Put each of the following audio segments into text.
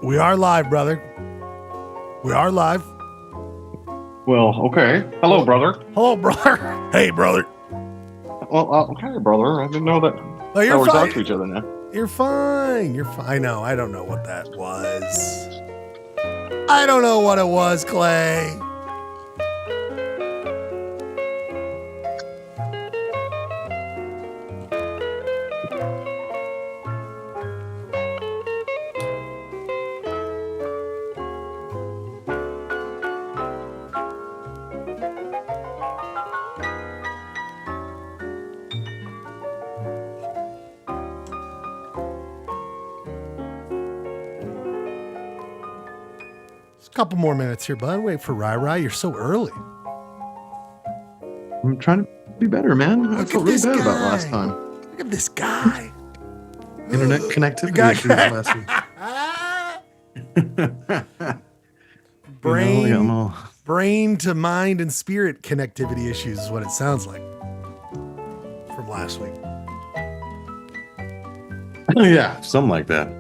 We are live, brother. We are live. Well, okay. Hello, brother. Hello, brother. Hey, brother. Well, okay, brother. I didn't know that. Oh, you're we fine. talk to each other now. You're fine. You're fine. I know. I don't know what that was. I don't know what it was, Clay. Couple more minutes here, bud. Wait for Rai. You're so early. I'm trying to be better, man. I felt really bad about last time. Look at this guy. Internet connectivity issues last week. Brain to mind and spirit connectivity issues is what it sounds like from last week. Yeah, something like that.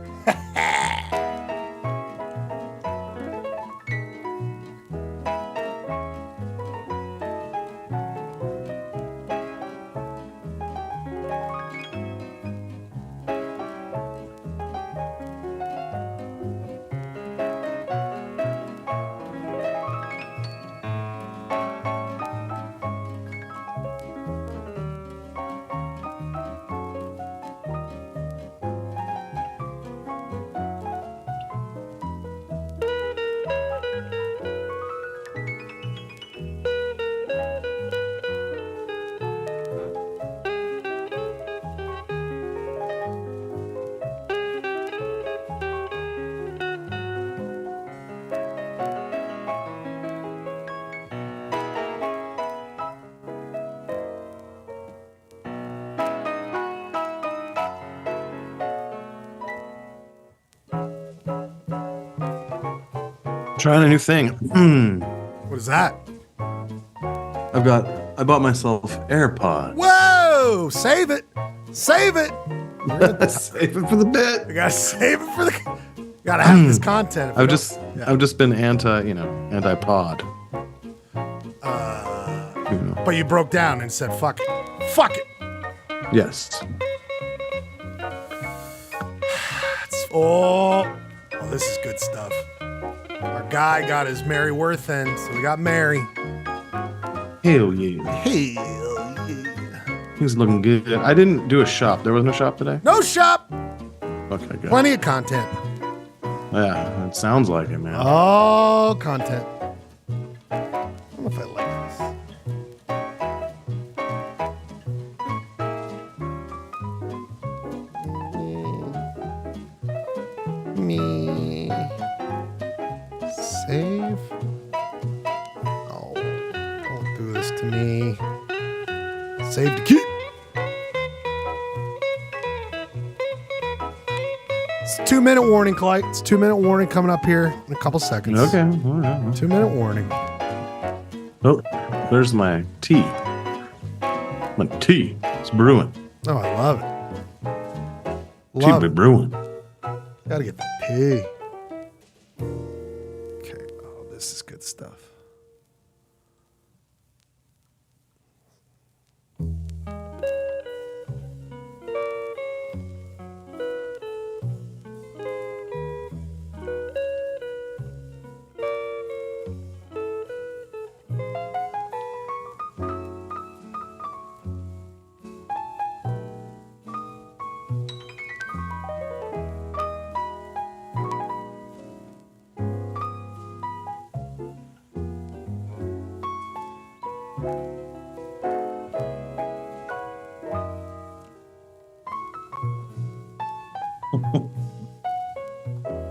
Trying a new thing. What is that? I bought myself AirPods. Whoa! Save it. Save it. Save it for the bit. I gotta save it for the. Gotta have this content. I've just been anti-pod. But you broke down and said, "Fuck it, fuck it." Yes. This is good stuff. Our guy got his Mary Worth end, so we got Mary. Hell yeah. Hell yeah. He's looking good. I didn't do a shop. There wasn't a shop today? No shop. Okay, good. Plenty of content. Yeah, it sounds like it, man. Oh, content. I don't know if I like this. Me. Save. Oh, don't do this to me. Save to keep. It's a 2-minute warning, Clyde. It's a 2-minute warning coming up here in a couple seconds. Okay. All right. 2-minute warning. Oh, there's my tea. My tea. It's brewing. Oh, I love it. Tea be brewing. Gotta get the tea. Okay. Oh, this is good stuff.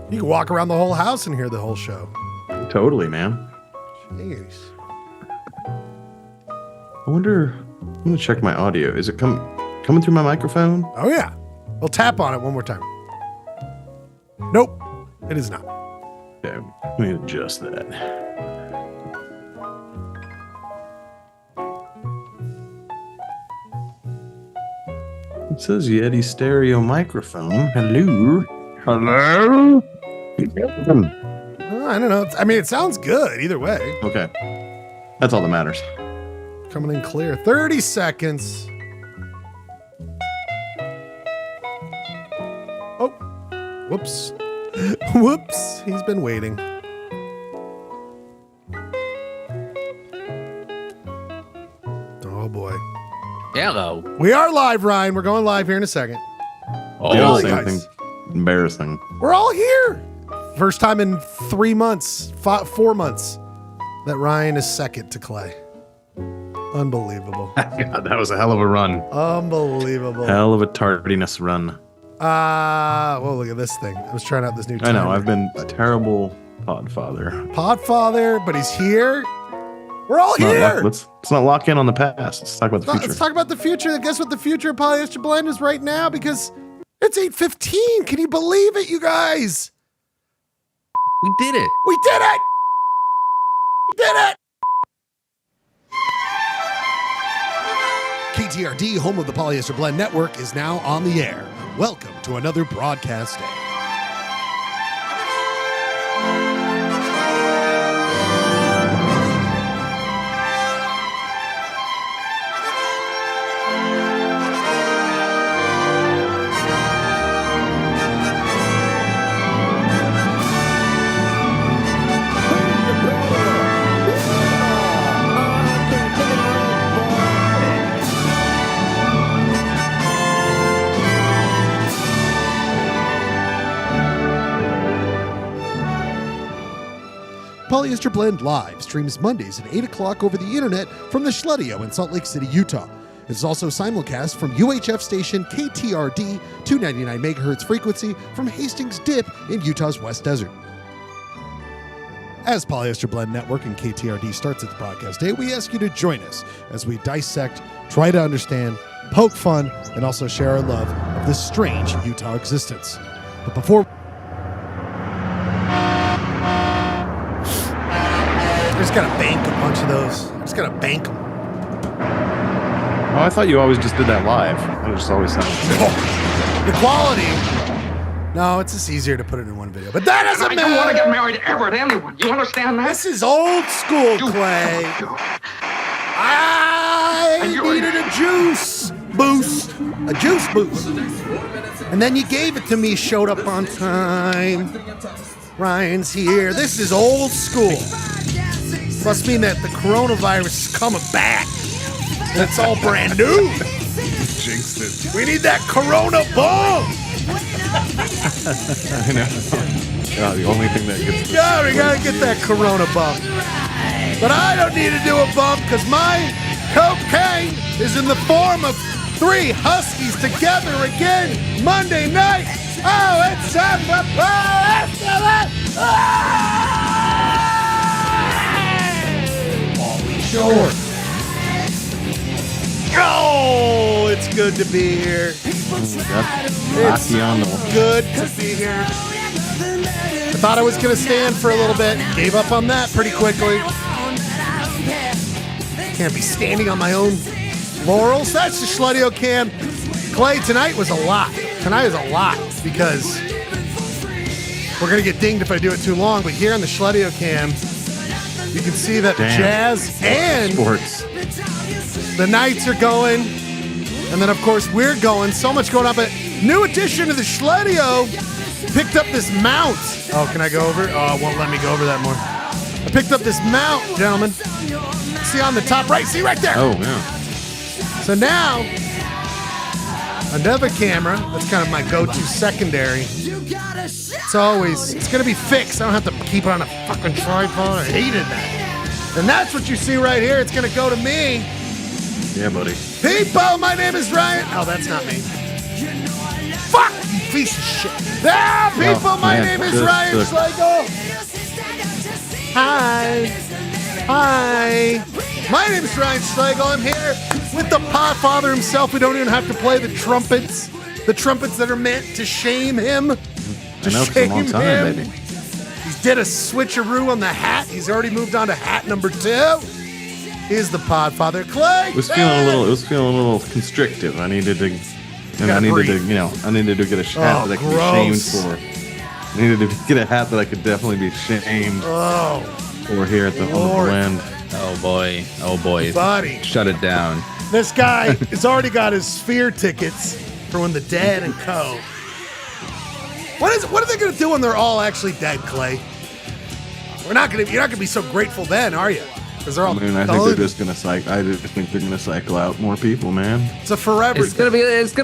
You can walk around the whole house and hear the whole show. Totally, man. Jeez. I wonder. I'm gonna check my audio. Is it coming through my microphone? Oh yeah. We'll tap on it one more time. Nope, it is not. Okay, let me adjust that. It says Yeti stereo microphone. Hello? Hello? I don't know. I mean, it sounds good either way. Okay. That's all that matters. Coming in clear. 30 seconds. Oh, whoops. Whoops. He's been waiting. Oh, boy. Hello. We are live, Ryan. We're going live here in a second. Oh, You don't yeah, say guys. anything embarrassing. We're all here. First time in 3 months, 4 months, that Ryan is second to Clay. Unbelievable. God, that was a hell of a run. Unbelievable. Hell of a tardiness run. Well, look at this thing. I was trying out this new I timer. know. I've been a terrible podfather. Podfather, but he's here. We're all here. Let's not lock in on the past. Let's talk about the future. Let's talk about the future. And guess what the future of Polyester Blend is right now? Because it's 8:15. Can you believe it, you guys? we did it. We did it! We did it! KTRD, home of the Polyester Blend Network, is now on the air. Welcome to another broadcast day. Polyester Blend Live streams Mondays at 8 o'clock over the internet from the Schledio in Salt Lake City, Utah. It is also simulcast from UHF station KTRD 299 MHz frequency from Hastings Dip in Utah's West Desert. As Polyester Blend Network and KTRD starts its broadcast day, we ask you to join us as we dissect, try to understand, poke fun, and also share our love of this strange Utah existence. But before I just gotta bank a bunch of those. I just gotta bank them. Oh, I thought you always just did that live. It just always sounded good. The quality. No, it's just easier to put it in one video. But that doesn't I don't want to matter. get married ever to anyone. You understand that? This is old school, Clay. I needed a juice boost. A juice boost. And then you gave it to me, showed up on time. Ryan's here. This is old school. Must mean that the coronavirus is coming back. And it's all brand new. Jinxed it. We need that corona bomb. I know. Yeah, the only thing that gets Yeah, we gotta get that corona bump. But I don't need to do a bump because my cocaine is in the form of 3 Huskies together again Monday night. Oh, it's time for Pauly Shore. Oh, it's good to be here. It's good to be here. I thought I was going to stand for a little bit. Gave up on that pretty quickly. Can't be standing on my own laurels. That's the Schledio cam. Clay, tonight was a lot. Tonight is a lot because we're going to get dinged if I do it too long. But here on the Schledio cam, you can see that the Jazz and sports. the Knights are going. And then, of course, we're going. So much going on. But new addition to the Schledio. Picked up this mount. Oh, can I go over? Oh, it won't let me go over that more. I picked up this mount, gentlemen. See on the top right? See right there? Oh, yeah. So now, another camera. That's kind of my go-to secondary. It's going to be fixed. I don't have to keep it on a fucking tripod. I hated that. And that's what you see right here. It's going to go to me. Yeah, buddy. People, my name is Ryan. Oh, that's not me. Fuck, you piece of shit. Ah, people, Oh, my man, name is this Ryan took- Schlegel. Hi. Hi. My name is Ryan Schlegel. I'm here with the Podfather himself. We don't even have to play the trumpets. The trumpets that are meant to shame him. I know, it's a long time, baby. He did a switcheroo on the hat. He's already moved on to hat number 2. Here's the Podfather. Clay. It was feeling a little constrictive. I needed to, gotta I needed breathe. to get a hat that I could be shamed gross. for. Needed to get a hat that I could definitely be shamed for here at the on the Lord. blend. Oh boy. Oh boy. Buddy. Shut it down. This guy has already got his Sphere tickets for when the dead and co. What are they going to do when they're all actually dead, Clay? You're not going to be so grateful then, are you? Because they're all I think done. they're just gonna cycle out more people, man. It's a forever. It's gonna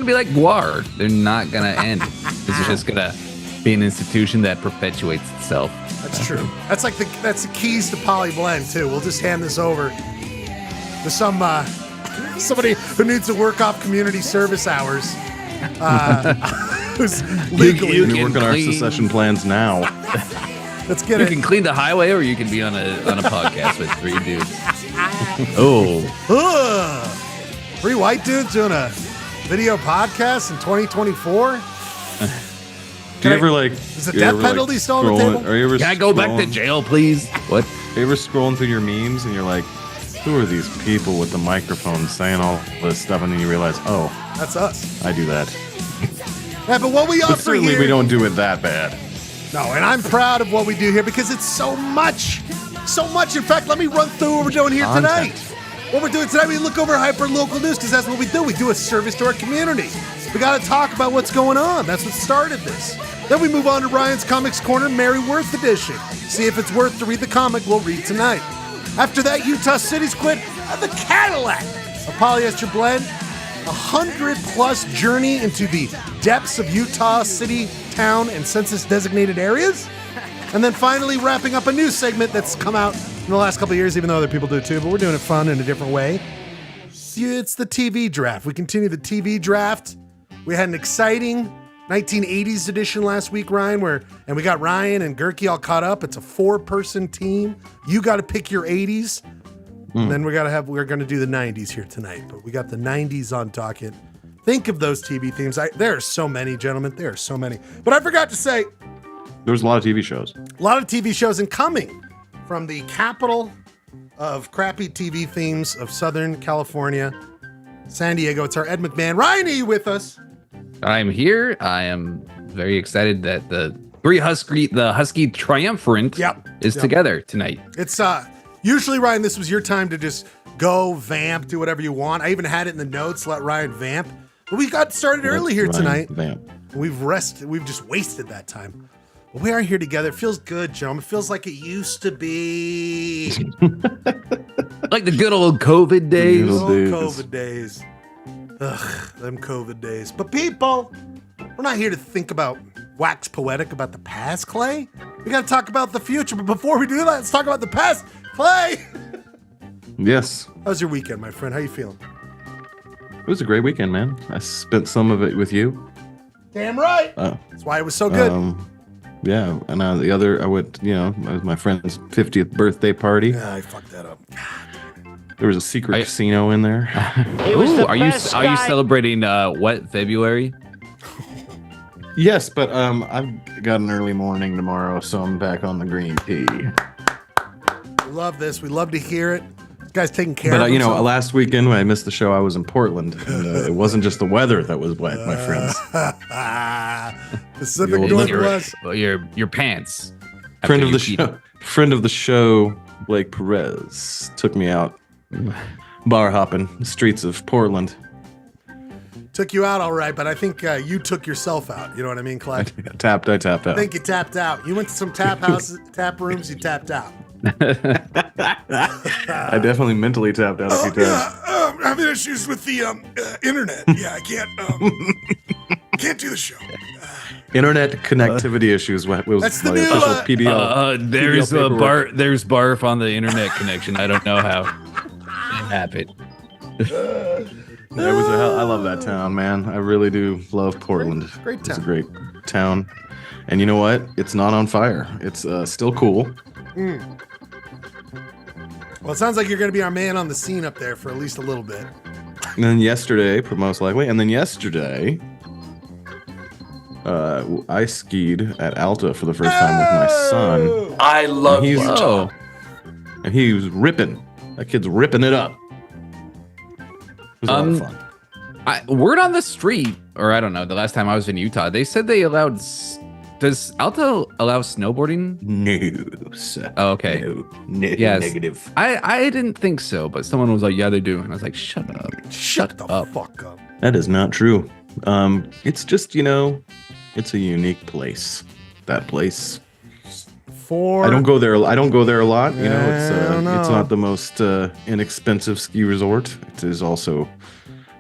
be like war. They're not gonna end. It's just gonna be an institution that perpetuates itself. That's true. That's the keys to Poly Blend too. We'll just hand this over to somebody who needs to work off community service hours. Who's legally? You We're can working our clean- secession plans now. Let's get You it. can clean the highway, or you can be on a podcast with 3 dudes. Oh, Ugh. 3 white dudes doing a video podcast in 2024. Do you ever like? Is the death penalty still on the table? Are you ever can I go back to jail, please? What? Are you ever scrolling through your memes and you're like, who are these people with the microphone saying all this stuff, and then you realize, oh, That's us. I do that. Yeah, but what we But offer certainly here. we don't do it that bad. No, and I'm proud of what we do here because it's so much. So much. In fact, let me run through what we're doing here Content. tonight. What we're doing tonight, we look over hyper local news because that's what we do. We do a service to our community. We got to talk about what's going on. That's what started this. Then we move on to Ryan's Comics Corner, Mary Worth edition. See if it's worth to read the comic we'll read tonight. After that, Utah City's quit the Cadillac, a polyester blend, 100+ journey into the depths of Utah City, town, and census-designated areas. And then finally wrapping up a new segment that's come out in the last couple of years, even though other people do it too, but we're doing it fun in a different way. It's the TV draft. We continue the TV draft. We had an exciting 1980s edition last week, Ryan, and we got Ryan and Gerke all caught up. It's a 4-person team. You got to pick your 80s. And then we're going to do the 90s here tonight. But we got the 90s on docket. Think of those TV themes. There are so many, gentlemen. There are so many. But I forgot to say, There's a lot of TV shows. a lot of TV shows incoming from the capital of crappy TV themes of Southern California, San Diego. It's our Ed McMahon. Ryan, are you with us? I'm here. I am very excited that the Husky Triumvirate is together tonight. It's usually, Ryan, this was your time to just go vamp, do whatever you want. I even had it in the notes, let Ryan vamp. But we got started early here tonight. Vamp. We've just wasted that time. But we are here together. It feels good, gentlemen. It feels like it used to be. Like the good old COVID days. Good old days. COVID days. Ugh, them COVID days. But people, we're not here to think about wax poetic about the past, Clay. We got to talk about the future. But before we do that, let's talk about the past. Clay! Yes. How was your weekend, my friend? How you feeling? It was a great weekend, man. I spent some of it with you. Damn right. That's why it was so good. Yeah, and the other, I went, it was my friend's 50th birthday party. Yeah, I fucked that up. There was a secret casino in there. Ooh, are you celebrating what, February? Yes, but I've got an early morning tomorrow, so I'm back on the green tea. We love this. We love to hear it. This guy's taking care But of himself. last weekend when I missed the show, I was in Portland, and it wasn't just the weather that was wet, my friends. Pacific old Northwest. Your pants. Friend After of the you show, friend of the show, Blake Perez took me out bar hopping the streets of Portland. Took you out all right, but I think you took yourself out. You know what I mean, Clay? I tapped out. I think you tapped out. You went to some tap houses, tap rooms, you tapped out. I definitely mentally tapped out a few times. I'm having issues with the internet. Yeah, I can't do the show. Internet connectivity issues was That's my the new, official PBL. there's PBL paperwork. there's barf on the internet connection. I don't know how it happened. I love that town, man. I really do love Portland. Great It's a town. great town. And you know what? It's not on fire. It's still cool. Well, it sounds like you're going to be our man on the scene up there for at least a little bit. And then yesterday, most likely, I skied at Alta for the first time with my son. I love He's- Utah. And he was ripping. That kid's ripping it up. It was a lot of fun. Word on the street, or I don't know, the last time I was in Utah, they said they allowed Does Alto allow snowboarding? No, sir. Oh, okay. No, Yes. negative. I didn't think so, but someone was like, yeah, they do. And I was like, shut up. Shut the fuck up. That is not true. It's just, it's a unique place. That place. I don't go there. I don't go there a lot. It's not the most inexpensive ski resort. It is also,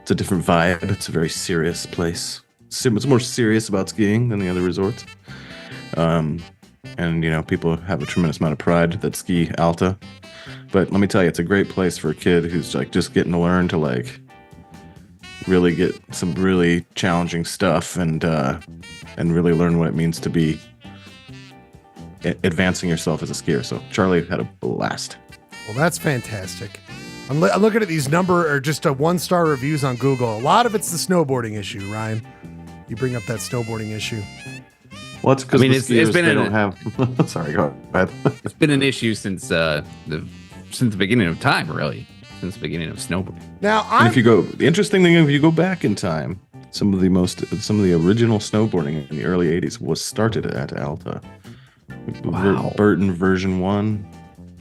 it's a different vibe. It's a very serious place. It's more serious about skiing than the other resorts. And people have a tremendous amount of pride that ski Alta. But let me tell you, it's a great place for a kid who's like just getting to learn to like really get some really challenging stuff and really learn what it means to be advancing yourself as a skier. So Charlie had a blast. Well, that's fantastic. I'm looking at these just 1-star reviews on Google. A lot of it's the snowboarding issue, Ryan. You bring up that snowboarding issue. Well, it's because it's been they don't have. Sorry, go ahead. It's been an issue since the beginning of time, really, since the beginning of snowboarding. Now, the interesting thing, if you go back in time, some of the original snowboarding in the early '80s was started at Alta. Wow. Burton version 1.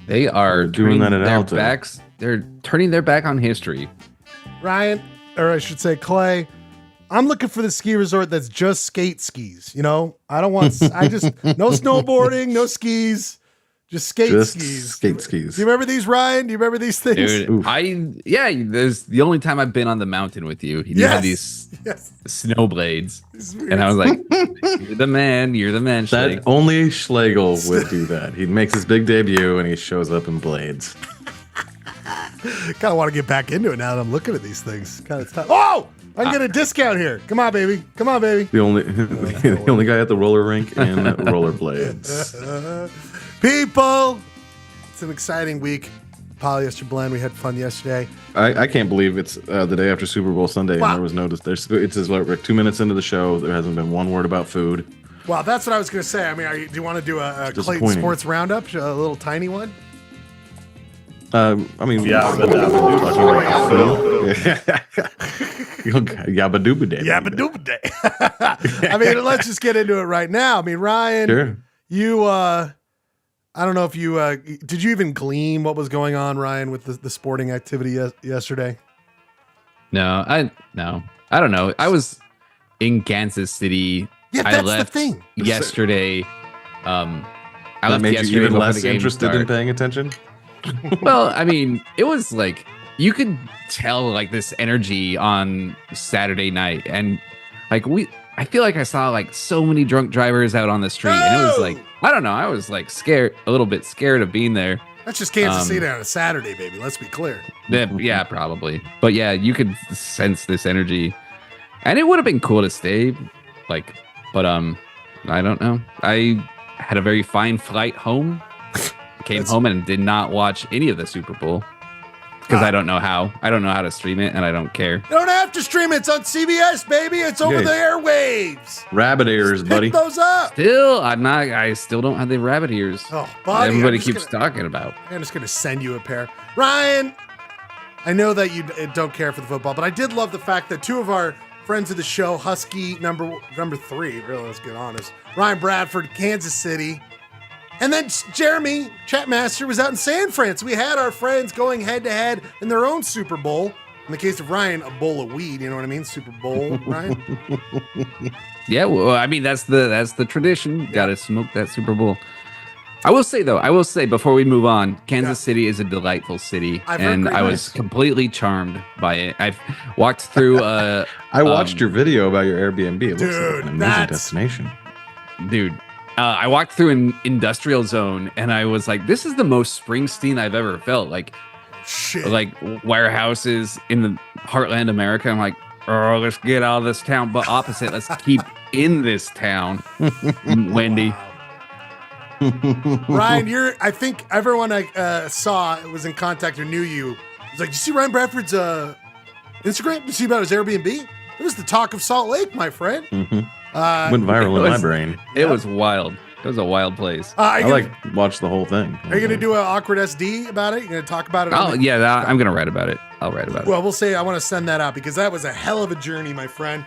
They are doing that at Alta. They're turning their back on history. Ryan, or I should say Clay, I'm looking for the ski resort that's just skate skis. I don't want, no snowboarding, no skis, just skis. Skate skis. Do you remember these, Ryan? Do you remember these things? Dude, there's the only time I've been on the mountain with you. You had these snow blades. And I was like, you're the man, Schlegel. That only Schlegel would do that. He makes his big debut and he shows up in blades. Kind of want to get back into it now that I'm looking at these things. Kind of tough. Oh! I can get a discount here. Come on, baby. The only guy at the roller rink in rollerblades. People, it's an exciting week. Polyester blend. We had fun yesterday. I can't believe it's the day after Super Bowl Sunday and there was no. It's just like 2 minutes into the show. There hasn't been one word about food. Well, that's what I was going to say. I mean, do you want to do a Clayton Sports roundup, a little tiny one? Yabba-dooba day. Yabba-dooba day. I mean, let's just get into it right now. I mean, Ryan, sure. You, I don't know if you, did you even glean what was going on, Ryan, with the sporting activity yesterday? No, I don't know. I was in Kansas City. Yeah, that's the thing. Yesterday. I that made you even less interested in paying attention? Well, I mean, it was like you could tell like this energy on Saturday night, and like I feel like I saw like so many drunk drivers out on the street, and it was like I don't know, I was like a little bit scared of being there. That's just Kansas City on a Saturday, baby. Let's be clear. Yeah, probably, but yeah, you could sense this energy, and it would have been cool to stay, but I don't know. I had a very fine flight home. Came home and did not watch any of the Super Bowl because I don't know how. I don't know how to stream it, and I don't care. You don't have to stream it. It's on CBS, baby. It's over the airwaves. Rabbit ears, buddy. Pick those up. I still don't have the rabbit ears. Oh, buddy. Everybody keeps talking about. I'm just going to send you a pair. Ryan, I know that you don't care for the football, but I did love the fact that two of our friends of the show, Husky number 3, really, let's get honest, Ryan Bradford, Kansas City. And then Jeremy Chatmaster was out in San Fran. So we had our friends going head-to-head in their own Super Bowl. In the case of Ryan, a bowl of weed. You know what I mean? Super Bowl, Ryan? Yeah, well, I mean, that's the tradition. Got to smoke that Super Bowl. I will say before we move on, Kansas City is a delightful city. And I was completely charmed by it. I've walked through... I watched your video about your Airbnb. It looks like an amazing destination. Dude. I walked through an industrial zone and I was like, this is the most Springsteen I've ever felt. Like warehouses in the heartland America. I'm like, oh, let's get out of this town. But opposite, let's keep in this town. Wendy. Ryan, I think everyone I saw was in contact or knew you. It was like, did you see Ryan Bradford's Instagram? Did you see about his Airbnb? It was the talk of Salt Lake, my friend. Mm-hmm. Went viral in my brain. It was wild. It was a wild place. I watched the whole thing. Are you going to do an awkward SD about it? You're going to talk about it? I'm going to write about it. I'll write about it. Well, we'll say I want to send that out because that was a hell of a journey, my friend.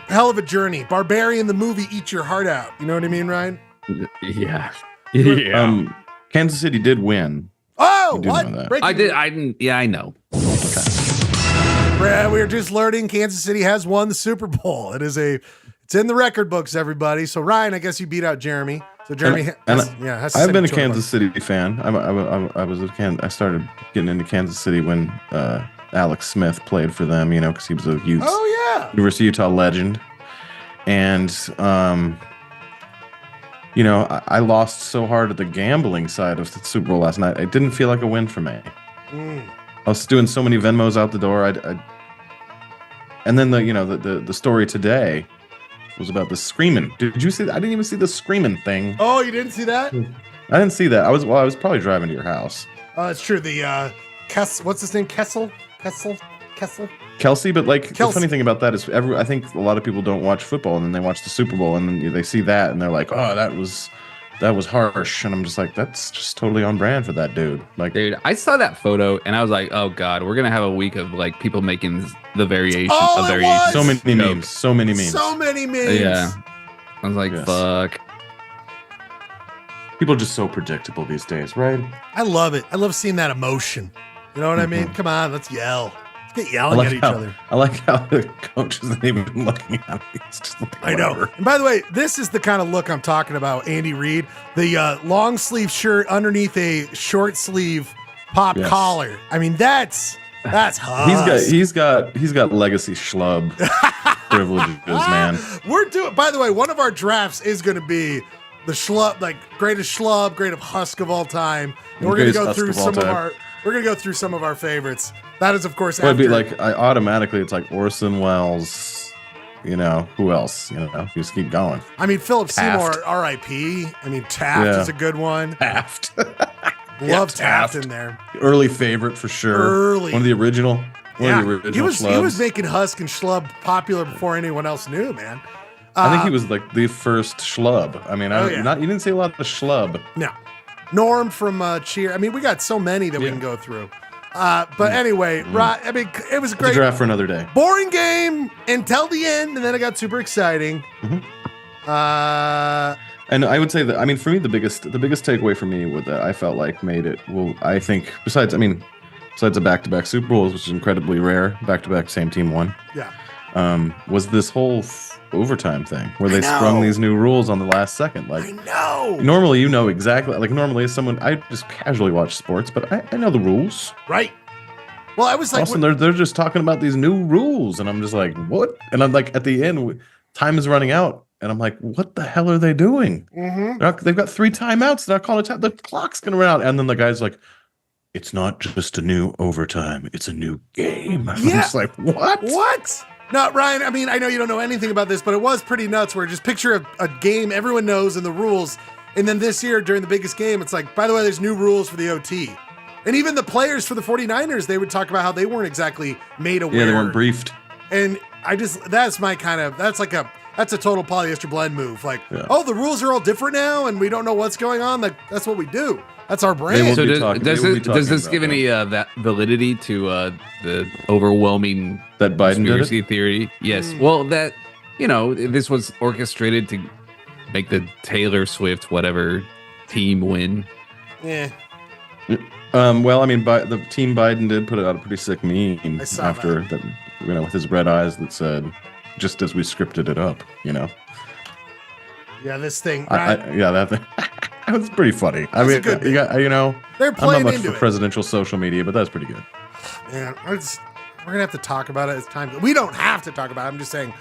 hell of a journey. Barbarian the movie eats your heart out. You know what I mean, Ryan? Yeah. Yeah. Kansas City did win. Oh, You do what? know that. Breaking I did. news. I didn't. Yeah, I know. Brad, we were just learning Kansas City has won the Super Bowl. It's in the record books, everybody. So Ryan, I guess you beat out Jeremy. So Jeremy, has to I've send been a you $200. Kansas City fan. I started getting into Kansas City when Alex Smith played for them. You know, because he was a youth University of Utah legend, and you know, I lost so hard at the gambling side of the Super Bowl last night. It didn't feel like a win for me. I was doing so many Venmos out the door. And then the story today was about the screaming. Did you see that? I didn't even see the screaming thing. Oh, you didn't see that? I didn't see that. I was probably driving to your house. Oh, it's true. The what's his name? Kessel. Kelsey, but like Kelsey. the funny thing about that is I think a lot of people don't watch football and then they watch the Super Bowl and then they see that and they're like, oh, that was harsh. And I'm just like, that's just totally on brand for that dude. Like, Dude, I saw that photo and I was like, oh God, we're gonna have a week of like people making the variation Oh, of it variations. was! so many Joke. memes. So many memes. So many memes. Yeah. I was like, Yes. fuck. People are just so predictable these days, right? I love it. I love seeing that emotion. You know what I mean? Come on, let's yell. Let's get I yelling at each other. like how the coach isn't even looking at me. It's just like, I know. whatever. And by the way, this is the kind of look I'm talking about, Andy Reid. The long sleeve shirt underneath a short sleeve pop Yes. collar. I mean, that's husk. He's got legacy schlub privileges, man. We're doing. By the way, one of our drafts is going to be the schlub, like greatest schlub, greatest husk of all time. And we're going to Greatest go husk through of all some of time. our. We're going to go through some of our favorites. That is, of course, Well, it'd be after. like automatically. It's like Orson Welles. You know who else? You know, just keep going. I mean, Philip Taft. Seymour, R.I.P. I mean, Taft Yeah. is a good one. Taft, Love Taft. Taft in there. early favorite for sure. Early. One of the original. One Yeah, of the original. he was schlubs. making husk and schlub popular before anyone else knew, man. I think he was like the first schlub. I mean, Oh, yeah. you didn't see a lot of schlub. No. Norm from Cheer. I mean, we got so many that we Yeah. can go through. But anyway, I mean, it was a It's a great, draft for another day. boring game until the end, and then it got super exciting. And I would say that, I mean, for me, the biggest takeaway for me with that, I felt like made it, well, I think, besides the back-to-back Super Bowls, which is incredibly rare, back-to-back same team won, Yeah. was this whole overtime thing where they I know. sprung these new rules on the last second. Like, I know. normally, you know exactly, like normally as someone, I just casually watch sports, but I know the rules. Right. Well, I was like, Also, they're just talking about these new rules, and I'm just like, what? And I'm like, at the end, time is running out, and I'm like, what the hell are they doing? They've got 3 timeouts. They're not calling a time. The clock's gonna run out, and then the guy's like, it's not just a new overtime; it's a new game. I'm Yeah. just like, what? what? No, Ryan, I mean, I know you don't know anything about this, but it was pretty nuts where just picture a game everyone knows and the rules. And then this year during the biggest game, it's like, by the way, there's new rules for the OT. And even the players for the 49ers, they would talk about how they weren't exactly made aware. Yeah, they weren't briefed. And that's my kind of, that's a total polyester blend move. Like, Yeah. oh, the rules are all different now and we don't know what's going on. Like, that's what we do. That's our They brand. will So be does, talking- does, they will it, be does talking this about give any that validity to the overwhelming That Biden did it? conspiracy theory? Yes. Well, that, this was orchestrated to make the Taylor Swift whatever team win. Yeah. Well, I mean, the team Biden did put out a pretty sick meme I saw after that, with his red eyes that said, "Just as we scripted it up," Yeah, this thing. that thing. That was pretty funny. I That's a mean, good you got, They're I'm not playing much into for it. presidential social media, but that's pretty good. Man, we're gonna have to talk about it as time. We don't have to talk about it. I'm just saying,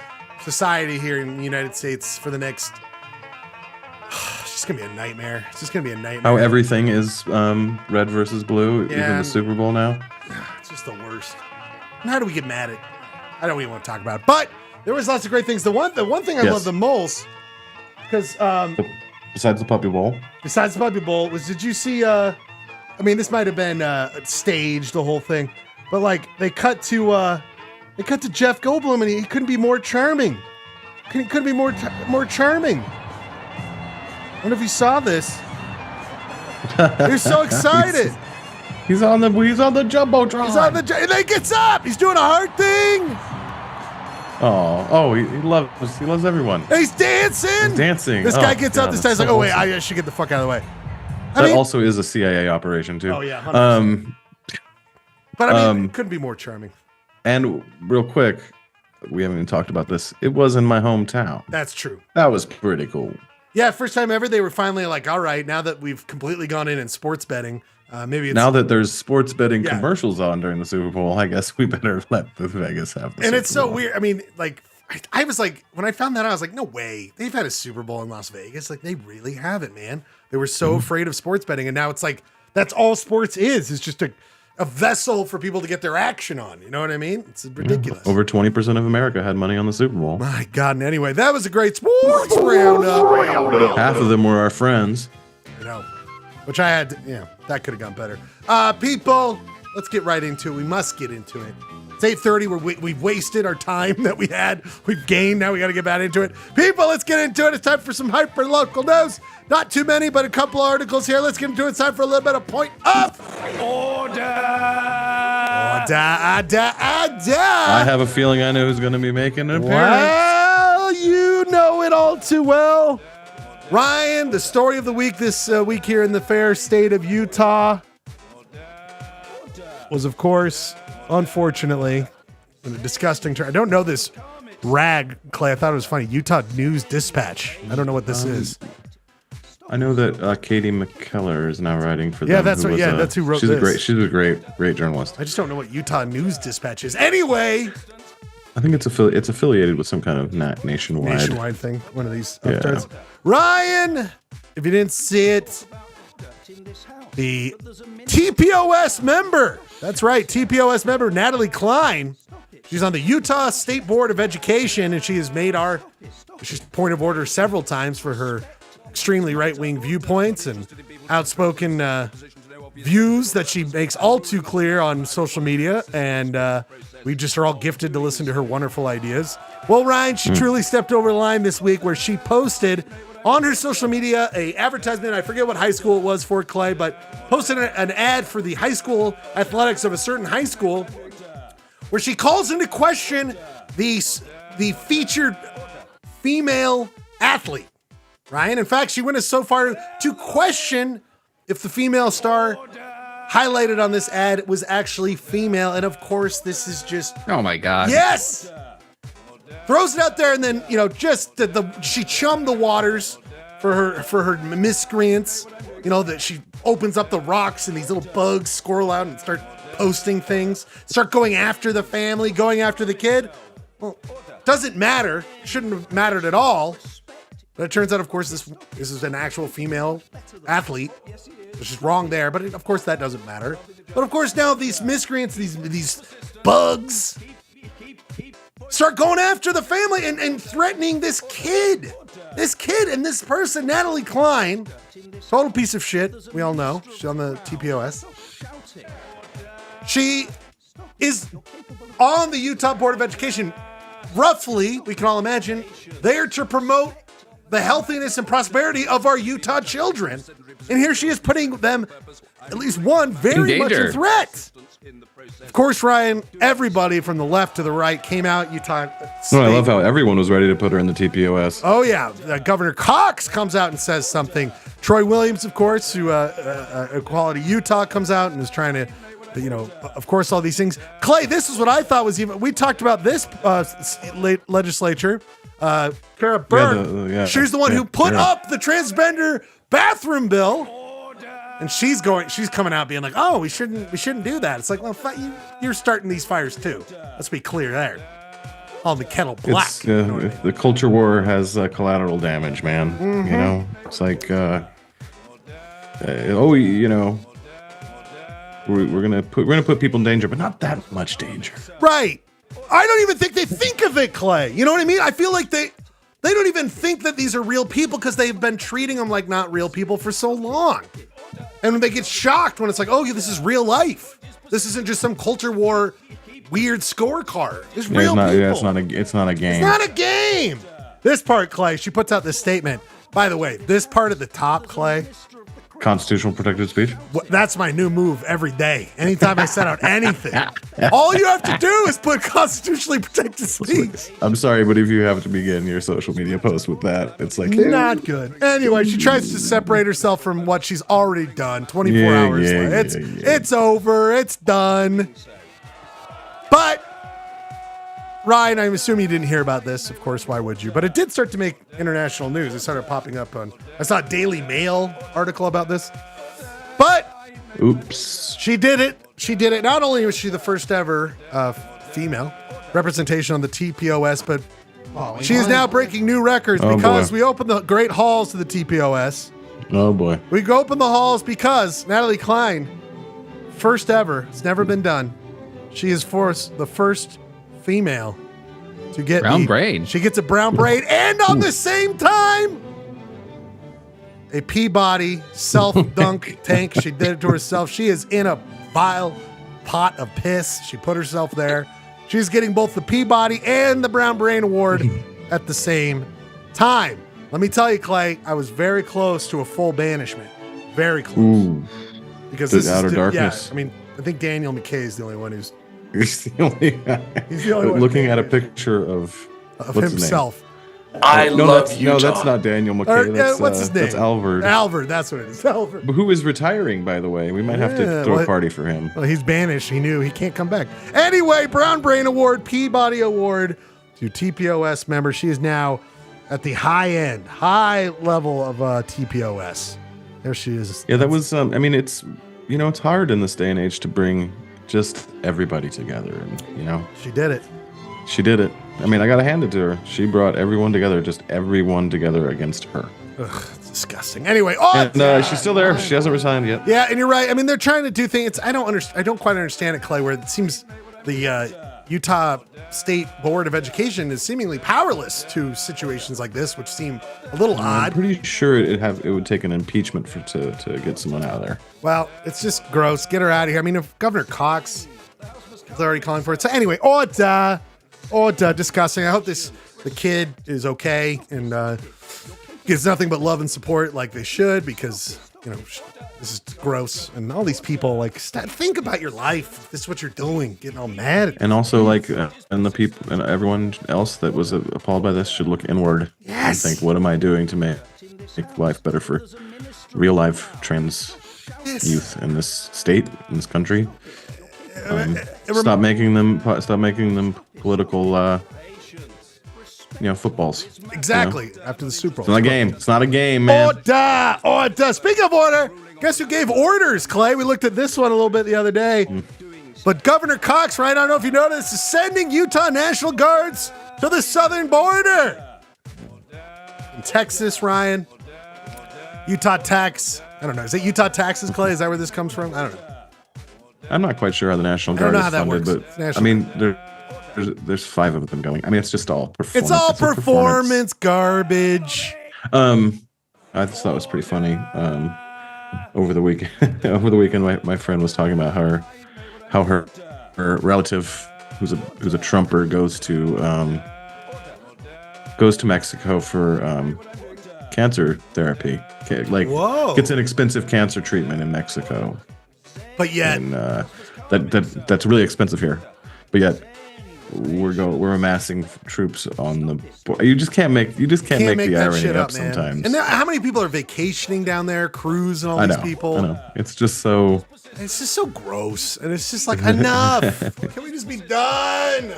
society here in the United States for the next. It's just gonna be a nightmare. It's just gonna be a nightmare. How everything is red versus blue, even Yeah. the Super Bowl now. It's just the worst. And how do we get mad at? I don't even want to talk about it. But there was lots of great things. The one thing I Yes. love the most, because Besides the Puppy Bowl, besides the Puppy Bowl, was did you see? I mean, this might have been staged, the whole thing, but like they cut to Jeff Goldblum, and he couldn't be more charming. Couldn't be more charming. I don't know if you saw this. They're so excited. he's on the jumbotron. He's on the and then he gets up. He's doing a hard thing. He loves everyone. He's dancing. He's dancing. This guy gets up this time. He's like, oh wait, I should get the fuck out of the way. That also is a CIA operation too. Oh yeah. 100%. But I mean, it couldn't be more charming. And real quick, we haven't even talked about this. It was in my hometown. That's true. That was pretty cool. Yeah, first time ever, they were finally like, all right, now that we've completely gone in sports betting, maybe it's... Now that there's sports betting commercials on during the Super Bowl, I guess we better let the Vegas have the And Super it's so Bowl. weird. I mean, like, I was like, when I found that out, I was like, no way. They've had a Super Bowl in Las Vegas. Like, they really have it, man. They were so afraid of sports betting, and now it's like, that's all sports is. It's just a vessel for people to get their action on. You know what I mean? It's ridiculous. Over 20% of America had money on the Super Bowl. My God. And anyway, that was a great sports roundup. Half of them were our friends. You know, which I had, that could have gone better. People, let's get right into it. We must get into it. It's 8:30. We've wasted our time that we had. We've gained. Now we got to get back into it. People, let's get into it. It's time for some hyper local news. Not too many, but a couple articles here. Let's get into it. It's time for a little bit of point of order. I have a feeling I know who's going to be making an appearance. Well, you know it all too well. Ryan, the story of the week this week here in the fair state of Utah was, of course, unfortunately, in a disgusting turn. I don't know this rag, Clay. I thought it was funny. Utah News Dispatch. I don't know what this is. I know that Katie McKellar is now writing for them. Yeah, that's right. Yeah, that's who wrote this. She's a great journalist. I just don't know what Utah News Dispatch is. Anyway, I think it's affiliated with some kind of nationwide thing. One of these upstarts. Ryan, if you didn't see it, the TPOS member. That's right, TPOS member Natalie Klein. She's on the Utah State Board of Education, and she has made she's point of order several times for her extremely right-wing viewpoints and outspoken views that she makes all too clear on social media, and we just are all gifted to listen to her wonderful ideas. Well, Ryan, she truly stepped over the line this week where she posted on her social media a advertisement. I forget what high school it was for, Clay, but posted an ad for the high school athletics of a certain high school where she calls into question the featured female athlete. Ryan, in fact, she went as so far to question if the female star highlighted on this ad was actually female. And of course, this is just... Oh my God. Yes! Throws it out there, and then, she chummed the waters for her miscreants. That she opens up the rocks and these little bugs squirrel out and start posting things, start going after the family, going after the kid. Well, doesn't matter. Shouldn't have mattered at all. But it turns out, of course, this is an actual female athlete, which is wrong there. But of course, that doesn't matter. But of course, now these miscreants, these bugs, start going after the family and threatening this kid. And this person, Natalie Klein, total piece of shit. We all know. She's on the TPOS. She is on the Utah Board of Education. Roughly, we can all imagine, there to promote the healthiness and prosperity of our Utah children. And here she is putting them, at least one, very much in threat. Of course, Ryan, everybody from the left to the right came out. Utah State. No, I love how everyone was ready to put her in the TPOS. Oh, yeah. Governor Cox comes out and says something. Troy Williams, of course, who Equality Utah comes out and is trying to, of course, all these things. Clay, this is what I thought was even, we talked about this legislature. Kara Byrne, she's the one who put up the transgender bathroom bill. And she's coming out being like, oh, we shouldn't do that. It's like, well, you're starting these fires too. Let's be clear there. On the kettle black. The culture war has collateral damage, man. Mm-hmm. It's like, we're gonna put people in danger, but not that much danger. Right. I don't even think they think of it, Clay. You know what I mean? I feel like they don't even think that these are real people because they've been treating them like not real people for so long. And they get shocked when it's like, oh, yeah, this is real life. This isn't just some culture war weird scorecard. It's real people. Yeah, it's not a game. It's not a game. This part, Clay, she puts out this statement. By the way, this part at the top, Clay, Constitutional protected speech. That's my new move every day. Anytime I send out anything, all you have to do is put constitutionally protected speech. I'm sorry, but if you have to begin your social media post with that, it's like Not good. Anyway, she tries to separate herself from what she's already done. 24 hours later. It's over. It's done. But Ryan, I'm assuming you didn't hear about this. Of course, why would you? But it did start to make international news. It started popping up on. I saw a Daily Mail article about this. But oops, she did it. She did it. Not only was she the first ever female representation on the TPOS, but she is now breaking new records because we opened the great halls to the TPOS. Oh boy, we go open the halls because Natalie Klein, first ever, it's never been done. She is the first female to get brown braid. She gets a brown braid and on the same time a Peabody self-dunk tank. She did it to herself. She is in a vile pot of piss. She put herself there. She's getting both the Peabody and the Brown Brain Award at the same time. Let me tell you, Clay, I was very close to a full banishment. Very close. Ooh. Because this outer darkness. Yeah, I mean, I think Daniel McKay is the only one who's He's the only guy. He's the only one looking at a picture of himself. I love Utah. No, that's not Daniel McKay. That's, what's his name? That's Alvord. Alvord, that's what it is. Alvord. Who is retiring, by the way. We might have to throw a party for him. Well, he's banished. He knew he can't come back. Anyway, Brown Brain Award, Peabody Award to TPOS member. She is now at the high level of TPOS. There she is. Yeah, that was, I mean, it's hard in this day and age to bring just everybody together. And, she did it. She did it. I mean, I got to hand it to her. She brought everyone together, just everyone together against her. Ugh, it's disgusting. Anyway, she's still there. She hasn't resigned yet. Yeah, and you're right. I mean, they're trying to do things. I don't quite understand it, Clay, where it seems the Utah State Board of Education is seemingly powerless to situations like this, which seem a little odd. I'm pretty sure it would take an impeachment to get someone out of there. Well, it's just gross. Get her out of here. I mean, if Governor Cox is already calling for it. So anyway, Ordah, disgusting. I hope the kid is okay and gets nothing but love and support like they should, because this is gross. And all these people, think about your life. This is what you're doing, getting all mad. And also, and the people and everyone else that was appalled by this should look inward and think, what am I doing to make life better for real life trans youth in this state, in this country? Stop making them political footballs. Exactly. After the Super Bowl. It's not a game. It's not a game, man. Ordah. Speaking of order, guess who gave orders, Clay? We looked at this one a little bit the other day. But Governor Cox, right? I don't know if you noticed, is sending Utah National Guards to the southern border. In Texas, Ryan. Utah tax. I don't know. Is it Utah taxes, Clay? Is that where this comes from? I don't know. I'm not quite sure how the National Guard is funded, but I mean, there's 5 of them going. I mean, it's just all performance. It's all performance garbage. I just thought it was pretty funny. Over the weekend, my friend was talking about how her relative, who's a Trumper, goes to Mexico for cancer therapy. Gets an expensive cancer treatment in Mexico. But yet, and that's really expensive here. But yet, we're amassing troops on the border. You just can't make the irony up sometimes. And how many people are vacationing down there, cruise and all these people? I know. It's just so gross, and it's just enough. Can we just be done?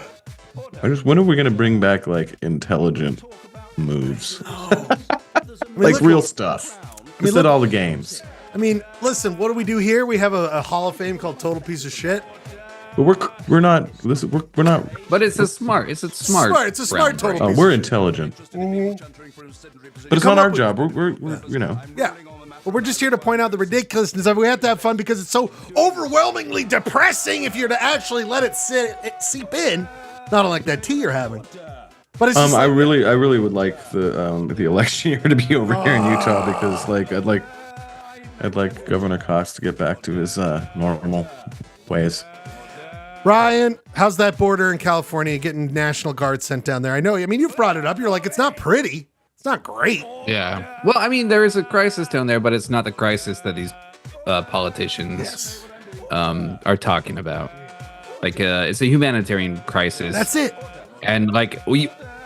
When are we gonna bring back intelligent moves? Real stuff. Instead of all the games. I mean, listen, what do we do here? We have a Hall of Fame called Total Piece of Shit. But we're not. We're not. But it's a smart. It's a smart total. We're intelligent. Mm-hmm. But it's not our job. We're Yeah. But we're just here to point out the ridiculousness of it. We have to have fun because it's so overwhelmingly depressing if you're to actually let it seep in. Not unlike that tea you're having. But it's just I really would like the election year to be over here in Utah, because I'd like Governor Cox to get back to his normal ways. Ryan, how's that border in California, getting National Guard sent down there? I know. I mean, you've brought it up. You're like, it's not pretty. It's not great. Yeah. Well, I mean, there is a crisis down there, but it's not the crisis that these politicians are talking about. Like, it's a humanitarian crisis. That's it. And like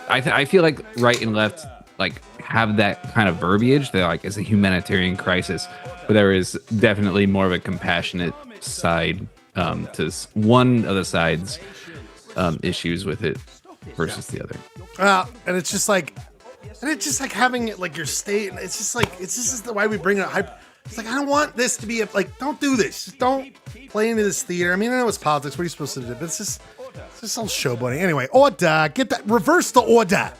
I feel like right and left like have that kind of verbiage. They're like, it's a humanitarian crisis, but there is definitely more of a compassionate side to one of the sides issues with it versus the other. And it's just like having it like your state. It's just the way we bring it up. It's like, I don't want this to be don't do this. Just don't play into this theater. I mean, I know it's politics. What are you supposed to do? But it's just all showboating. Anyway, Ordah, get that. Reverse the Ordah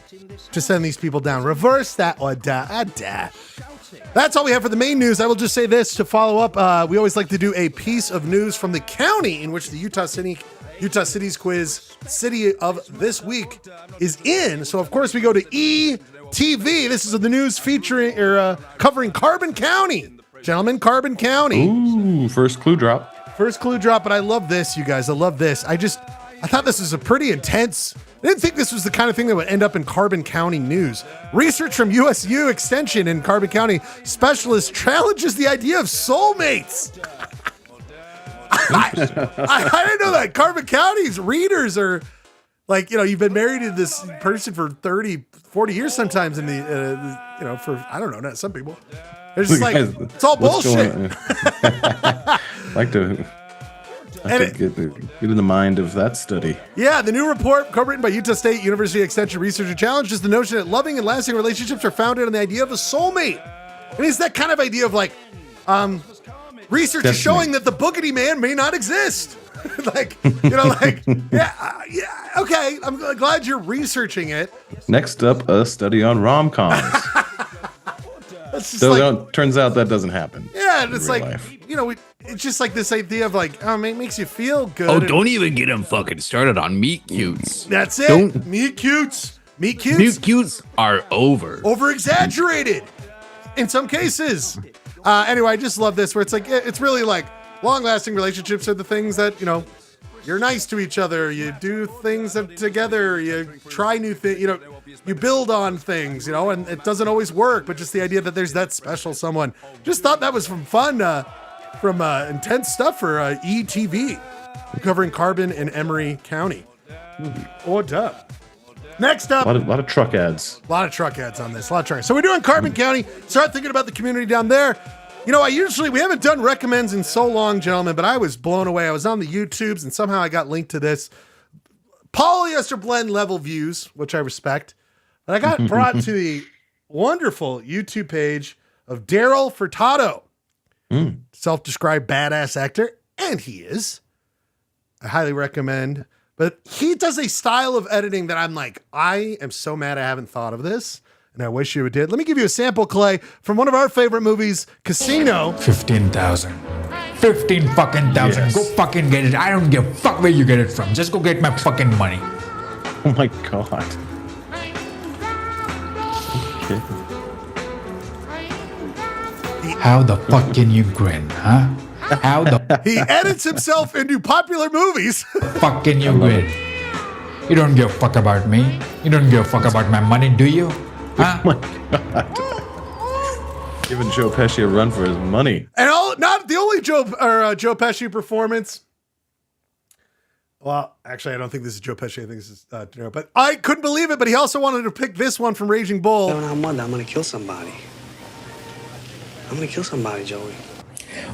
to send these people down. Reverse that Ordah. That's all we have for the main news. I will just say this to follow up. We always like to do a piece of news from the county in which the Utah City's quiz City of this week is in. So, of course, we go to ETV. This is the news featuring or covering Carbon County. Gentlemen, Carbon County. Ooh, first clue drop. But I love this, you guys. I love this. I thought this was a pretty intense. I didn't think this was the kind of thing that would end up in Carbon County news. Research from USU Extension in Carbon County specialist challenges the idea of soulmates. I didn't know that Carbon County's readers are like, you've been married to this person for 30, 40 years sometimes in the, for, I don't know, not some people. It's just like, it's all bullshit. Like to get in the mind of that study. Yeah, the new report, co-written by Utah State University Extension researcher, challenges the notion that loving and lasting relationships are founded on the idea of a soulmate. And it's that kind of idea of like, research is showing that the boogity man may not exist. Yeah, okay. I'm glad you're researching it. Next up, a study on rom-coms. So turns out that doesn't happen. Yeah, and it's like, life. It's just like this idea of like, it makes you feel good. Oh, don't even get him fucking started on meet cutes. That's it. Meet cutes. Meet cutes are over-exaggerated in some cases. Anyway, I just love this where it's like, it's really like long-lasting relationships are the things that, you're nice to each other. You do things together. You try new things. You build on things, and it doesn't always work, but just the idea that there's that special someone. Just thought that was from intense stuff for ETV, covering Carbon and Emery County. Ordah. Next up. A lot of truck ads. A lot of truck ads on this. So we're doing Carbon County. Start thinking about the community down there. We haven't done recommends in so long, gentlemen, but I was blown away. I was on the YouTubes and somehow I got linked to this. Polyester blend level views, which I respect. And I got brought to the wonderful YouTube page of Daryl Furtado, self-described badass actor, and he is. I highly recommend. But he does a style of editing that I'm like, I am so mad I haven't thought of this. And I wish you did. Let me give you a sample, Clay, from one of our favorite movies, Casino. 15,000. 15 fucking thousand. Yes. Go fucking get it. I don't give a fuck where you get it from. Just go get my fucking money. Oh my god. Okay. How the fuck can you grin, huh? How the He edits himself into popular movies. fuck can you grin? You don't give a fuck about me. You don't give a fuck about my money, do you? Huh? Oh my god. Giving Joe Pesci a run for his money. And not the only Joe Pesci performance. Well, actually, I don't think this is Joe Pesci. I think this is De Niro. But I couldn't believe it. But he also wanted to pick this one from Raging Bull. I'm gonna kill somebody. I'm gonna kill somebody, Joey.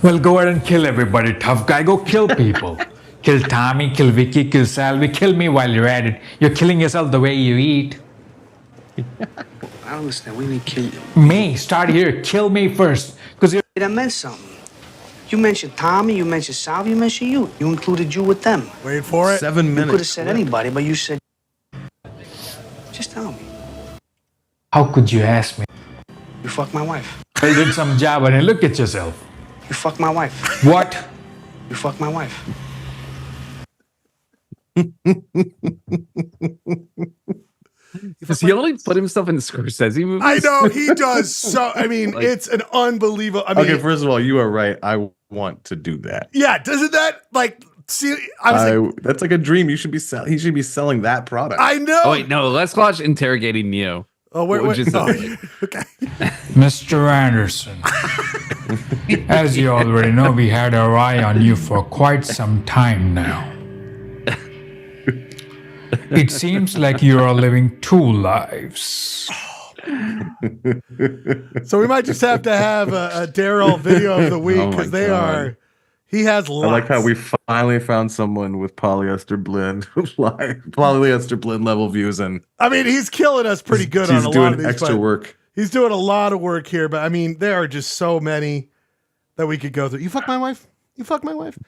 Well, go ahead and kill everybody, tough guy. Go kill people. Kill Tommy, kill Vicky, kill Salvi. Kill me while you're at it. You're killing yourself the way you eat. I don't understand. We need to kill you. Me, start here. Kill me first. Because you're. That meant something. You mentioned Tommy, you mentioned Salvi, you mentioned you. You included you with them. Wait for it. 7 minutes. You could have said anybody, but you said. Just tell me. How could you ask me? You fucked my wife. I did some job and look at yourself. You fucked my wife. What? You fucked my wife. Does he only put himself in Scorsese movies? I know he does. So I mean, it's an unbelievable. I mean, Okay, first of all, you are right. I want to do that. yeah, doesn't that like see? That's like a dream. He should be selling that product. I know. Oh wait, no. Let's watch Interrogating Neo. Oh, wait. Just Oh, okay. Mr. Anderson, as you already know, we had our eye on you for quite some time now. It seems like you are living two lives. So we might just have to have a Daryl video of the week Oh my because God. he has lots. I like how we finally found someone with polyester blend, polyester blend level views, and I mean, he's killing us pretty good on he's a lot doing of these. extra but work. He's doing a lot of work here, but I mean, there are just so many that we could go through. You fuck my wife? You fuck my wife?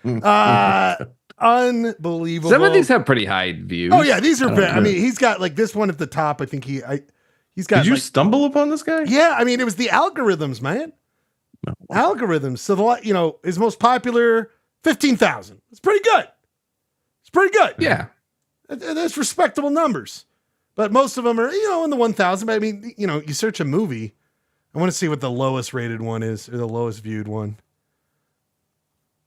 Unbelievable. Some of these have pretty high views. Oh yeah, these are very. I mean, he's got like this one at the top. I think he's got. Did you like, stumble upon this guy? Yeah, I mean, it was the algorithms, man. Algorithms. So his most popular 15,000. It's pretty good. It's pretty good. Yeah. That's respectable numbers. But most of them are, in the 1,000. But I mean, you search a movie. I want to see what the lowest rated one is or the lowest viewed one.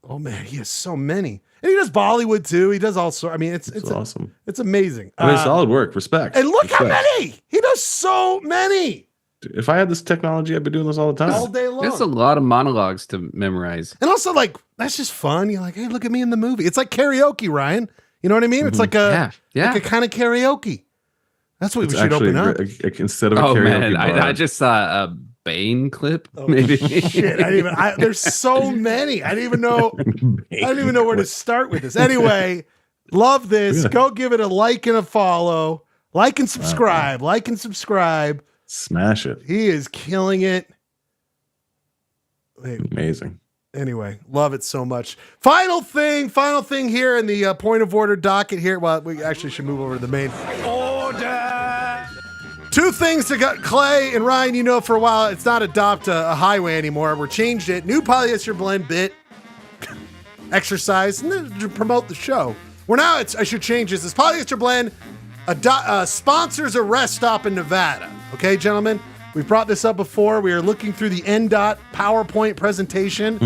Oh man, he has so many. And he does Bollywood too. He does all sorts. I mean, it's awesome. It's amazing. I mean, solid work. Respect. And look Respect. how many. He does so many. Dude, if I had this technology, I'd be doing this all the time. All day long. There's a lot of monologues to memorize. And also, like, that's just fun. You're like, hey, look at me in the movie. It's like karaoke, Ryan. You know what I mean? It's like Yeah. like a kind of karaoke. That's what It's we should actually open up. instead of a Oh karaoke man, bar. I just saw a Bane clip. Oh, maybe. Shit, there's so many. I didn't even know where to start with this. Anyway, love this. Go give it a like and a follow. Like and subscribe. Like and subscribe. Smash it. He is killing it. Wait, Amazing. anyway, love it so much. Final thing here in the point of order docket here. Well, we actually should move over to the main order. Two things to got Clay and Ryan, for a while, it's not adopt a highway anymore. We're changed it. New polyester blend bit exercise and then to promote the show. We're now, I should change this. This polyester blend sponsors a rest stop in Nevada. Okay, gentlemen? We've brought this up before. We are looking through the NDOT PowerPoint presentation,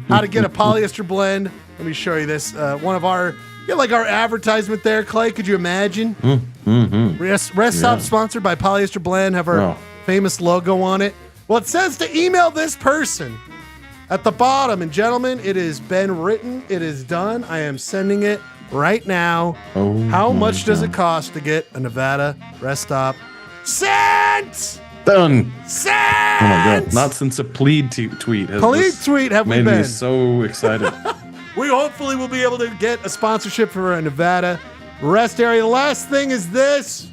how to get a polyester blend. Let me show you this. One of our advertisement there, Clay. Could you imagine? Rest Stop sponsored by Polyester Blend. Have our famous logo on it. Well, it says to email this person at the bottom. And gentlemen, it has been written. It is done. I am sending it right now. How much does it cost to get a Nevada Rest Stop? Sent! Done. Sent! Oh my God. Not since a plead tweet has Plead this tweet have we made been. me so excited. We hopefully will be able to get a sponsorship for a Nevada rest area. The last thing is this.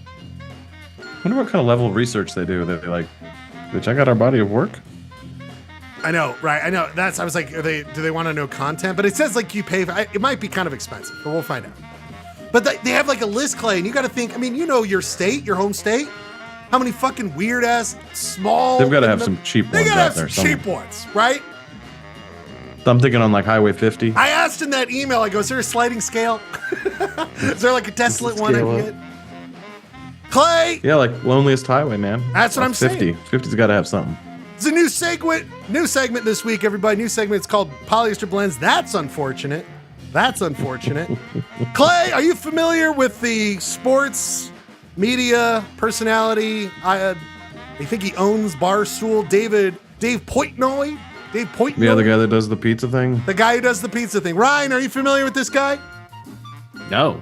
I wonder what kind of level of research they do. They check out our body of work. I know, right? I know. I was like, do they want to know content? But it says like you pay. It might be kind of expensive, but we'll find out. But they have like a list, Clay, and you got to think. I mean, your state, your home state. How many fucking weird ass small? They've got to have some cheap ones They got to out have there. some cheap ones, right? I'm thinking on like Highway 50. I asked in that email. I go, is there a sliding scale? Is there like a desolate one I can get? Clay. Yeah, like loneliest highway, man. That's what I'm 50. saying. 50's got to have something. It's a new segment this week, everybody. New segment. It's called Polyester Blends. That's unfortunate. Clay, are you familiar with the sports media personality? I think he owns Barstool. Dave Portnoy. Dave Portnoy. Yeah, the guy that does the pizza thing. The guy who does the pizza thing. Ryan, are you familiar with this guy? No.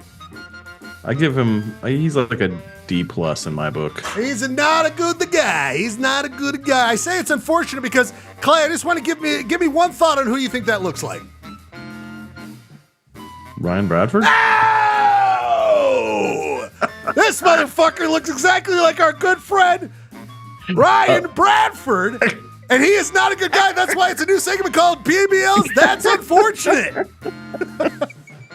I give him. He's like a D+ in my book. He's not a good guy. He's not a good guy. I say it's unfortunate because Clay, I just want to give me one thought on who you think that looks like. Ryan Bradford. Oh! This motherfucker looks exactly like our good friend Ryan Bradford, and he is not a good guy. That's why it's a new segment called PBL's That's Unfortunate.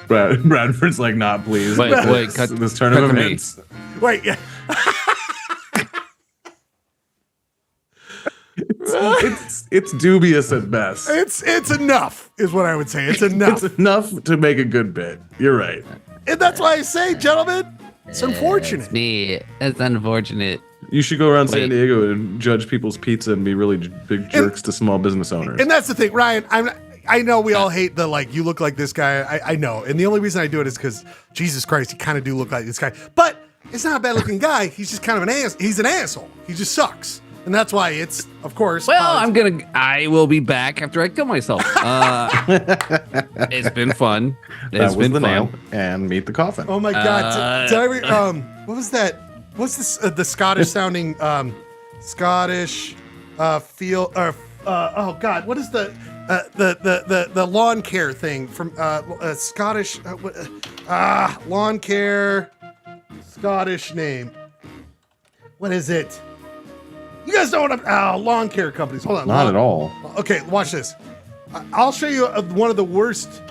Bradford's like, not pleased. Wait, cut this turn of to me. events. Wait, yeah. It's dubious at best. It's enough, is what I would say. It's enough. It's enough to make a good bit. You're right. And that's why I say, gentlemen, it's unfortunate. It's me. That's unfortunate. You should go around San Wait. Diego and judge people's pizza and be really big jerks to small business owners. And that's the thing, Ryan. I know we all hate the you look like this guy. I know, and the only reason I do it is because Jesus Christ, you kind of do look like this guy. But It's not a bad looking guy. He's just kind of he's an asshole. He just sucks. And that's why it's, of course. Well, I will be back after I kill myself. It's been fun. It's That was been the fun. nail. And meet the coffin. Oh my God. Did I what was that? What's this? The Scottish sounding, Scottish, feel, oh God, what is the lawn care thing from, Scottish, lawn care, Scottish name. What is it? You guys know what lawn care companies. Hold on. Not at all. Okay, watch this. I'll show you one of the worst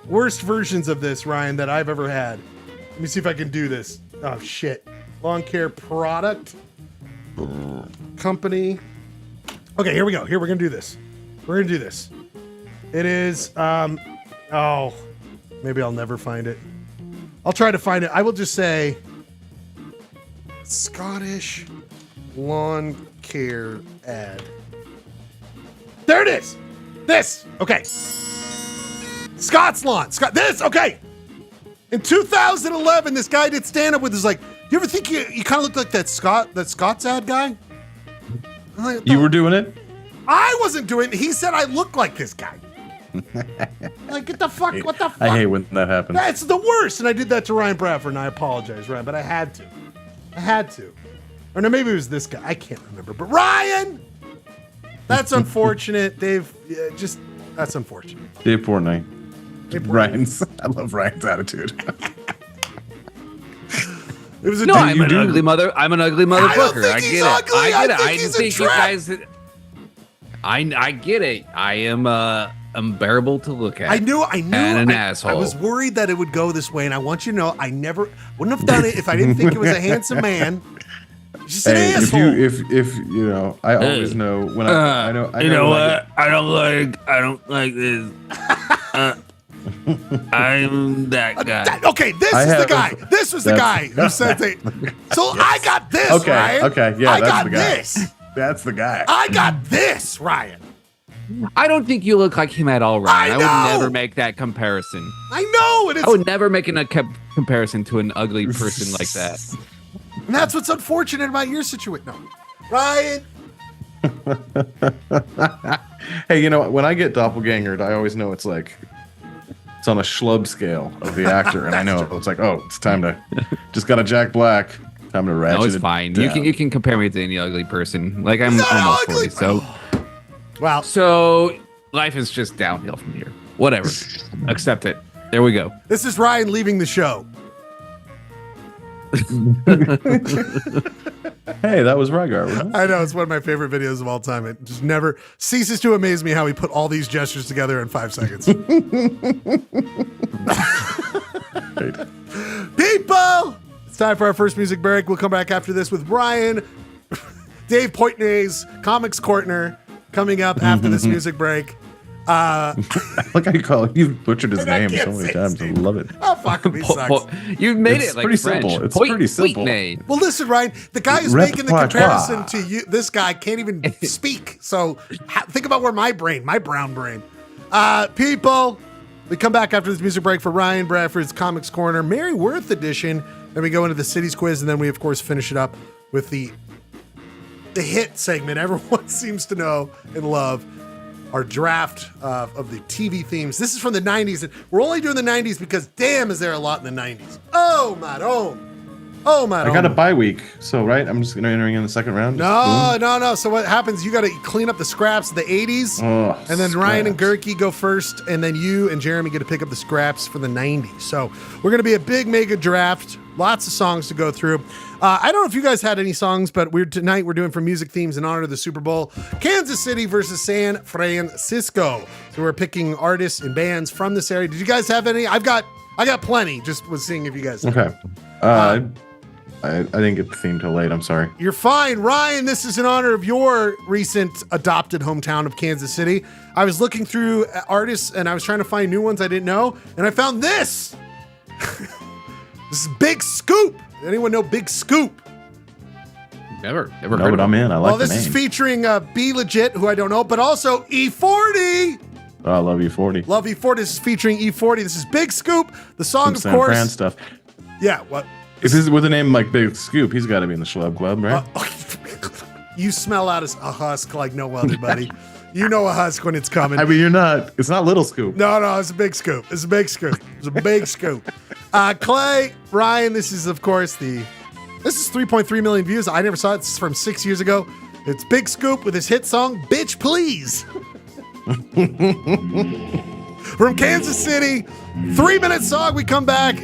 versions of this, Ryan, that I've ever had. Let me see if I can do this. Oh, shit. Lawn care product company. Okay, here we go. Here, we're going to do this. We're going to do this. It is, oh, maybe I'll never find it. I'll try to find it. I will just say Scottish lawn care ad. There it is. This. Okay. Scott's Lawn. This. Okay. In 2011, this guy did stand up with his like, do you ever think you kind of look like that Scott's ad guy? You were doing it? I wasn't doing it. He said I look like this guy. Like, get the fuck, what the fuck? I hate when that happens. That's the worst. And I did that to Ryan Bradford, and I apologize, Ryan, but I had to. Or no, maybe it was this guy. I can't remember. But Ryan! That's unfortunate. Dave, that's unfortunate. Dave Portnoy. I love Ryan's attitude. It was a No, I'm an do. ugly mother. I'm an ugly motherfucker. I don't think he's ugly. I think I he's a think you trap. guys. I get it. I am unbearable to look at. I knew. And an asshole. I was worried that it would go this way, and I want you to know I never wouldn't have done it if I didn't think it was a handsome man. Just an asshole. if you know, I always know when I know. You know what? I don't like this. I'm that guy. Okay, this is the guy. This was the guy who said that. So I got this, Okay, Ryan. okay, yeah, I that's got the guy. this. That's the guy. I got this, Ryan. I don't think you look like him at all, Ryan. I I would know. never make that comparison. I know, and I would never make a comparison to an ugly person like that. and that's what's unfortunate about your situation. No, Ryan. Hey, you know, when I get doppelgangered, I always know it's like it's on a schlub scale of the actor, and I know it's like, oh, it's time to just got a Jack Black. Time to ratchet. No, it's fine. down. You can compare me to any ugly person. Like I'm Not almost ugly. 40, so Wow. so life is just downhill from here. Whatever. Accept it. There we go. This is Ryan leaving the show. Hey, that was Rygar, wasn't it? I know, it's one of my favorite videos of all time. It just never ceases to amaze me how he put all these gestures together in 5 seconds. People! It's time for our first music break. We'll come back after this with Ryan, Dave Poitney's Comics Corner coming up after this music break. Look how you butchered his name so many times. I love it. Oh, fuck him, he sucks. You made It's it like pretty French. simple. It's pretty simple. Poitney. Well, listen, Ryan, the guy who's making the Repertoire. comparison to you, this guy can't even speak. So think about where my brown brain. People, we come back after this music break for Ryan Bradford's Comics Corner, Mary Worth edition. Then we go into the cities quiz, and then we, of course, finish it up with the hit segment everyone seems to know and love, our draft of the TV themes. This is from the 90s, and we're only doing the 90s because, damn, is there a lot in the 90s. Oh, my own. Oh, my I got a bye week, so right, I'm just entering in the second round. No. So what happens, you got to clean up the scraps of the 80s, Oh, and then Ryan and scraps. Gerke go first, and then you and Jeremy get to pick up the scraps for the 90s. So we're going to be a big mega draft. Lots of songs to go through. I don't know if you guys had any songs, but tonight we're doing for music themes in honor of the Super Bowl. Kansas City versus San Francisco. So we're picking artists and bands from this area. Did you guys have any? I got plenty. Just was seeing if you guys had. Okay. I didn't get the theme till late. I'm sorry. You're fine. Ryan, this is in honor of your recent adopted hometown of Kansas City. I was looking through artists and I was trying to find new ones I didn't know, and I found this. This is Big Scoop. Anyone know Big Scoop? Never No, heard but of I'm him. in. I like Well, the this name. is featuring Be Legit, who I don't know, but also E40. Oh, I love you, 40. Love E40. This is featuring E40. This is Big Scoop. The song, Some of course. San Fran stuff. Yeah, what? If he's with a name like Big Scoop, he's got to be in the Schlub Club, right? You smell out a husk like no other, buddy. You know a husk when it's coming. I mean, you're not. It's not Little Scoop. No, it's a big scoop. It's a big scoop. It's a big scoop. Clay, Ryan, this is, of course, this is 3.3 million views. I never saw it. This is from 6 years ago. It's Big Scoop with his hit song, Bitch Please. From Kansas City, 3-minute song. We come back.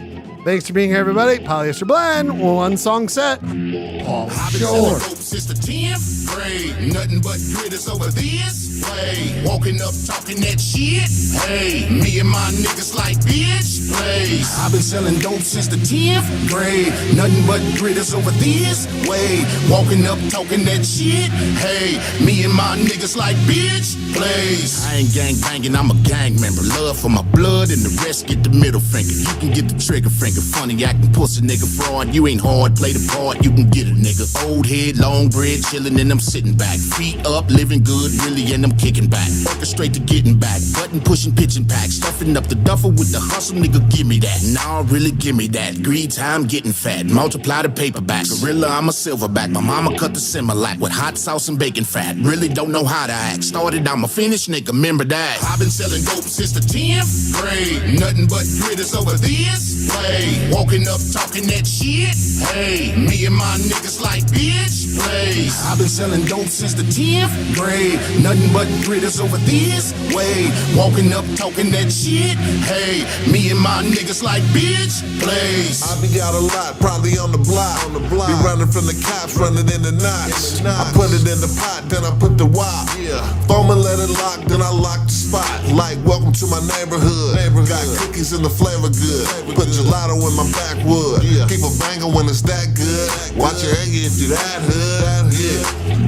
Thanks for being here, everybody. Polyester Blend, one song set. Paul Shore. Since the 10th grade, nothing but critters over this way. Walking up, talking that shit. Hey, me and my niggas like bitch plays. I've been selling dope since the 10th grade. Nothing but critters over this way. Walking up, talking that shit. Hey, me and my niggas like bitch plays. I ain't gang banging, I'm a gang member. Love for my blood and the rest get the middle finger. You can get the trigger finger. Funny acting pussy nigga fraud. You ain't hard, play the part, you can get it nigga. Old head, long bread, chillin' and I'm sitting back. Feet up, living good, really, and I'm kicking back. Orchestrate to getting back. Button pushing, pitching pack. Stuffing up the duffel with the hustle, nigga, give me that. Nah, really give me that. Greed time, getting fat. Multiply the paperback. Gorilla, I'm a silverback. My mama cut the Similac with hot sauce and bacon fat. Really don't know how to act. Started, I'm a finished nigga, remember that. I've been selling dope since the 10th grade. Nothing but critters over this way. Walking up, talking that shit. Hey, me and my niggas like bitch plays. I've been selling dope since the 10th grade. Nothing but critters over this way. Walking up, talking that shit. Hey, me and my niggas like bitch plays. I be out a lot, probably on the block. Be running from the cops, running in the knots. I put it in the pot, then I put the wop. Foam and let it lock, then I lock the spot. Like, welcome to my neighborhood. Got cookies and the flavor good. Put gelato in my backwood. Keep a banger when it's that good. Watch your egg if you that hood.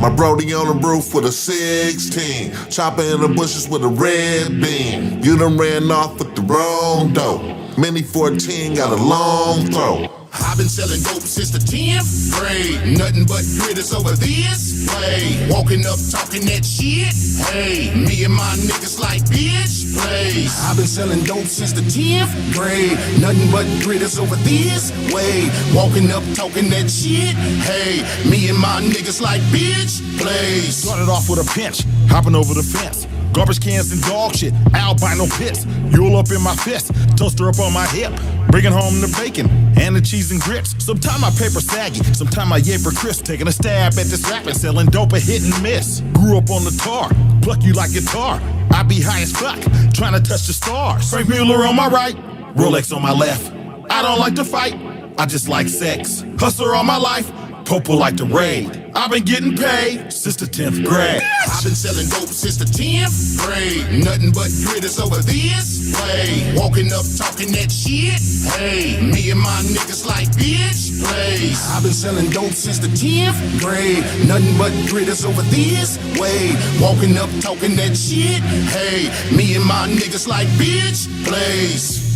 My brody on the roof with a 16. Chopper in the bushes with a red beam. You done ran off with the wrong dope. Mini 14 got a long throw. I've been selling dope since the 10th grade. Nothing but critters over this way. Walking up, talking that shit. Hey, me and my niggas like bitch plays. I've been selling dope since the 10th grade. Nothing but critters over this way. Walking up, talking that shit. Hey, me and my niggas like bitch plays. Started off with a pinch, hopping over the fence. Garbage cans and dog shit, albino pits. Yule up in my fist, toaster up on my hip. Bringing home the bacon and the cheese and grits. Sometime my paper saggy, sometime my yaper crisp. Taking a stab at this rapping, selling dope a hit and miss. Grew up on the tar, pluck you like guitar. I be high as fuck, trying to touch the stars. Frank Mueller on my right, Rolex on my left. I don't like to fight, I just like sex. Hustler all my life, Popo like to raid. I've been getting paid since the 10th grade. I've been selling dope since the 10th grade. Nothing but critters over this way. Walking up, talking that shit. Hey, me and my niggas like bitch plays. I've been selling dope since the 10th grade. Nothing but critters over this way. Walking up, talking that shit. Hey, me and my niggas like bitch plays.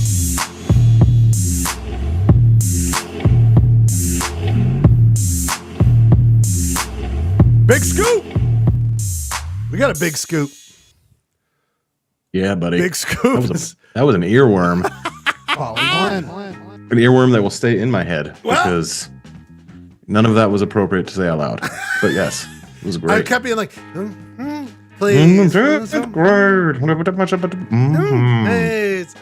Big scoop. We got a big scoop. Yeah, buddy. Big scoop. That was an earworm. An An earworm that will stay in my head because none of that was appropriate to say out loud. But yes, it was great. I kept being like, please. Hey,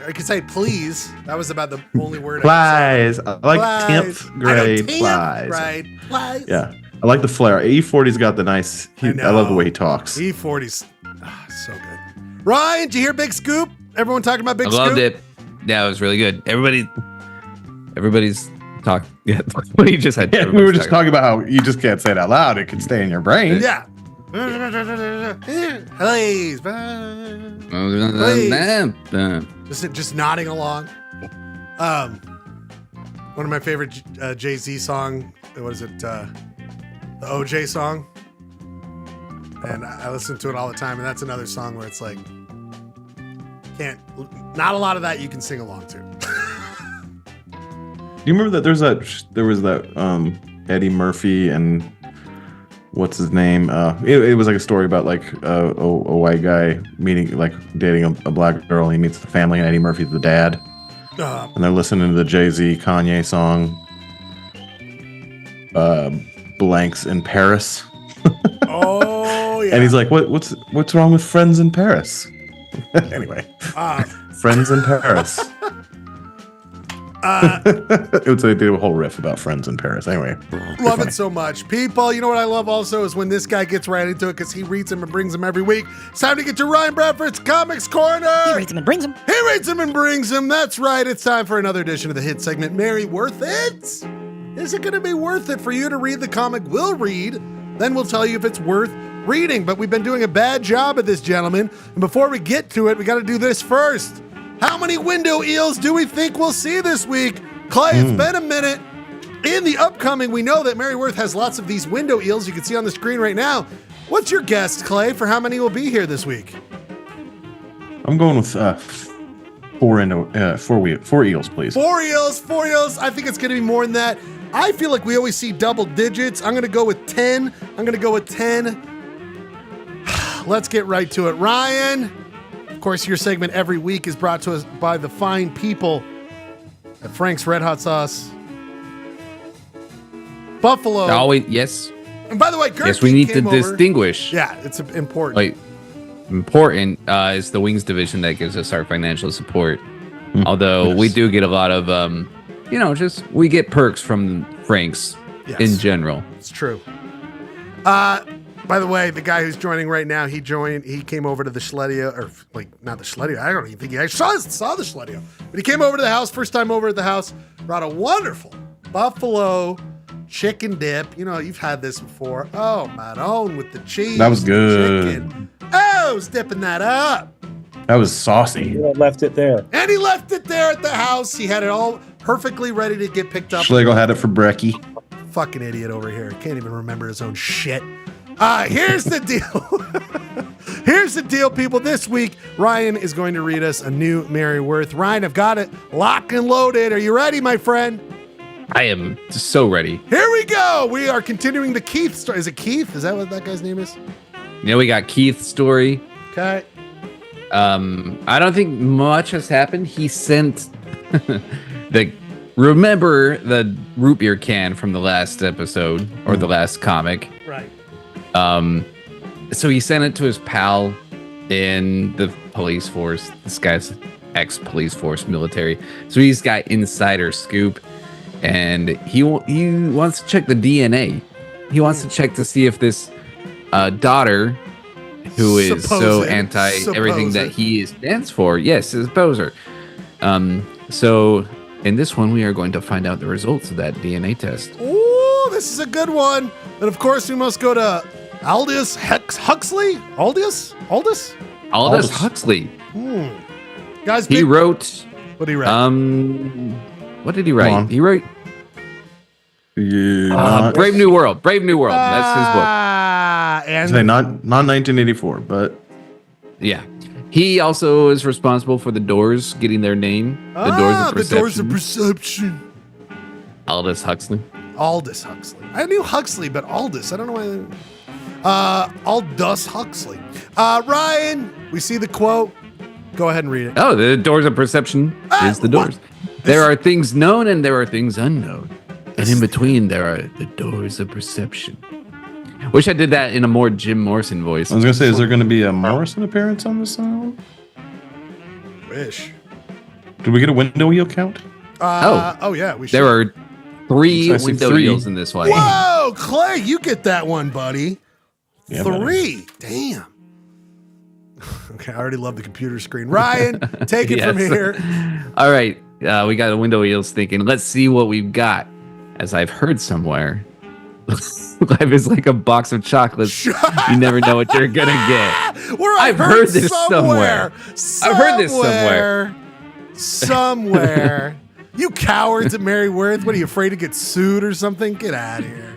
I could say please. That was about the only word. Flies. I like 10th grade flies. Right. Flies. Yeah. I like the flair. E40's got the nice. I love the way he talks. E40's so good. Ryan, did you hear Big Scoop? Everyone talking about Big Scoop? I loved it. Yeah, it was really good. Everybody's talking. Yeah, what he just had. Yeah, we were just talking about how you just can't say it out loud. It can stay in your brain. Yeah. Please. Just nodding along. One of my favorite Jay-Z song. What is it? The OJ song. And I listen to it all the time. And that's another song where it's like, not a lot of that you can sing along to. Do you remember that there was that Eddie Murphy and what's his name? It was like a story about like a white guy dating a black girl. And he meets the family and Eddie Murphy's the dad. And they're listening to the Jay-Z Kanye song. blanks in Paris. Oh yeah. And he's like, what's wrong with Friends in Paris? Anyway, Friends in Paris. It was they did a whole riff about Friends in Paris. Anyway, love it so much. People, you know what I love also is when this guy gets right into it because he reads them and brings them every week. It's time to get to Ryan Bradford's Comics Corner. He reads them and brings them. He reads them and brings them. That's right. It's time for another edition of the hit segment, Mary Worth It? Is it going to be worth it for you to read the comic we'll read? Then we'll tell you if it's worth reading. But we've been doing a bad job of this, gentlemen. And before we get to it, we got to do this first. How many window eels do we think we'll see this week? Clay, it's been a minute. In the upcoming, we know that Mary Worth has lots of these window eels you can see on the screen right now. What's your guess, Clay, for how many will be here this week? I'm going with four eels, please. Four eels. I think it's going to be more than that. I feel like we always see double digits. I'm going to go with 10. Let's get right to it. Ryan, of course, your segment every week is brought to us by the fine people at Frank's Red Hot Sauce. Buffalo. Always, yes. And by the way, Gertie yes, we need to came over. distinguish. Yeah, it's important. Like, important is the Wings division that gives us our financial support. Although we do get a lot of, we get perks from Frank's in general. It's true. By the way, the guy who's joining right now, he came over to the Schledio, or not the Schledio. I don't even think he actually saw the Schledio. But he came over to the house, first time over at the house, brought a wonderful buffalo chicken dip. You know, you've had this before. Oh, my own with the cheese. That was good. Chicken. Oh, I was dipping that up. That was saucy. He left it there. And he left it there at the house. He had it all perfectly ready to get picked up. Schlegel had it for brekkie. Fucking idiot over here. Can't even remember his own shit. Here's the deal. Here's the deal, people. This week, Ryan is going to read us a new Mary Worth. Ryan, I've got it locked and loaded. Are you ready, my friend? I am so ready. Here we go. We are continuing the Keith story. Is it Keith? Is that what that guy's name is? We got Keith's story. Okay. I don't think much has happened. He sent remember the root beer can from the last episode or the last comic. Right. So he sent it to his pal in the police force. This guy's ex-police force military. So he's got insider scoop, and he wants to check the DNA. He wants to check to see if this daughter, who is so anti everything that he stands for, yes, is a poser. So in this one, we are going to find out the results of that DNA test. Ooh, this is a good one. And of course, we must go to Aldous Huxley. Aldous Huxley. Guys, he wrote. What did he write? What did he write? He wrote Yeah, Brave New World. Brave New World. That's his book. And not 1984, but yeah. He also is responsible for the Doors getting their name. The Doors of Perception. Aldous Huxley. I knew Huxley, but Aldous. I don't know why. Aldous Huxley. Ryan, we see the quote. Go ahead and read it. Oh, the Doors of Perception is the Doors. There are things known and there are things unknown. And in between, there are the Doors of Perception. Wish I did that in a more Jim Morrison voice. I was going to say, is there going to be a Morrison appearance on this album? Wish. Did we get a window eel count? Yeah, we should. There are 3 window eels in this one. Whoa, Clay, you get that one, buddy. Yeah, 3. Damn. Okay, I already love the computer screen. Ryan, take it from here. All right. We got the window eels thinking, let's see what we've got. As I've heard somewhere, life is like a box of chocolates. You never know what you're going to get. I've heard this somewhere. I've heard this somewhere. Somewhere. You cowards at Mary Worth. What, are you afraid to get sued or something? Get out of here.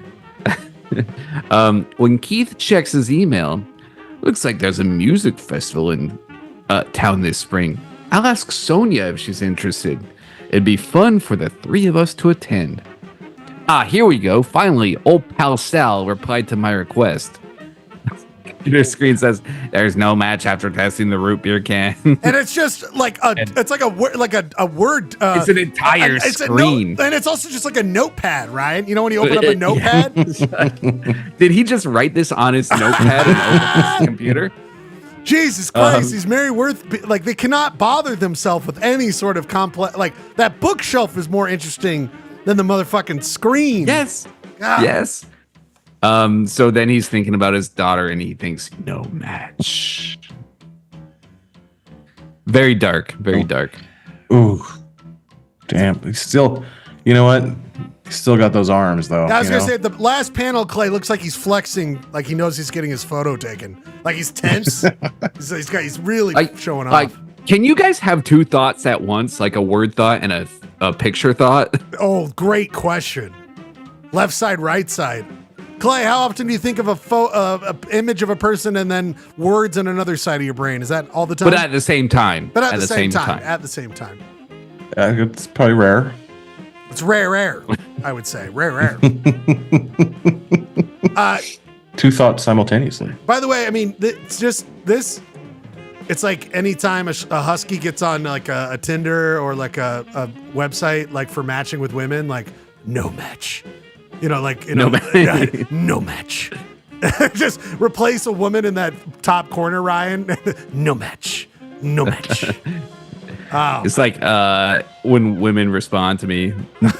When Keith checks his email, looks like there's a music festival in town this spring. I'll ask Sonia if she's interested. It'd be fun for the 3 of us to attend. Here we go. Finally, old pal Sal replied to my request. Your screen says there's no match after testing the root beer can. And it's just like it's like a word. It's an entire screen. And it's also just like a notepad, Ryan. You know when you open up a notepad? Did he just write this on his notepad and open his computer? Jesus Christ, these Mary Worth, like they cannot bother themselves with any sort of complex, like that bookshelf is more interesting than the motherfucking screen. Yes. God. Yes. So then he's thinking about his daughter and he thinks no match. Very dark, very dark. Ooh. Damn. He's still, you know what? He's still got those arms though. I was going to say the last panel, Clay looks like he's flexing, like he knows he's getting his photo taken. Like he's tense. he's really showing off. Can you guys have two thoughts at once, like a word thought and a picture thought? Oh, great question. Left side, right side. Clay, how often do you think of a image of a person and then words on another side of your brain? Is that all the time? But at the same time. But at the same time. At the same time. It's probably rare. It's rare, I would say. Rare. Two thoughts simultaneously. By the way, I mean, it's just this. It's like anytime a husky gets on like a Tinder or like a website like for matching with women, like no match. You know, like no match. Just replace a woman in that top corner, Ryan. No match. Oh. It's like when women respond to me,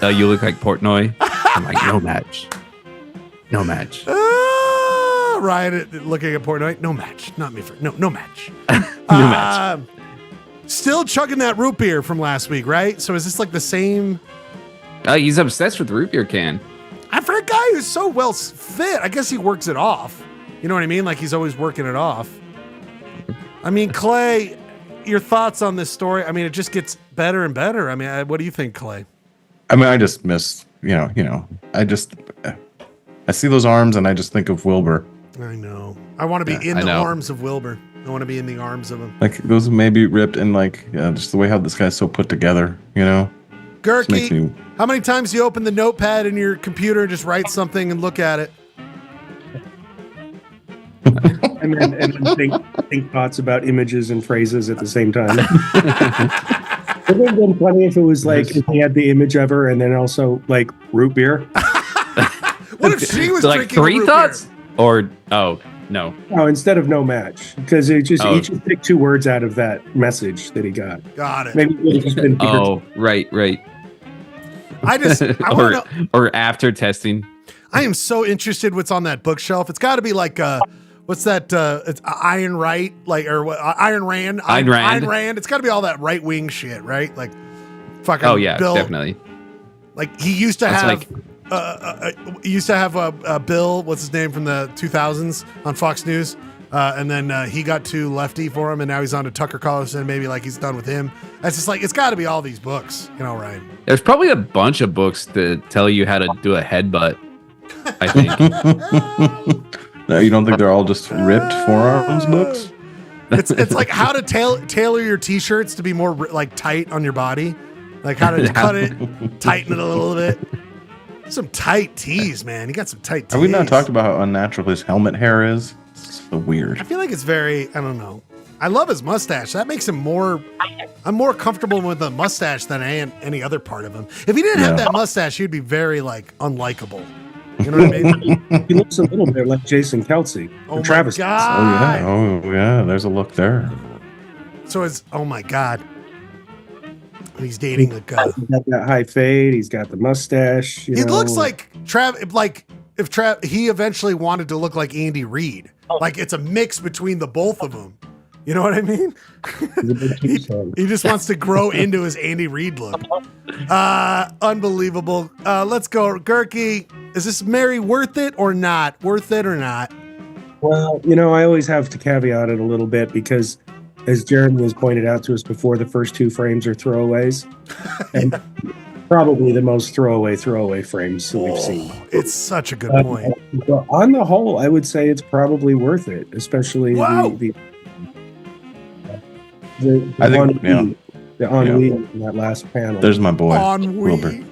you look like Portnoy. I'm like, no match. Ryan looking at Portnoy. No match. Not me. No match. No match. Still chugging that root beer from last week, right? So is this like the same? He's obsessed with the root beer can. For a guy who's so well fit, I guess he works it off. You know what I mean? Like he's always working it off. I mean, Clay, your thoughts on this story? I mean, it just gets better and better. I mean, what do you think, Clay? I mean, I just miss, I see those arms and I just think of Wilbur. I know. I want to be in the arms of Wilbur. I want to be in the arms of him. Like those may be ripped and like just the way how this guy's so put together, Gurky, how many times do you open the notepad in your computer and just write something and look at it? and then think thoughts about images and phrases at the same time. It would have been funny if it was like if he had the image of her and then also like root beer. What if she was like drinking three root thoughts? Beer? Or no. Oh, instead of no match, because he just picked two words out of that message that he got. Got it. Maybe it would have just been. Right. Or after testing. I am so interested what's on that bookshelf. It's got to be like what's that? It's Iron Right, like or what? Iron Rand. Ayn Rand. It's got to be all that right wing shit, right? Like fucking. Oh yeah, Bill, definitely. Like he used to have. He used to have a Bill. What's his name from the 2000s on Fox News, and then he got too lefty for him, and now he's on to Tucker Carlson. Maybe like he's done with him. It's just like it's got to be all these books, Ryan. There's probably a bunch of books that tell you how to do a headbutt. I think. No, you don't think they're all just ripped forearms books? It's like how to tailor your t-shirts to be more like tight on your body, like how to cut it, tighten it a little bit. Some tight tees, man. You got some tight tees. Have we not talked about how unnatural his helmet hair is? It's so weird. I feel like it's very, I don't know. I love his mustache. That makes him more, I'm more comfortable with the mustache than I am any other part of him. If he didn't have that mustache, he'd be very like unlikable. You know what I mean? He looks a little bit like Jason Kelsey. Oh, Travis. God. Oh yeah. There's a look there. So it's, oh my God. He's dating He's got that high fade. He's got the mustache. He looks like if he eventually wanted to look like Andy Reid. Like it's a mix between the both of them. You know what I mean? he just wants to grow into his Andy Reid look. Unbelievable. Let's go, Gurky. Is this Mary worth it or not? Worth it or not? Well, I always have to caveat it a little bit because, as Jeremy has pointed out to us before, the first two frames are throwaways. And probably the most throwaway frames that we've seen. It's such a good point. But on the whole, I would say it's probably worth it, especially the ennui in that last panel. There's my boy, Wilbur.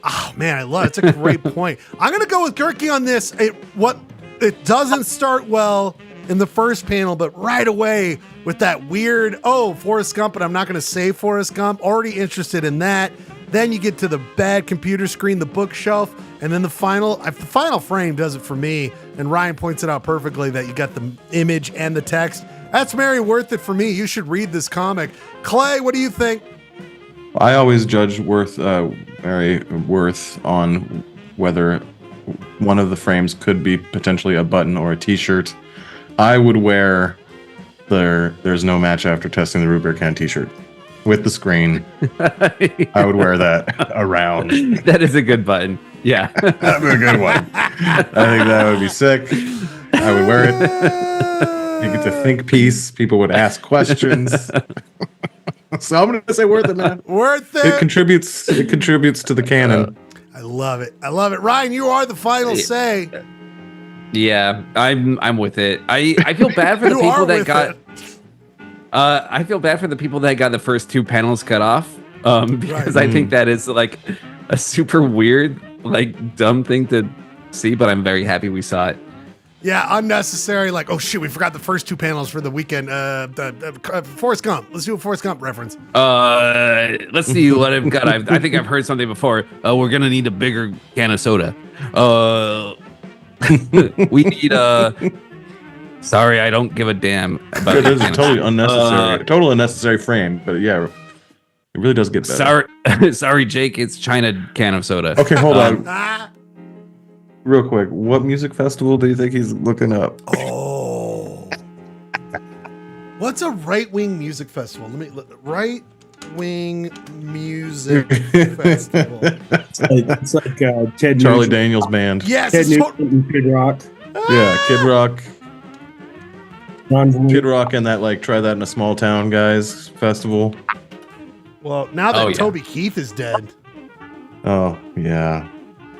Oh, man, I love it. It's a great point. I'm going to go with Gurky on this. It doesn't start well, in the first panel, but right away with that weird, Forrest Gump, but I'm not going to say Forrest Gump. Already interested in that. Then you get to the bad computer screen, the bookshelf, and then the final frame does it for me. And Ryan points it out perfectly that you got the image and the text. That's very worth it for me. You should read this comic. Clay, what do you think? I always judge Mary Worth on whether one of the frames could be potentially a button or a t-shirt. I would wear there's no match after testing the root beer can t-shirt with the screen. I would wear that around. That is a good button. Yeah. That'd be a good one. I think that would be sick. I would wear it. You get to think piece. People would ask questions. So I'm going to say worth it, man. Worth it. It contributes to the canon. I love it. I love it. Ryan, you are the final say. Yeah, I'm with it. I feel bad for the people that got. I feel bad for the people that got the first two panels cut off. Because I think that is like a super weird, like dumb thing to see. But I'm very happy we saw it. Yeah, unnecessary. Like, oh shit, we forgot the first two panels for the weekend. Forrest Gump. Let's do a Forrest Gump reference. Let's see what I've got. I think I've heard something before. We're gonna need a bigger can of soda. We need Sorry, I don't give a damn about There's a totally unnecessary frame, but yeah, it really does get better. Sorry, Jake. It's China can of soda. Okay, hold on. Real quick, what music festival do you think he's looking up? Oh, what's a right-wing music festival? Right-wing music festival. It's like Ted Charlie Nugent. Daniels Band. Yes, Ted Nugent and Kid Rock. Yeah, Kid Rock. Ron Voight. Kid Rock and that like Try That in a Small Town guys festival. Well, now that Toby Keith is dead. Oh yeah,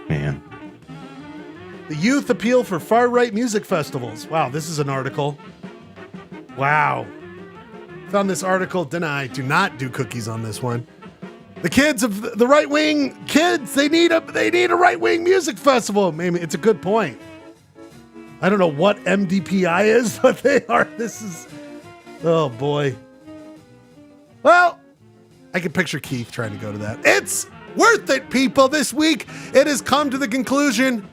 man. The youth appeal for far-right music festivals. Wow, this is an article. Wow. Found this article. Do not do cookies on this one. The kids of the right-wing kids, they need a right-wing music festival. Maybe it's a good point. I don't know what MDPI is, but they are. This is, oh boy. Well, I can picture Keith trying to go to that. It's worth it, people. This week, it has come to the conclusion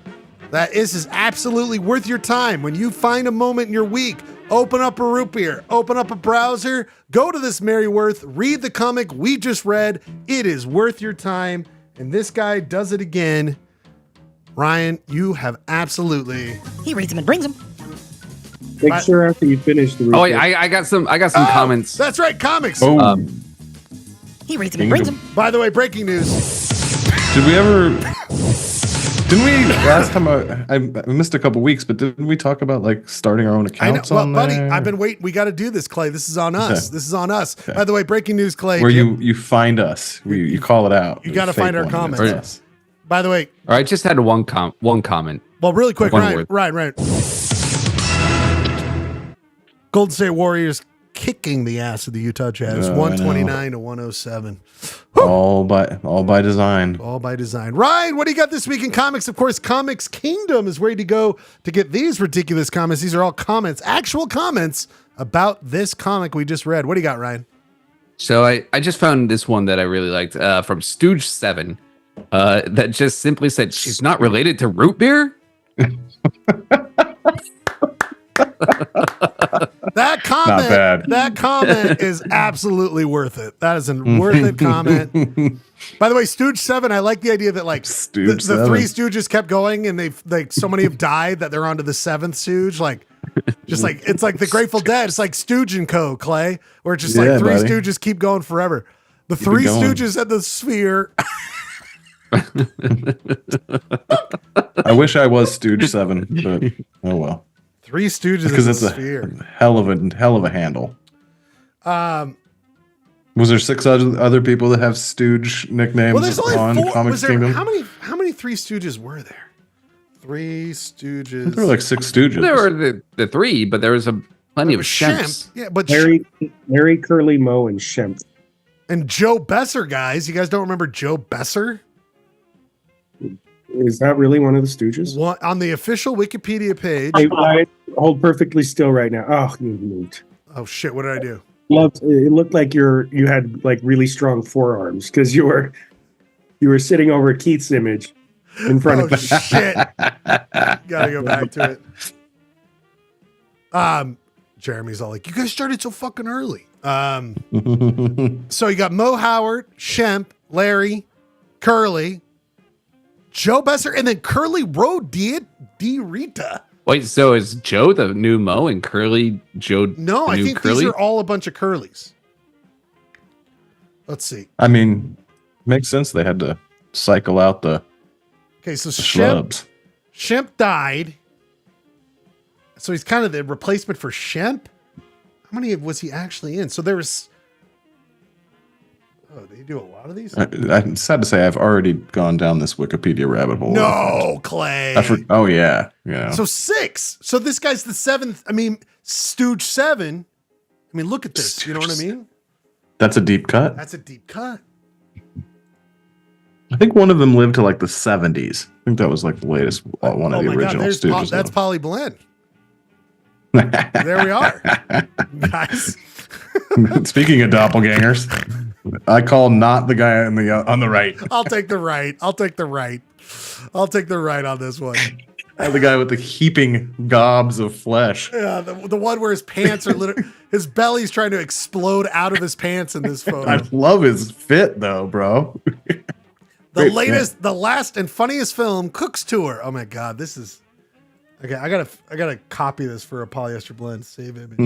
that this is absolutely worth your time. When you find a moment in your week, open up a root beer, open up a browser, go to this Mary Worth, read the comic we just read. It is worth your time. And this guy does it again. Ryan, you have absolutely. He reads them and brings them. Make sure after you finish the root Oh wait, beer. I got some comments. That's right, comics. Oh, He reads them and brings them. By the way, breaking news. did we ever? Didn't we last time? I missed a couple weeks, but didn't we talk about like starting our own accounts? Well, on buddy, there? I've been waiting. We got to do this, Clay. This is on us. Okay. This is on us. Okay. By the way, breaking news, Clay. Where you find us, you call it out. You got to find our comments. Yes. By the way, All right, just had one comment. well, really quick, One Ryan. word. Golden State Warriors kicking the ass of the Utah Jazz, 129 to 107. All by design. All by design. Ryan, what do you got this week in comics? Of course, Comics Kingdom is where you go to get these ridiculous comments. These are all comments, actual comments about this comic we just read. What do you got, Ryan? So I just found this one that I really liked from Stooge 7 that just simply said, she's not related to root beer? That comment is absolutely worth it. That is a worth it comment. By the way, Stooge 7, I like the idea that like the three Stooges kept going and they've like so many have died that they're on to the seventh Stooge. Like just like it's like the Grateful Dead. It's like Stooge and Co. Clay, where it's just like three Stooges keep going forever. The three Stooges at the Sphere. I wish I was Stooge 7, but oh well. Three Stooges because at the it's Sphere. a hell of a handle. Was there 6 other people that have Stooge nicknames Well, there's only on 4. Comics Kingdom? How many Three Stooges were there? Three Stooges. There were like 6 Stooges. There were the 3, but there was plenty of Shemps. Yeah, but Larry, Curly, Moe, and Shemp. And Joe Besser, guys. You guys don't remember Joe Besser? Is that really one of the Stooges? On the official Wikipedia page. hold perfectly still right now. Oh, you moved. Oh shit! What did I do? It looked like you had like really strong forearms because you were sitting over Keith's image in front Oh of. shit! Gotta go back to it. Jeremy's all like, "You guys started so fucking early." So you got Mo Howard, Shemp, Larry, Curly, Joe Besser, and then Curly Road Di Rita. Wait, so is Joe the new Mo and Curly Joe? No, the I new think Curly? these are all a bunch of Curlies. Let's see. I mean, makes sense. They had to cycle out the Okay, so schlubs. Shemp died. So he's kind of the replacement for Shemp. How many was he actually in? So there was. Oh, did he do a lot of these? I'm sad to say I've already gone down this Wikipedia rabbit hole. No, Clay. Oh yeah, yeah. So 6. So this guy's the 7th. I mean, Stooge 7. I mean, look at this. You know what I mean? That's a deep cut. That's a deep cut. I think one of them lived to like the 70s. I think that was like the latest one of the original Stooges. That's Polly Blend. There we are, guys. Speaking of doppelgangers, I call not the guy on the right. I'll take the right. I'll take the right on this one. The guy with the heaping gobs of flesh. Yeah, the one where his pants are literally, his belly's trying to explode out of his pants in this photo. I love his fit though, bro. The last and funniest film, Cook's Tour. Oh my God, this is okay. I gotta copy this for a polyester blend. Save image.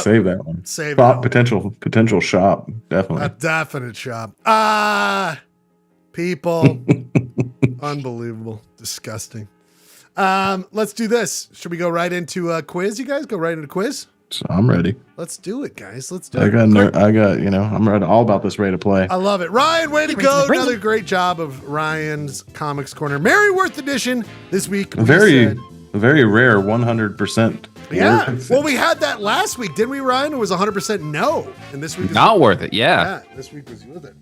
Save that one. Save shop, that one. potential shop. Definitely. A definite shop. People. Unbelievable. Disgusting. Let's do this. Should we go right into a quiz? You guys go right into quiz? So I'm ready. Let's do it, guys. Let's do it. I'm ready, all about this ready to play. I love it. Ryan, way to go. Another great job of Ryan's Comics Corner. Maryworth edition this week. A very rare 100%. Yeah. Well, we had that last week, didn't we, Ryan? It was 100% no. And this week is not worth it. Yeah. This week was worth it.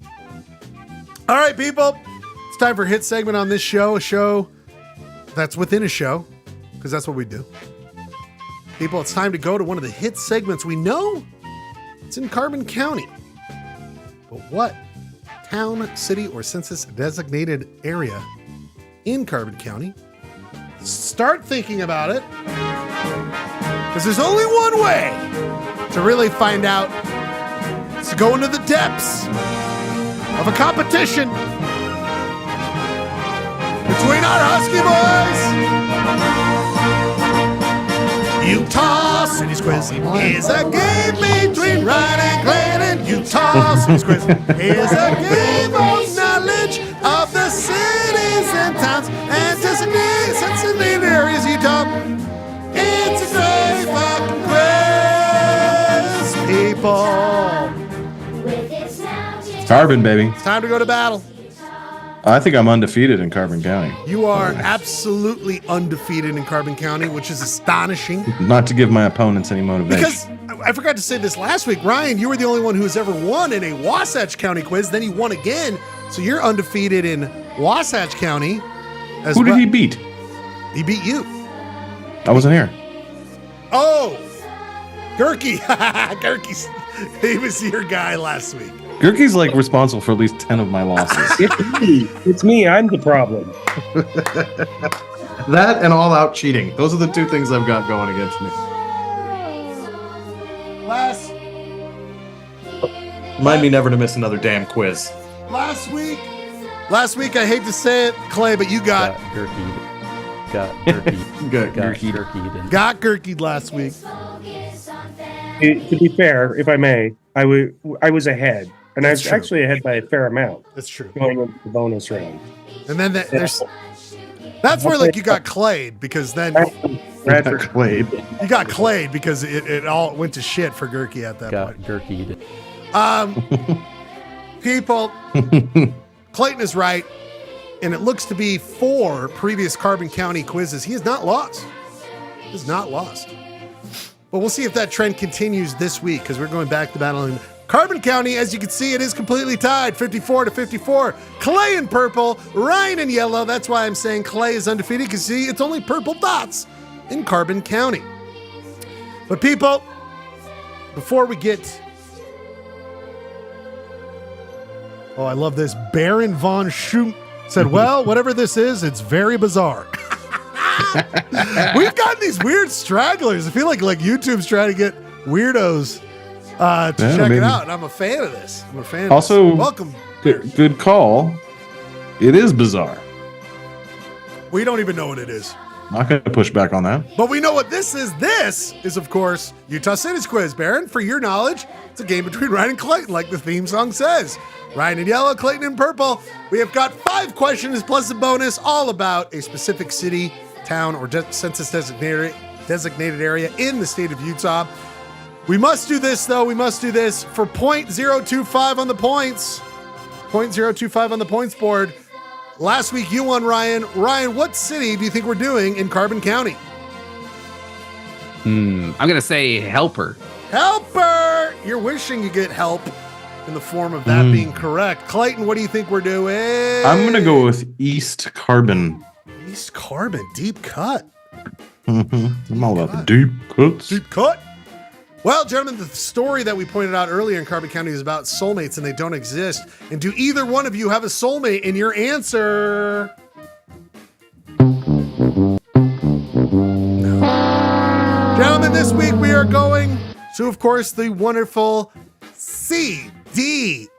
All right, people. It's time for a hit segment on this show. A show that's within a show, because that's what we do. People, it's time to go to one of the hit segments. We know it's in Carbon County. But what town, city, or census designated area in Carbon County? Start thinking about it. Because there's only one way to really find out. It's to go into the depths of a competition between our Husky boys. Utah City's Quiz is a game between Ryan and Glenn. Utah City's Quiz is a game of knowledge of the cities and towns and designated areas of Utah. It's a great fucking quiz, people. Carbon, baby. It's time to go to battle. I think I'm undefeated in Carbon County. You are absolutely undefeated in Carbon County, which is astonishing. Not to give my opponents any motivation. Because I forgot to say this last week, Ryan, you were the only one who has ever won in a Wasatch County quiz. Then you won again, so you're undefeated in Wasatch County. Who did he beat? He beat you. I wasn't here. Oh, Gurky. Gurky's. He was your guy last week. Gurky's like responsible for at least 10 of my losses. It's me. I'm the problem. That and all out cheating. Those are the two things I've got going against me. Remind me never to miss another damn quiz. Last week, I hate to say it, Clay, but you got Gurkied. Got Gurkied. Got Gurkied last week. To be fair, if I may, I was ahead. And I was true. actually ahead by a fair amount. That's true. Going into the bonus round. And then that's where like you got clayed because then Bradford Clayed. you got clayed because it all went to shit for Gurky at that point. Gurkied. People, Clayton is right, and it looks to be 4 previous Carbon County quizzes. He has not lost. But we'll see if that trend continues this week because we're going back to battle in Carbon County. As you can see, it is completely tied, 54-54. Clay in purple, Ryan in yellow. That's why I'm saying Clay is undefeated because see, it's only purple dots in Carbon County. But people, before we get... Oh, I love this. Baron von Schum said, well, whatever this is, it's very bizarre. We've gotten these weird stragglers. I feel like YouTube's trying to get weirdos to check it out. And I'm a fan of this. Also, welcome. Good call. It is bizarre. We don't even know what it is. Not going to push back on that. But we know what this is. This is, of course, Utah City's quiz. Baron, for your knowledge, it's a game between Ryan and Clayton, like the theme song says. Ryan in yellow, Clayton in purple. We have got 5 questions plus a bonus, all about a specific city, town, or census designated area in the state of Utah. We must do this, though. We must do this for .025 on the points. .025 on the points board. Last week, you won, Ryan. Ryan, what city do you think we're doing in Carbon County? I'm going to say Helper. Helper! You're wishing you get help in the form of that being correct. Clayton, what do you think we're doing? I'm going to go with East Carbon. East Carbon, deep cut. I'm all about the deep cuts. Deep cut. Well, gentlemen, the story that we pointed out earlier in Carbon County is about soulmates, and they don't exist. And do either one of you have a soulmate in your answer? No. Gentlemen, this week we are going to, of course, the wonderful CDA,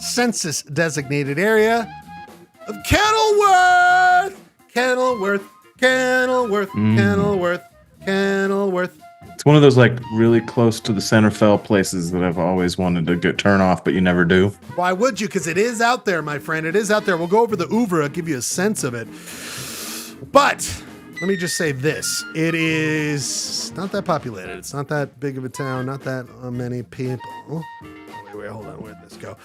Census Designated Area of Kenilworth. Kenilworth. It's one of those really close to the Centerfell places that I've always wanted to turn off, but you never do. Why would you? Because it is out there, my friend. It is out there. We'll go over the oeuvre, give you a sense of it. But let me just say this. It is not that populated. It's not that big of a town. Not that many people. Wait, hold on. Where'd this go?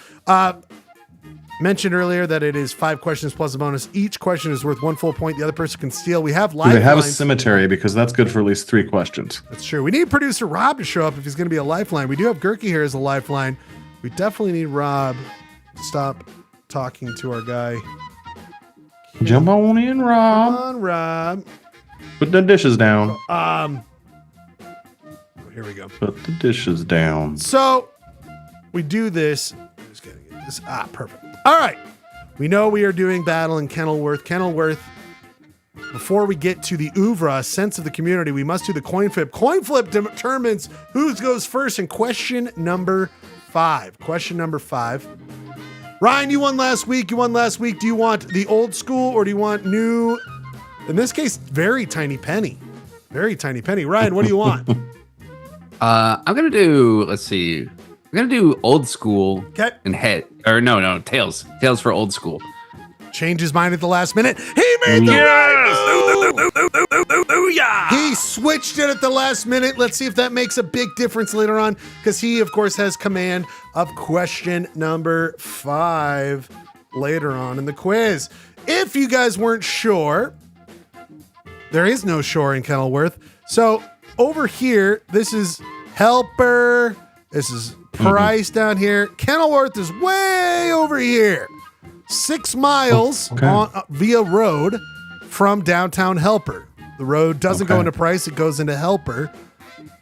Mentioned earlier that it is 5 questions plus a bonus. Each question is worth 1 full point. The other person can steal. We have lifelines. They have a cemetery because that's good for at least 3 questions. That's true. We need producer Rob to show up if he's going to be a lifeline. We do have Gurky here as a lifeline. We definitely need Rob to stop talking to our guy. Jump on in, Rob. Come on, Rob. Put the dishes down. Here we go. Put the dishes down. So we do this. I'm just going to get this. Perfect. All right. We know we are doing battle in Kenilworth. Before we get to the oeuvre, sense of the community, we must do the coin flip. Coin flip determines who goes first in question number 5. Question number 5. Ryan, you won last week. Do you want the old school or do you want new? In this case, very tiny penny. Ryan, what do you want? I'm going to do, let's see. I'm going to do old school and head. Or no, tails. Tails for old school. Changed his mind at the last minute. He made the right move. He switched it at the last minute. Let's see if that makes a big difference later on, because he, of course, has command of question number 5 later on in the quiz. If you guys weren't sure, there is no shore in Kenilworth. So over here, this is Helper. This is Price down here. Kenilworth is way over here. 6 miles via road from downtown Helper. The road doesn't go into Price, it goes into Helper.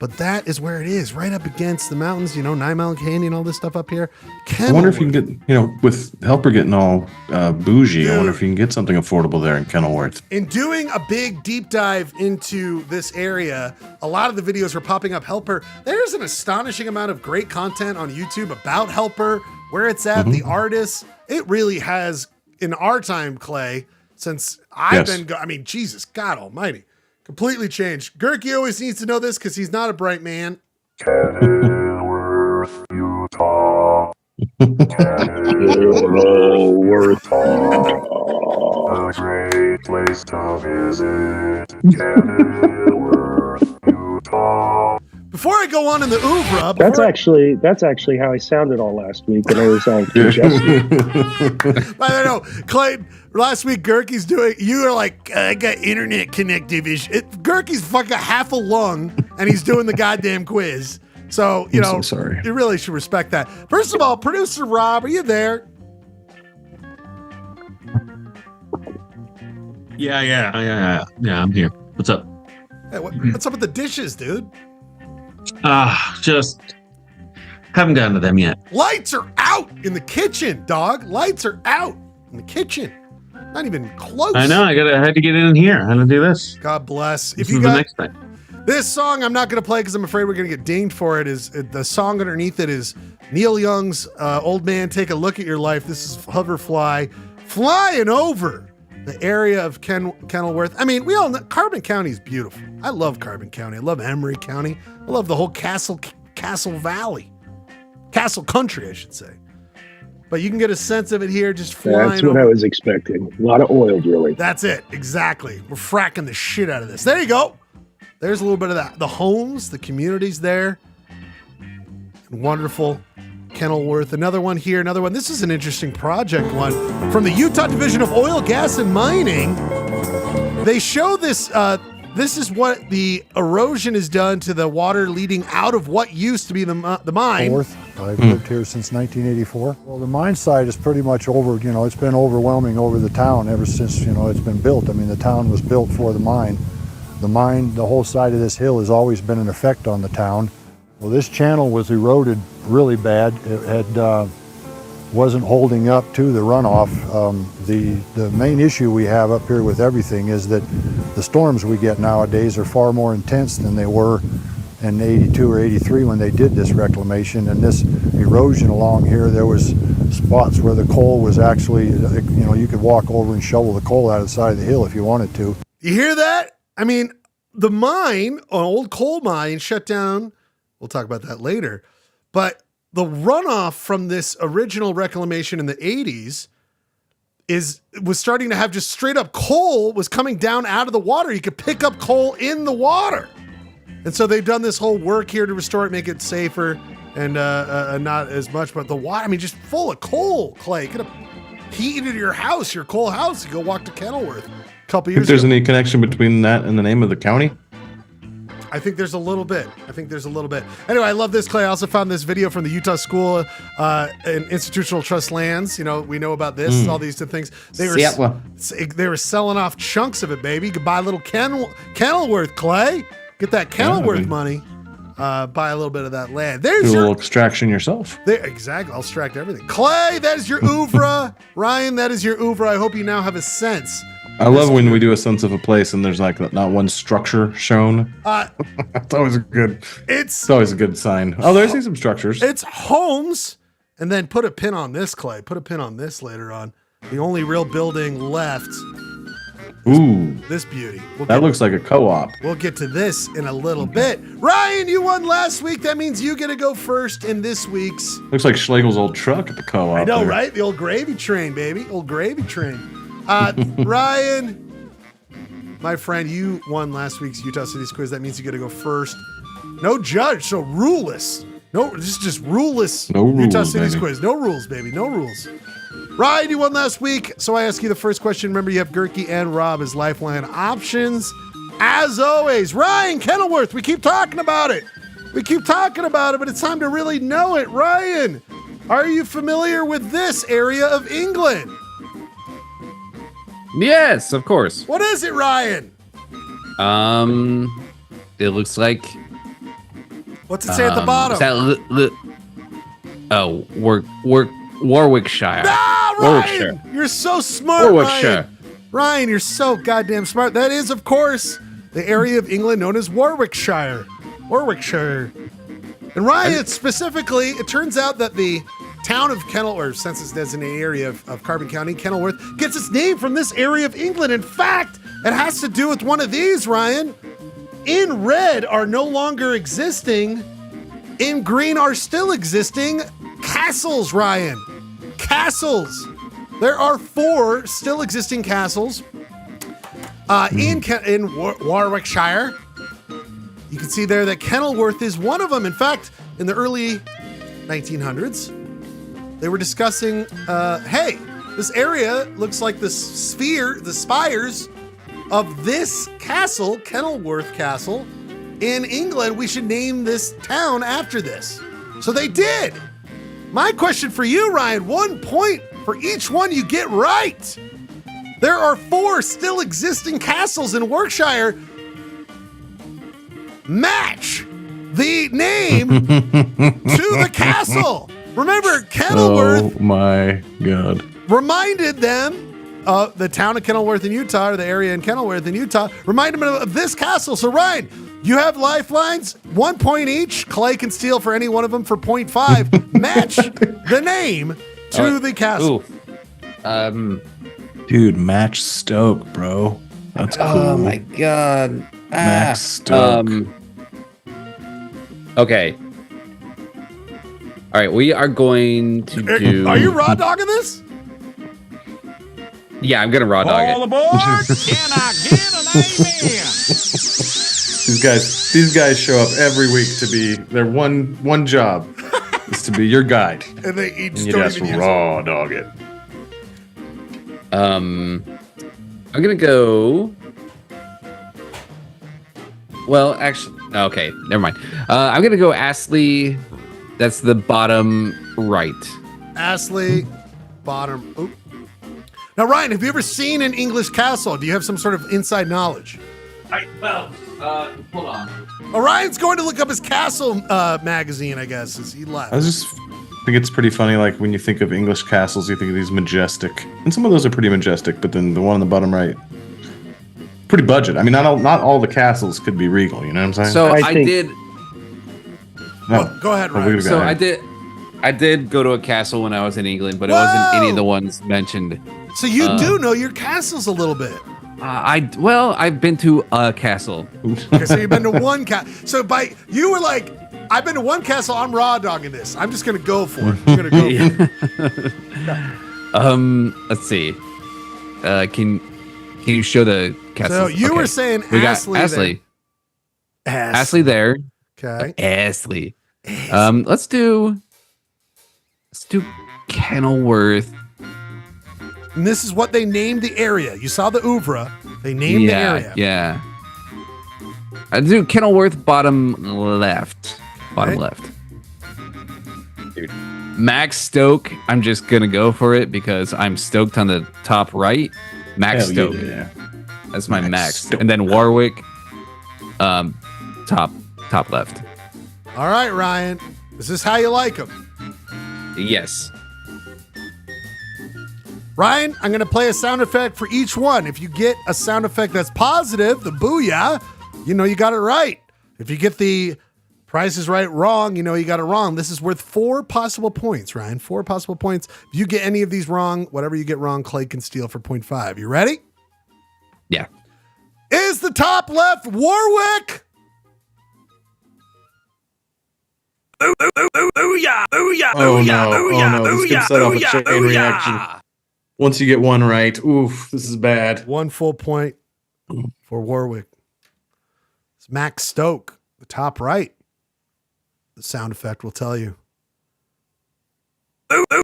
But that is where it is, right up against the mountains, 9 Mile Canyon, all this stuff up here. I wonder if you can get, with Helper getting all bougie, I wonder if you can get something affordable there in Kenilworth. In doing a big deep dive into this area, a lot of the videos were popping up Helper. There's an astonishing amount of great content on YouTube about Helper, where it's at, the artists. It really has, in our time, Clay, since I've been, Jesus, God almighty. Completely changed. Gurky always needs to know this because he's not a bright man. Kenilworth, Utah. Kenilworth, a great place to visit. Kenilworth, Utah. Before I go on in the oeuvre, that's actually how I sounded all last week when I was on congested. I don't know, Clayton. Last week, Gurky's doing. You are like, I got internet connective issue. Gurky's fucking half a lung, and he's doing the goddamn quiz. So I'm so sorry. You really should respect that. First of all, producer Rob, are you there? Yeah, I'm here. What's up? Hey, what's up with the dishes, dude? Just haven't gotten to them yet. Lights are out in the kitchen, dog. Lights are out in the kitchen. Not even close. I know. I had to get in here. I had to do this. God bless. This is the next thing. This song, I'm not going to play because I'm afraid we're going to get dinged for it. Is the song underneath it is Neil Young's "Old Man, Take a Look at Your Life." This is Hoverfly flying over the area of Kenilworth. I mean, we all know Carbon County is beautiful. I love Carbon County. I love Emery County. I love the whole Castle Valley, Castle Country, I should say. But you can get a sense of it here, just flying. That's what I was expecting. A lot of oil drilling. That's it, exactly. We're fracking the shit out of this. There you go. There's a little bit of that. The homes, the communities there. Wonderful. Kenilworth. Another one here. Another one. This is an interesting project one from the Utah Division of Oil, Gas, and Mining. They show this. This is what the erosion has done to the water leading out of what used to be the mine. I've lived here since 1984. Well, the mine site is pretty much over, it's been overwhelming over the town ever since, it's been built. I mean, the town was built for the mine. The whole side of this hill has always been an effect on the town. Well, this channel was eroded really bad. It wasn't holding up to the runoff. The main issue we have up here with everything is that the storms we get nowadays are far more intense than they were in 82 or 83 when they did this reclamation. And this erosion along here, there was spots where the coal was actually, you could walk over and shovel the coal out of the side of the hill if you wanted to. You hear that? I mean, the mine, an old coal mine, shut down. We'll talk about that later. But the runoff from this original reclamation in the 80s was starting to have just straight up coal was coming down out of the water. You could pick up coal in the water. And so they've done this whole work here to restore it, make it safer and not as much. But the water, I mean, just full of coal, Clay. You could have heated your house, your coal house. You go walk to Kenilworth. Couple years If there's ago. any connection between that and the name of the county? I think there's a little bit. Anyway, I love this, Clay. I also found this video from the Utah School and Institutional Trust Lands. We know about this, all these things. They were selling off chunks of it, baby. You could buy a little Kenilworth, Clay. Get that Kenilworth money. Buy a little bit of that land. Do a little extraction yourself. Exactly. I'll extract everything. Clay, that is your oeuvre. Ryan, that is your oeuvre. I hope you now have a sense. I love when we do a sense of a place and there's like not one structure shown. It's always a good. It's always a good sign. Oh, there's some structures. It's homes, and then put a pin on this, Clay. Put a pin on this later on. The only real building left. Ooh, this beauty. That looks like a co-op. We'll get to this in a little bit. Ryan, you won last week. That means you get to go first in this week's. Looks like Schlegel's old truck at the co-op. I know, there. right? The old gravy train, baby. Old gravy train. Ryan, my friend, you won last week's Utah Cities quiz. That means you get to go first. No judge, so ruleless. No, this is just ruleless. No rules, Utah Cities baby. quiz. No rules, baby. No rules. Ryan, you won last week, so I ask you the first question. Remember, you have Gerke and Rob as lifeline options. As always, Ryan, Kenilworth, we keep talking about it. But it's time to really know it. Ryan, are you familiar with this area of England? Yes, of course. What is it, Ryan? It looks like. What's it say at the bottom? Warwickshire. Ah, Ryan! You're so smart, Warwickshire. Ryan, you're so goddamn smart. That is, of course, the area of England known as Warwickshire. And Ryan, specifically, it turns out that the town of Kenilworth, census designated area of Carbon County, Kenilworth, gets its name from this area of England. In fact, it has to do with one of these, Ryan. In red are no longer existing. In green are still existing castles, Ryan. Castles. There are 4 still existing castles in Warwickshire. You can see there that Kenilworth is one of them. In fact, in the early 1900s, they were discussing, hey, this area looks like the spires of this castle, Kenilworth Castle, in England. We should name this town after this. So they did. My question for you, Ryan, 1 point for each one you get right. There are 4 still existing castles in Warwickshire. match the name to the castle. Remember, Kenilworth Oh my God. reminded them of the town of Kenilworth in Utah, or the area in Kenilworth in Utah, reminded them of this castle. So, Ryan, you have lifelines, 1 point each. Clay can steal for any one of them for 0.5. Match the name to the castle. Dude, match Stoke, bro. That's cool. Oh my God. Max Stoke. Okay. All right, we are going to do. Are you raw dogging this? Yeah, I'm gonna raw dog All it. aboard! Can I get an amen? These guys show up every week to be their one job is to be your guide. And they each And you don't just even use raw dog it. I'm gonna go. Well, actually, okay, never mind. I'm gonna go Astley. That's the bottom right. Astley, bottom. Oop. Now, Ryan, have you ever seen an English castle? Do you have some sort of inside knowledge? Hold on. Ryan's going to look up his castle magazine, I guess, as he left. I just think it's pretty funny. Like when you think of English castles, you think of these majestic, and some of those are pretty majestic. But then the one on the bottom right, pretty budget. I mean, not all the castles could be regal. You know what I'm saying? So I did. No. Go ahead, Ryan. So I did go to a castle when I was in England, but it wasn't any of the ones mentioned. So you do know your castles a little bit. I've been to a castle. Okay, so you've been to one castle. So you were like, I've been to one castle. I'm raw dogging this. I'm just gonna go for it. I'm gonna go for it. Let's see. Can you show the castle? So you were saying we got Astley. Astley. There. Astley there. Okay. Astley. Let's do Kenilworth. And this is what they named the area. You saw the oeuvre. They named the area. Yeah. I do Kenilworth bottom left. Bottom left. Dude. Max Stoke. I'm just gonna go for it because I'm stoked on the top right. Max Hell Stoke. yeah. That's my max. Stoke. And then Warwick. Top left. All right, Ryan. Is this how you like them? Yes. Ryan, I'm going to play a sound effect for each one. If you get a sound effect that's positive, the booyah, you know you got it right. If you get the Price is Right wrong, you know you got it wrong. This is worth 4 possible points, Ryan. 4 possible points. If you get any of these wrong, whatever you get wrong, Clay can steal for 0.5. You ready? Yeah. Is the top left Warwick? Oh no! This could set off a chain reaction. Once you get one right, oof, this is bad. 1 full point for Warwick. It's Max Stoke, the top right. The sound effect will tell you. 2 for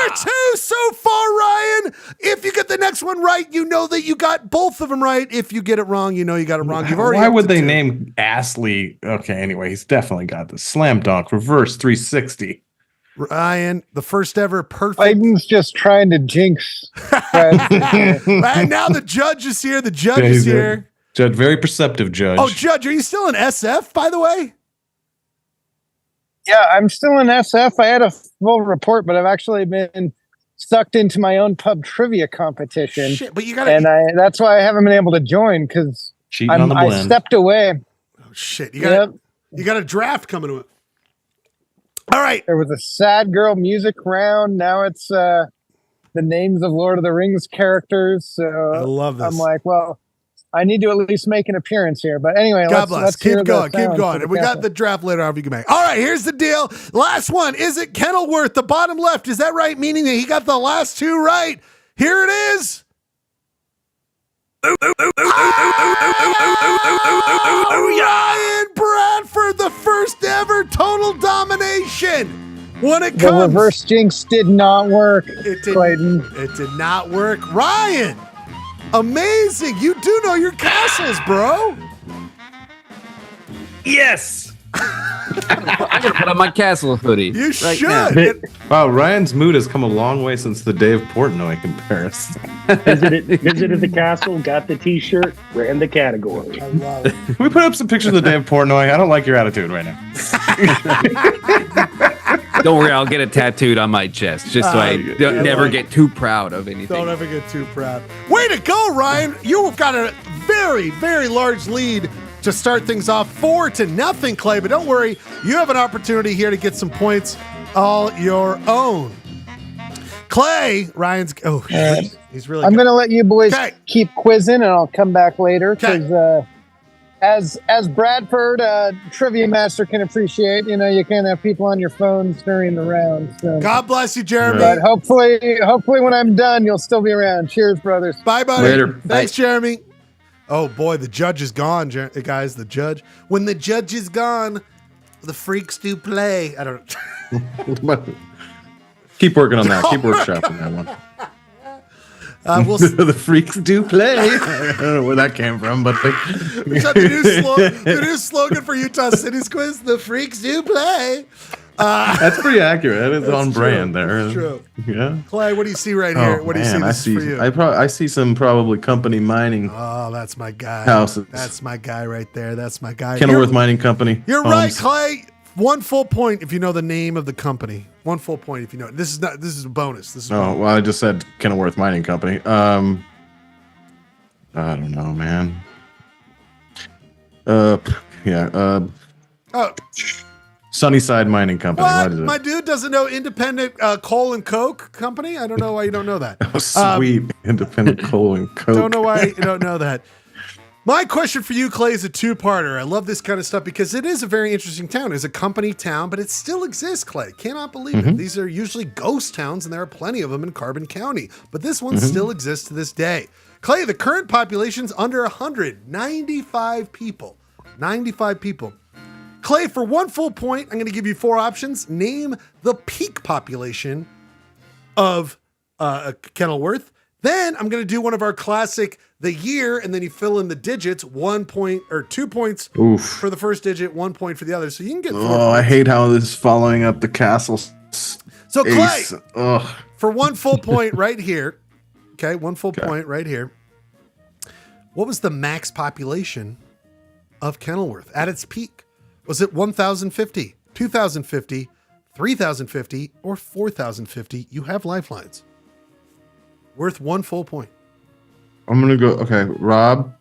2 so far, Ryan. If you get the next one right, you know that you got both of them right. If you get it wrong, you know you got it wrong. You've already. Why would they name Astley? Okay, anyway, he's definitely got the slam dunk reverse 360. Ryan, the first ever perfect. Biden's just trying to jinx. And now the judge is here. The judge is here. Judge, very perceptive judge. Oh, Judge, are you still in SF, by the way? Yeah, I'm still in SF. I had a full report, but I've actually been sucked into my own pub trivia competition. Shit, but you gotta. And that's why I haven't been able to join because I stepped away. Oh shit! You got a draft coming up. All right. There was a sad girl music round. Now it's the names of Lord of the Rings characters. So I love this. I'm like, well, I need to at least make an appearance here. But anyway, God bless. let's Keep going. keep going. And we got the draft later on if you can make. All right, here's the deal. Last one. Is it Kenilworth, the bottom left? Is that right? Meaning that he got the last 2 right. Here it is. Ryan Bradford, the first ever total domination. When it comes, the reverse jinx did not work. It did, Clayton. It did not work. Ryan, amazing. You do know your castles, bro. Yes. I'm gonna put on my castle hoodie. You right should. now. Wow, Ryan's mood has come a long way since the Dave Portnoy comparison. Visited the castle, got the T-shirt, ran the category. I love it. Can we put up some pictures of Dave Portnoy? I don't like your attitude right now. Don't worry, I'll get it tattooed on my chest, just so I never get too proud of anything. Don't ever get too proud. Way to go, Ryan. You've got a very, very large lead to start things off 4-0, Clay. But don't worry, you have an opportunity here to get some points all your own. Clay, Ryan's. Oh, he's really. I'm going to let you boys keep quizzing, and I'll come back later because, as Bradford trivia master can appreciate, you can't have people on your phones during the round. So. God bless you, Jeremy. But hopefully, when I'm done, you'll still be around. Cheers, brothers. Bye, buddy. Later. Thanks, Jeremy. Oh boy, the judge is gone, guys. The judge. When the judge is gone, the freaks do play. I don't. Keep working on that. Keep workshopping that one. We'll the freaks do play. I don't know where that came from, but we got the new slogan for Utah City's quiz: "The freaks do play." That's pretty accurate. That is on brand there. That's true. Yeah. Clay, what do you see right here? Oh, What do you see? man, This is for you. I see some probably company mining. Oh, that's my guy. Houses. That's my guy right there. That's my guy. Kenilworth Mining Company. You're homes. right, Clay. 1 full point if you know the name of the company. 1 full point if you know it. This is a bonus. This is a bonus. Well, I just said Kenilworth Mining Company. I don't know, man. Sunnyside Mining Company. What is it? My dude doesn't know Independent Coal and Coke Company. I don't know why you don't know that. Oh, sweet. Independent Coal and Coke. Don't know why you don't know that. My question for you, Clay, is a two-parter. I love this kind of stuff because it is a very interesting town. It's a company town, but it still exists, Clay. Cannot believe it. These are usually ghost towns, and there are plenty of them in Carbon County. But this one still exists to this day. Clay, the current population's under 100. 95 people. 95 people. Clay, for 1 full point, I'm going to give you 4 options. Name the peak population of Kenilworth. Then I'm going to do one of our classic, the year, and then you fill in the digits. 1 point or 2 points for the first digit, 1 point for the other. So you can get 4 points. I hate how this is following up the castle. So Clay, Ugh. for 1 full point right here, okay, 1 full point right here. What was the max population of Kenilworth at its peak? Was it 1,050, 2,050, 3,050, or 4,050? You have lifelines. Worth 1 full point. I'm gonna go. Okay, Rob,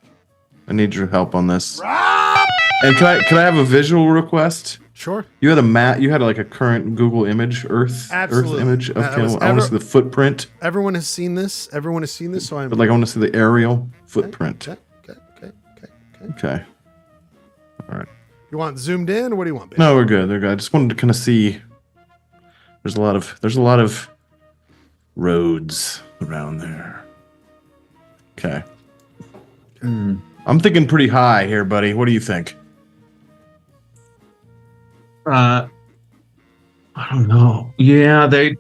I need your help on this. Rob! And can I have a visual request? Sure. You had a map. You had like a current Google image, Earth image of Kenilworth. I want to see the footprint. Everyone has seen this. So I'm. But like, I want to see the aerial footprint. Okay. All right. You want zoomed in, or what do you want, baby? No, we're good. They're good. I just wanted to kind of see. There's a lot of roads around there. Okay. I'm thinking pretty high here, buddy. What do you think? I don't know. Yeah, they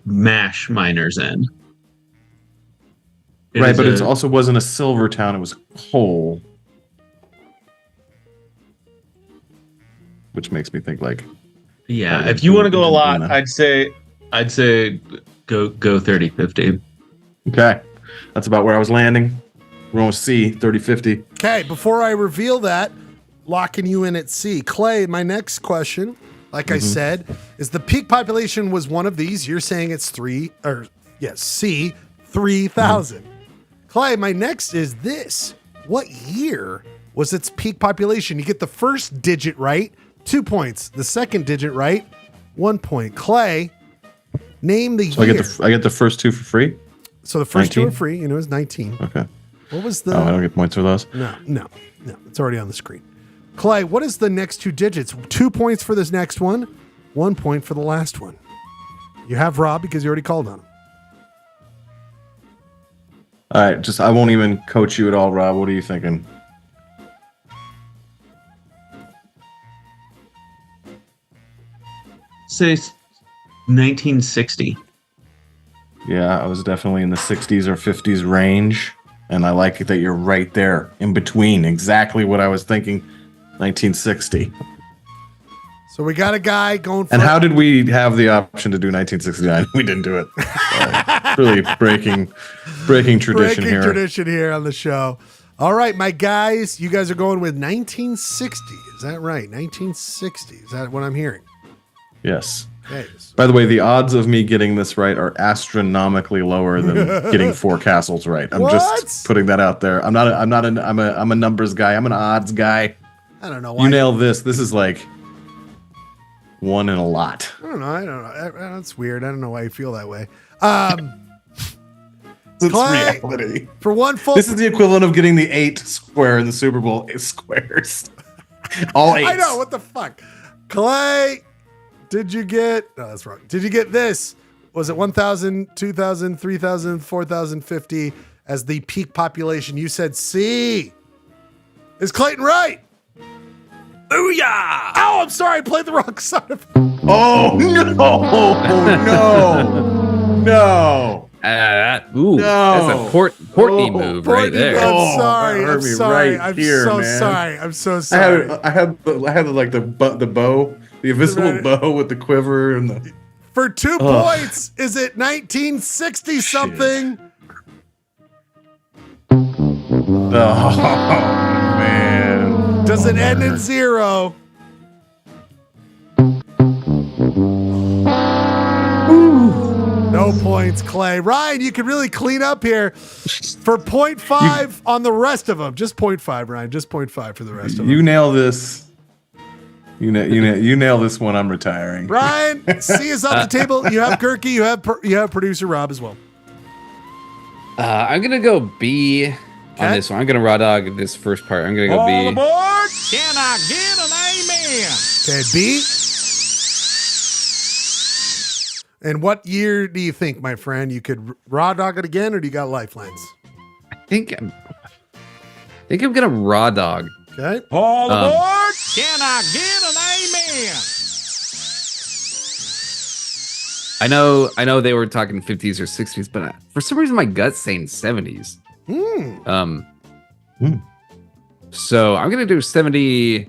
mash miners in. Right, but it also wasn't a silver town, it was coal. Which makes me think like if you want to go a lot, I'd say go 30-50. Okay. That's about where I was landing. We're going with C, 30-50. Okay, before I reveal that, locking you in at C. Clay, my next question, like I said, is the peak population was one of these. You're saying it's C, 3,000. Clay, my next is this. What year was its peak population? You get the first digit right, 2 points. The second digit right, 1 point. Clay, name the year. I get the first 2 for free? So the first 19? 2 are free, it was 19. Okay. What was the... Oh, I don't get points for those? No. It's already on the screen. Clay, what is the next 2 digits? 2 points for this next one, 1 point for the last one. You have Rob because you already called on him. All right, I won't even coach you at all, Rob. What are you thinking? Say 1960. Yeah, I was definitely in the 60s or 50s range, and I like that you're right there in between. Exactly what I was thinking. 1960. So we got a guy going for And how did we have the option to do 1969? We didn't do it. Really breaking tradition here. Tradition here on the show. All right, my guys, you guys are going with 1960. Is that right? 1960. Is that what I'm hearing? Yes. Okay. By the way, the odds of me getting this right are astronomically lower than getting 4 castles right. I'm just putting that out there. I'm a numbers guy. I'm an odds guy. I don't know why. You nail this. This is like 1 in a lot. I don't know. That's weird. I don't know why you feel that way. It's Clay, reality. For one full. This is the equivalent of getting the 8 square in the Super Bowl. 8 squares. All 8. I know. What the fuck? Clay, did you get. No, that's wrong. Did you get this? Was it 1,000, 2,000, 3,000, 4,050 as the peak population? You said C. Is Clayton right? Booyah! Oh, I'm sorry. I played the wrong side of. Oh, no. No. No. That's a Portney move right there. I'm sorry. I'm sorry. Right I'm here, so man. sorry. I'm so sorry. I had like the bow, the invisible bow with the quiver and the. For 2 points, is it 1960 something? Oh man. Does it end in 0? No points, Clay. Ryan, you can really clean up here for 0.5 on the rest of them. Just 0.5, Ryan. Just 0.5 for the rest of them. You nail this. You nail this one. I'm retiring. Ryan, C is off the table. You have Gerke. You have producer Rob as well. I'm gonna go B on this one. I'm gonna raw dog this first part. I'm gonna go B. All aboard! Can I get an amen? Okay, B. And what year do you think, my friend, you could raw dog it again, or do you got lifelines? I think I'm gonna raw dog. Okay. All aboard! Can I get an amen? I know they were talking 50s or 60s, but for some reason my gut's saying 70s. So I'm gonna do 73.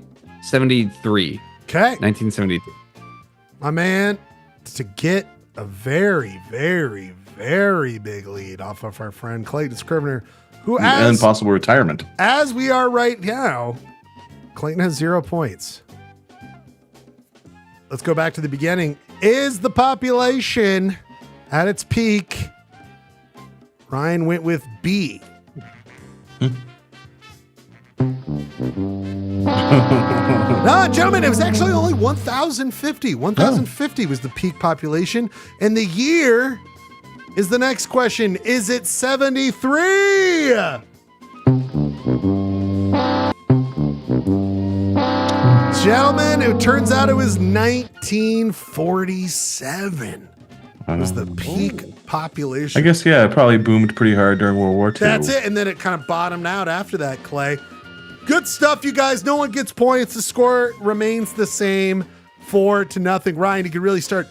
Okay. 1973. My man, to get a very, very, very big lead off of our friend Clayton Scrivener, who And possible retirement. As we are right now, Clayton has 0 points. Let's go back to the beginning. Is the population at its peak? Ryan went with B. No, gentlemen, it was actually only 1,050. 1,050 was the peak population. And the year is the next question. Is it 73? Gentlemen, it turns out it was 1947. It was the peak population. I guess, yeah, it probably boomed pretty hard during World War II. That's it. And then it kind of bottomed out after that, Clay. Good stuff, you guys. No one gets points. The score remains the same, 4-0. Ryan, you can really start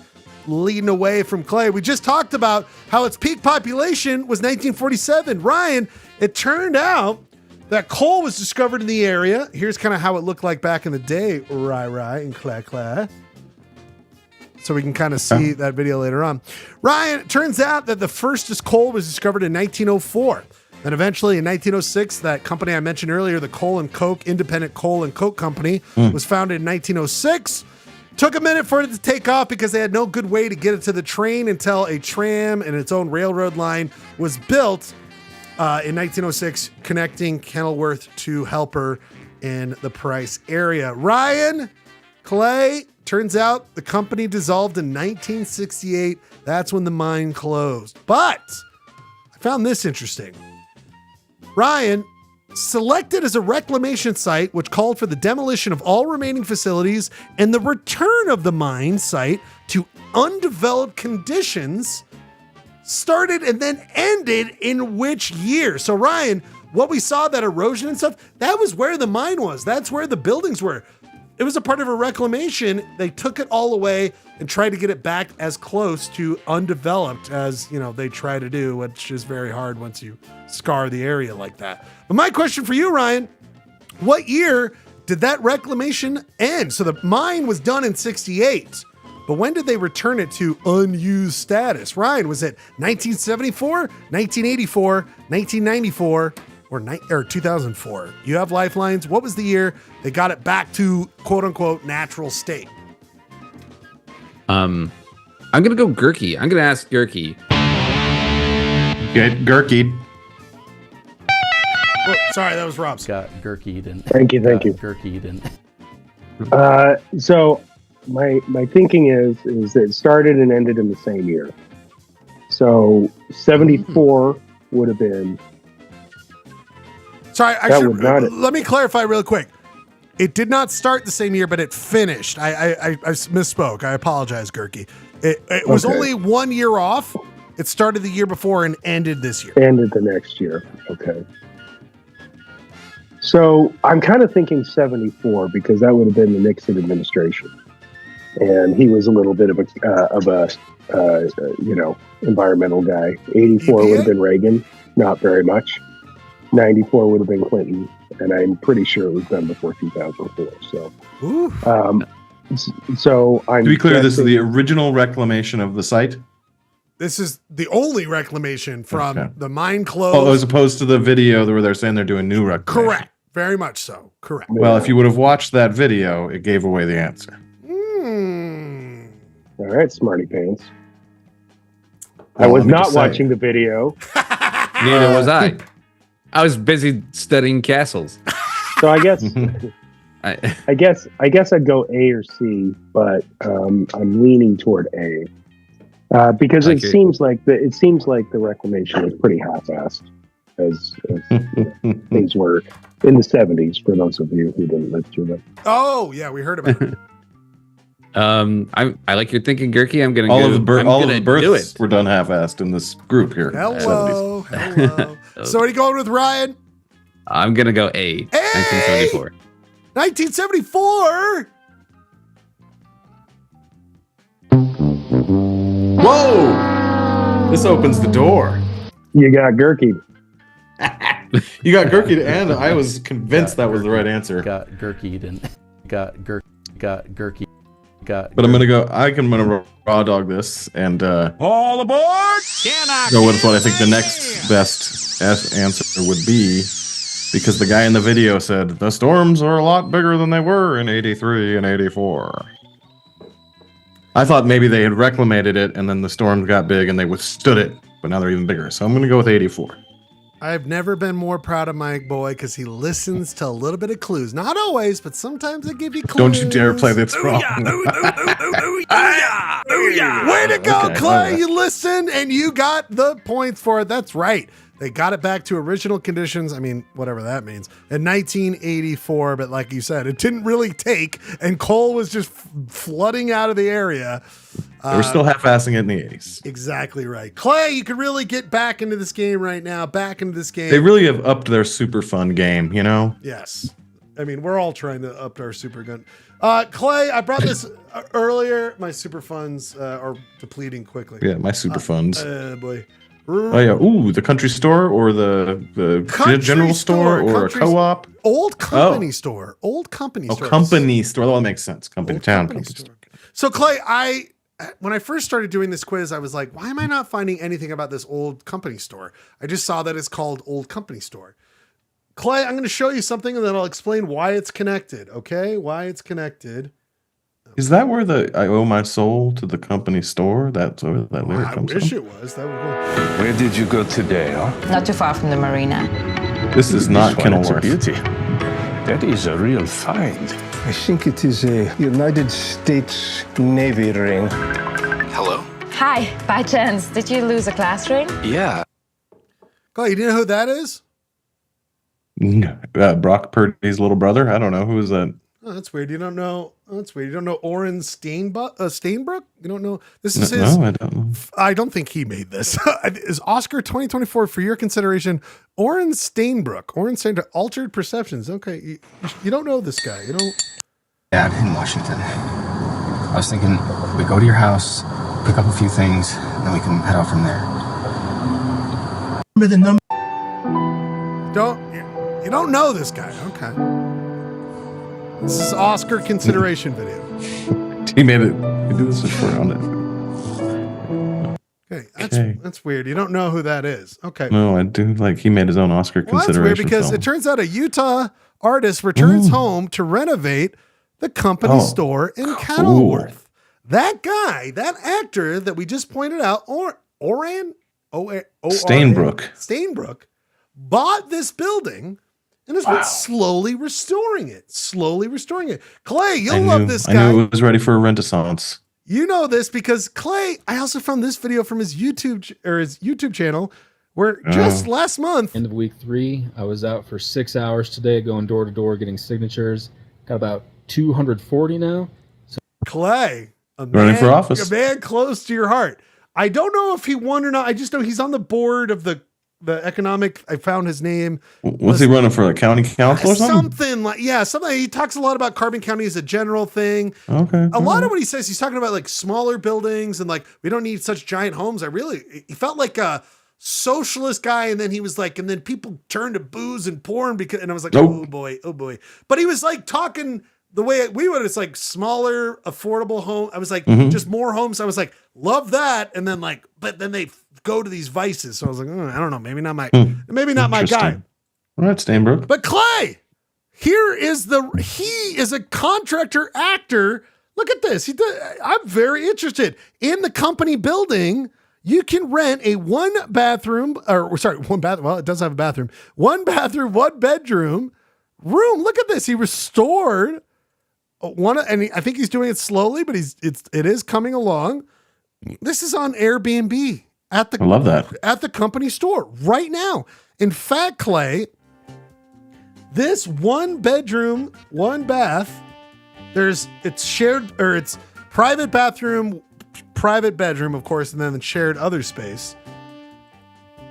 leading away from Clay. We just talked about how its peak population was 1947. Ryan, it turned out that coal was discovered in the area. Here's kind of how it looked like back in the day, Right, and Clay. So we can kind of see that video later on. Ryan, it turns out that the first coal was discovered in 1904. Then eventually in 1906, that company I mentioned earlier, the Coal and Coke, Independent Coal and Coke Company, was founded in 1906. Took a minute for it to take off because they had no good way to get it to the train until a tram and its own railroad line was built in 1906, connecting Kenilworth to Helper in the Price area. Ryan, Clay, turns out the company dissolved in 1968. That's when the mine closed. But I found this interesting. Ryan, selected as a reclamation site, which called for the demolition of all remaining facilities and the return of the mine site to undeveloped conditions, started and then ended in which year? So Ryan, what we saw, that erosion and stuff, that was where the mine was. That's where the buildings were. It was a part of a reclamation. They took it all away and tried to get it back as close to undeveloped as, they try to do, which is very hard once you scar the area like that. But my question for you, Ryan, what year did that reclamation end? So the mine was done in 68, but when did they return it to unused status? Ryan, was it 1974, 1984, 1994, or 2004? You have lifelines. What was the year they got it back to quote unquote natural state? I'm gonna go Gurky. I'm gonna ask Gurky. Get Gurky. Oh, sorry, that was Rob's. Got Gurky and Thank you. Gurky and So my thinking is it started and ended in the same year. So 74 would have been. Sorry, let let me clarify real quick. It did not start the same year, but it finished. I misspoke. I apologize, Gurky. It was only 1 year off. It started the year before and ended this year. Ended the next year. Okay. So I'm kind of thinking 74 because that would have been the Nixon administration, and he was a little bit of a environmental guy. 84 would have been Reagan, not very much. 94 would have been Clinton, and I'm pretty sure it was done before 2004. So I'm. To be clear, this is the original reclamation of the site. This is the only reclamation from the mine closed. Oh, as opposed to the video where they're saying they're doing new reclamation. Correct. Very much so. Correct. Well, if you would have watched that video, it gave away the answer. All right, smarty pants. I was not watching the video. Neither was I. I was busy studying castles. So I guess I guess I'd go A or C, but I'm leaning toward A. Because it seems like the reclamation was pretty half-assed as things were in the 70s. For those of you who didn't live through them. Oh yeah, we heard about it. I like your thinking, Gurky. I'm gonna all go, of the births do it. were done half-assed in this group here. Hello. So what are you going with, Ryan? I'm gonna go A. 1974. 1974. Whoa! This opens the door. You got Gurky. You got Gurky, and I was convinced that was the right answer. Got Gurky and got Gurky. But I'm gonna raw dog this and all aboard! Go with what I think the next best answer would be, because the guy in the video said the storms are a lot bigger than they were in 83 and 84. I thought maybe they had reclamated it and then the storms got big and they withstood it, but now they're even bigger. So I'm gonna go with 84. I've never been more proud of my boy because he listens to a little bit of clues. Not always, but sometimes they give you clues. Don't you dare play this wrong. Way to go, Clay. You listened and you got the points for it. That's right. They got it back to original conditions. I mean, whatever that means. In 1984, but like you said, it didn't really take, and coal was just flooding out of the area. They were still half-assing it in the 80s. Exactly right. Clay, you could really get back into this game right now. Back into this game. They really have upped their super fun game, you know? Yes. I mean, we're all trying to up our super gun. Clay, I brought this earlier. My super funds are depleting quickly. Yeah, my super funds. Boy. Oh yeah, ooh, the country store or the general store or a co-op? Old company store. Old company store. Oh, company store. Well, that makes sense. Company town. Company store. So Clay, when I first started doing this quiz, I was like, why am I not finding anything about this old company store? I just saw that it's called Old Company Store. Clay, I'm going to show you something and then I'll explain why it's connected. Okay, why it's connected. Is that where I owe my soul to the company store? That's where that lyric comes from. I wish it was. That would go. Where did you go today, huh? Not too far from the marina. This is not Kenilworth. Beauty. That is a real find. I think it is a United States Navy ring. Hello? Hi, by chance, did you lose a class ring? Yeah. Clay, you know who that is? Brock Purdy's little brother? I don't know. Who is that? Oh, that's weird. You don't know. Oh, that's weird. You don't know Oren Stainbrook? You don't know? This is his. No, I don't know. I don't think he made this. Is Oscar 2024 for your consideration? Oren Stainbrook. Altered Perceptions. Okay. You don't know this guy. You don't. Dad in Washington. I was thinking we go to your house, pick up a few things, and then we can head out from there. Remember the number? You don't know this guy. Okay. This is Oscar consideration video. He made it. He did this for on it. Okay, that's weird. You don't know who that is. Okay. No, I do. Like he made his own Oscar consideration. That's weird because film. it turns out a Utah artist returns home to renovate the company store in Kenilworth. That guy, that actor that we just pointed out, Stainbrook, bought this building and has been slowly restoring it. Clay, you'll love this guy. I knew it was ready for a renaissance. You know this because Clay, I also found this video from his YouTube channel where just last month. End of week 3, I was out for 6 hours today going door to door getting signatures. Got about 240 now. So Clay, running for office. A man close to your heart. I don't know if he won or not. I just know he's on the board of the economic. I found his name. Was he running for a county council or something? Something. He talks a lot about Carbon County as a general thing. Okay. A lot of what he says, he's talking about like smaller buildings and like we don't need such giant homes. He felt like a socialist guy, and then he was like, and then people turned to booze and porn and I was like, oh boy. But he was like talking the way we would. It's like smaller, affordable home. I was like, just more homes. I was like, love that. And then like, but then they go to these vices. So I was like, I don't know, maybe not my guy. All right, Stainbrook. But Clay, he is a contractor actor. Look at this. I'm very interested in the company building. You can rent a one bathroom. Well, it does have a bathroom. 1 bathroom, 1 bedroom room. Look at this. He restored I think he's doing it slowly, but it is coming along. This is on Airbnb I love that at the company store right now. In fact, Clay, this 1 bedroom, 1 bath, it's shared, or it's private bathroom, private bedroom, of course, and then the shared other space.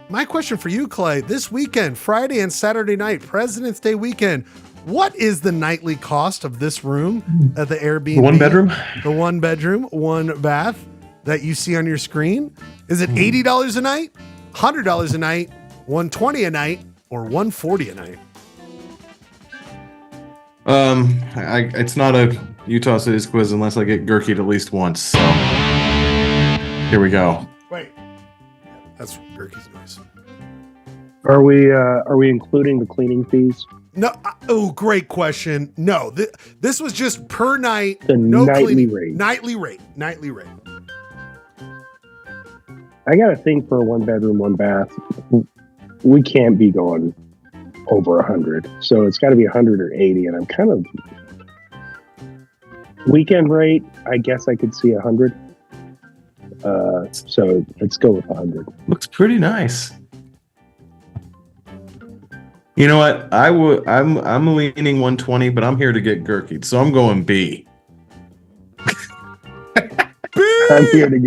My question for you, Clay, this weekend, Friday and Saturday night, President's Day weekend, what is the nightly cost of this room at the Airbnb? 1 bedroom? The 1 bedroom, 1 bath that you see on your screen? Is it $80 a night, $100 a night, $120 a night, or $140 a night? It's not a Utah Cities quiz unless I get Gurkied at least once. So here we go. Wait, that's Gurky's noise. Are we including the cleaning fees? No. Oh, great question. No, this was just per night. The nightly rate. Nightly rate. I got to think for a 1 bedroom, 1 bath, we can't be going over 100. So it's got to be 100 or 80. And I'm kind of weekend rate. I guess I could see 100. So let's go with 100. Looks pretty nice. You know what? I'm leaning 120, but I'm here to get Gurkied, so I'm going B. I'm here to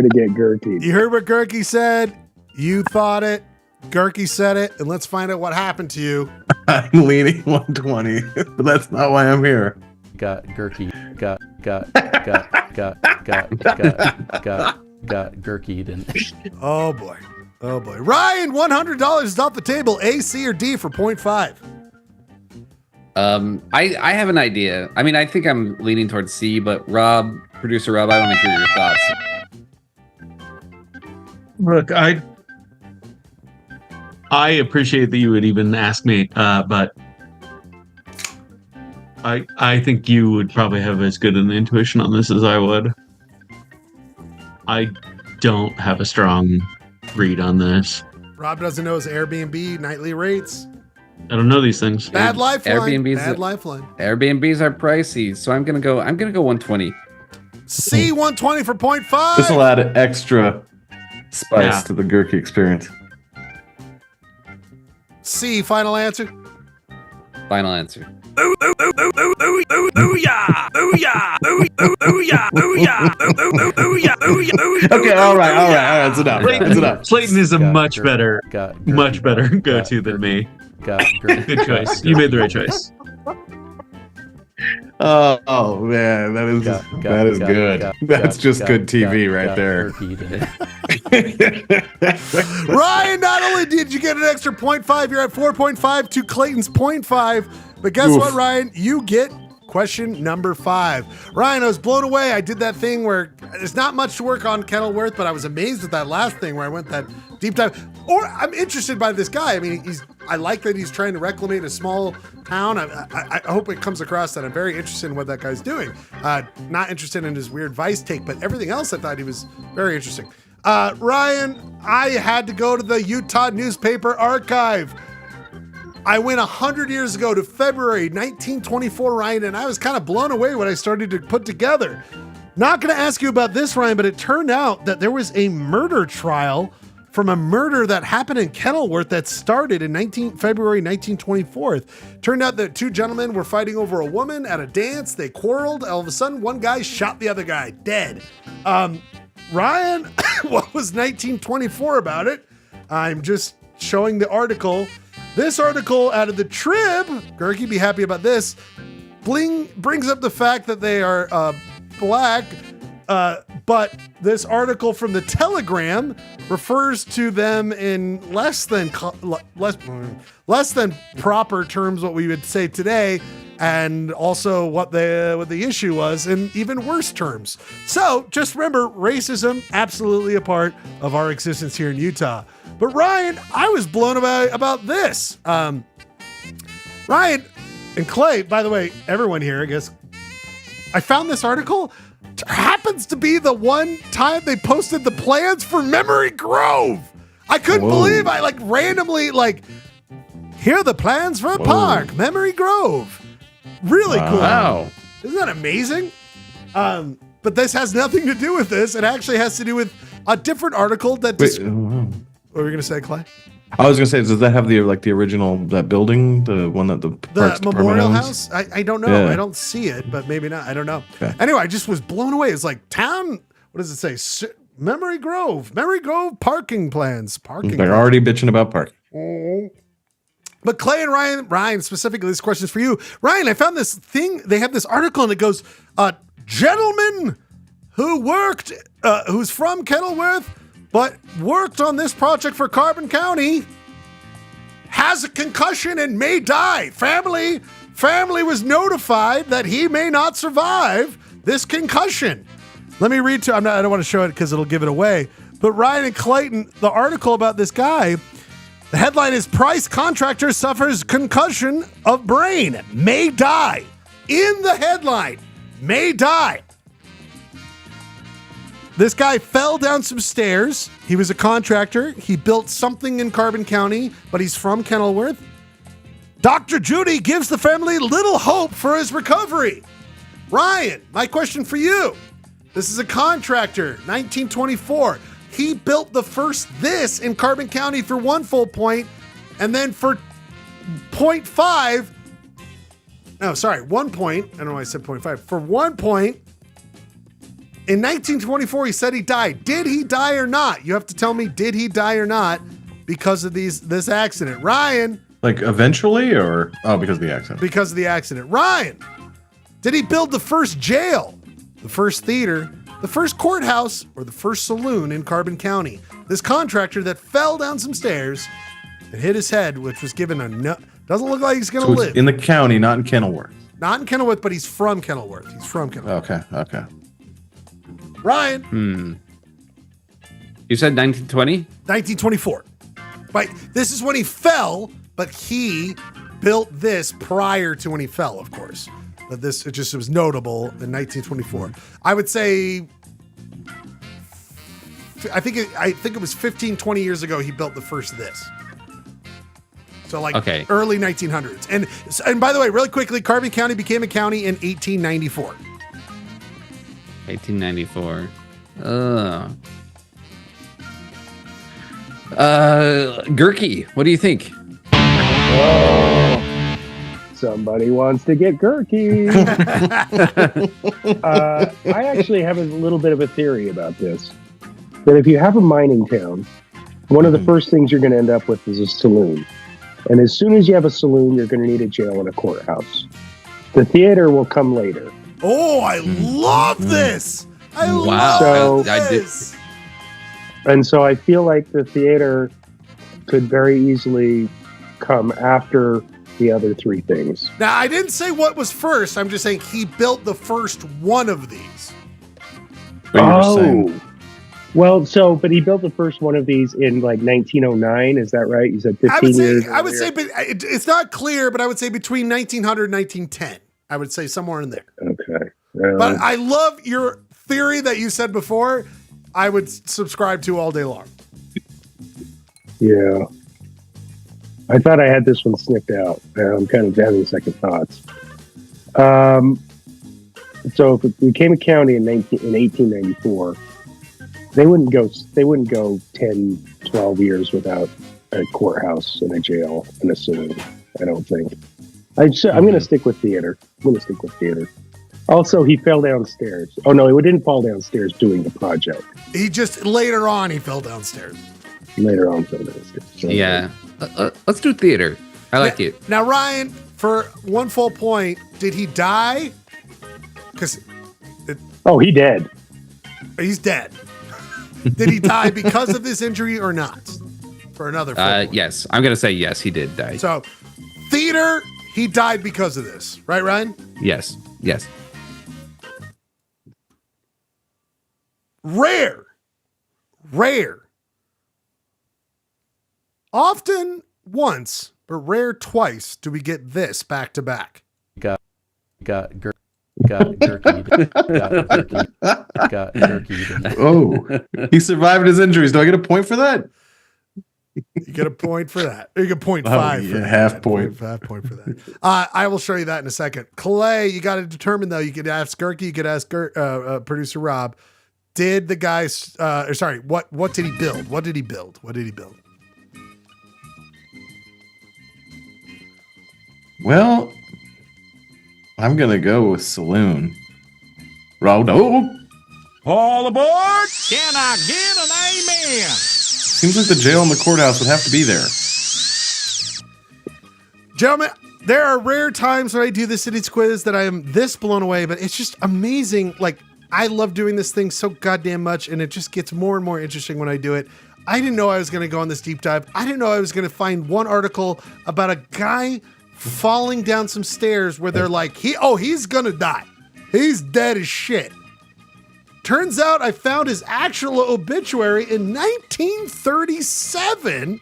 get Gurkied. You heard what Gurky said. You thought it. Gurky said it, and let's find out what happened to you. I'm leaning 120, but that's not why I'm here. Got Gurky. Got Gurkied. Oh boy. Ryan, $100 is off the table. A, C, or D for 0.5. I have an idea. I mean, I think I'm leaning towards C, but producer Rob, I want to hear your thoughts. Look, I appreciate that you would even ask me, but I think you would probably have as good an intuition on this as I would. I don't have a strong read on this. Rob doesn't know his Airbnb nightly rates. I don't know these things. Bad lifeline. Airbnbs are pricey, so I'm gonna go 120. C, 120 for 0.5. This will add extra spice to the Gurky experience. C, final answer. Final answer. Okay, all right. It's enough. Clayton is a much better go-to than me. Good choice. You made the right choice. Oh man, that is good. That's just good TV right there. Ryan, not only did you get an extra 0.5, you're at 4.5 to Clayton's 0.5. But guess what, Ryan? You get question number 5. Ryan, I was blown away. I did that thing where there's not much to work on Kenilworth, but I was amazed at that last thing where I went that deep dive. Or I'm interested by this guy. I mean, I like that he's trying to reclaim a small town. I hope it comes across that I'm very interested in what that guy's doing. Not interested in his weird Vice take, but everything else I thought he was very interesting. Ryan, I had to go to the Utah newspaper archive. I went 100 years ago to February 1924, Ryan, and I was kind of blown away when I started to put together. Not going to ask you about this, Ryan, but it turned out that there was a murder trial from a murder that happened in Kenilworth that started in February 1924. Turned out that 2 gentlemen were fighting over a woman at a dance. They quarreled. All of a sudden, one guy shot the other guy dead. Ryan, what was 1924 about it? I'm just showing the article. This article out of the Trib, Gerke, be happy about this, brings up the fact that they are black, but this article from the Telegram refers to them in less than proper terms, what we would say today, and also what the issue was in even worse terms. So just remember, racism, absolutely a part of our existence here in Utah. But Ryan, I was blown away about this. Ryan and Clay, by the way, everyone here, I guess, I found this article. Happens to be the one time they posted the plans for Memory Grove. I couldn't believe I randomly here are the plans for a park, Memory Grove. Really cool. Wow. Isn't that amazing? But this has nothing to do with this. It actually has to do with a different article that what were you going to say, Clay? I was going to say, does that have the original, that building, the one that the Parks Memorial Department House? I don't know. Yeah. I don't see it, but maybe not. I don't know. Okay. Anyway, I just was blown away. It's like town, what does it say? Memory Grove parking plans. They're already bitching about parking. Oh. But Clay and Ryan, specifically, this question is for you. Ryan, I found this thing. They have this article and it goes, gentleman who worked, who's from Kenilworth, but worked on this project for Carbon County, has a concussion and may die. Family was notified that he may not survive this concussion. Let me read I don't want to show it because it'll give it away. But Ryan and Clayton, the article about this guy, the headline is Price Contractor Suffers Concussion of Brain, May Die. In the headline, may die. This guy fell down some stairs. He was a contractor. He built something in Carbon County, but he's from Kenilworth. Dr. Judy gives the family little hope for his recovery. Ryan, my question for you. This is a contractor, 1924. He built the first this in Carbon County for 1 full point, and then for 0.5, 1 point. I don't know why I said 0.5. For 1 point, in 1924, he said he died. Did he die or not? You have to tell me, did he die or not because of this accident? Ryan. Like eventually or because of the accident? Because of the accident. Ryan, did he build the first jail, the first theater, the first courthouse, or the first saloon in Carbon County? This contractor that fell down some stairs and hit his head, which was given doesn't look like he's going to live. In the county, not in Kenilworth. Not in Kenilworth, but he's from Kenilworth. Okay. Ryan. You said 1920? 1924. Right. This is when he fell, but he built this prior to when he fell, of course. But it was notable in 1924. I would say, I think it was 15, 20 years ago he built the first this. So early 1900s. And by the way, really quickly, Carbon County became a county in 1894. 1894. Gerke, what do you think? Somebody wants to get Gerke. I actually have a little bit of a theory about this. That if you have a mining town, one of the first things you're going to end up with is a saloon. And as soon as you have a saloon, you're going to need a jail and a courthouse. The theater will come later. Oh, I love this. I Wow. love I did. this. And so I feel like the theater could very easily come after the other three things. Now, I didn't say what was first. I'm just saying he built the first one of these. Well, but he built the first one of these in like 1909. Is that right? You said 15 years. I would say, but it's not clear, but I would say between 1900 and 1910. I would say somewhere in there. Okay. But I love your theory that you said before. I would subscribe to all day long. Yeah. I thought I had this one sniffed out. I'm kind of having second thoughts. So if it became a county in 1894, they wouldn't go 10, 12 years without a courthouse and a jail and a saloon. I don't think. I'm going to stick with theater. Also, he fell downstairs. Oh no, he didn't fall downstairs doing the project. He just later on he fell downstairs. Later on, fell downstairs. So, Yeah. Let's do theater. I like it. Now, Ryan, for one full point, did he die? Because he dead. He's dead. Did he die because of this injury or not? For another full point. Yes. I'm going to say yes, he did die. So, theater, he died because of this. Right, Ryan? Yes. Rare. Often once, but rare twice do we get this back to back. Got jerky. Got jerky. Oh, he survived his injuries. Do I get a point for that? You get a point for that. You get 0.5 for that. Half point. Half point for that. I will show you that in a second. Clay, you got to determine, though. You could ask Gerke, you could ask producer Rob. Did the guys, what did he build? What did he build? Well, I'm going to go with saloon. Raldo. All aboard! Can I get an amen? Seems like the jail and the courthouse would have to be there. Gentlemen, there are rare times when I do the cities quiz that I am this blown away, but it's just amazing. Like, I love doing this thing so goddamn much, and it just gets more and more interesting when I do it. I didn't know I was going to go on this deep dive. I didn't know I was going to find one article about a guy falling down some stairs where they're like, he's going to die. He's dead as shit. Turns out I found his actual obituary in 1937. Wow.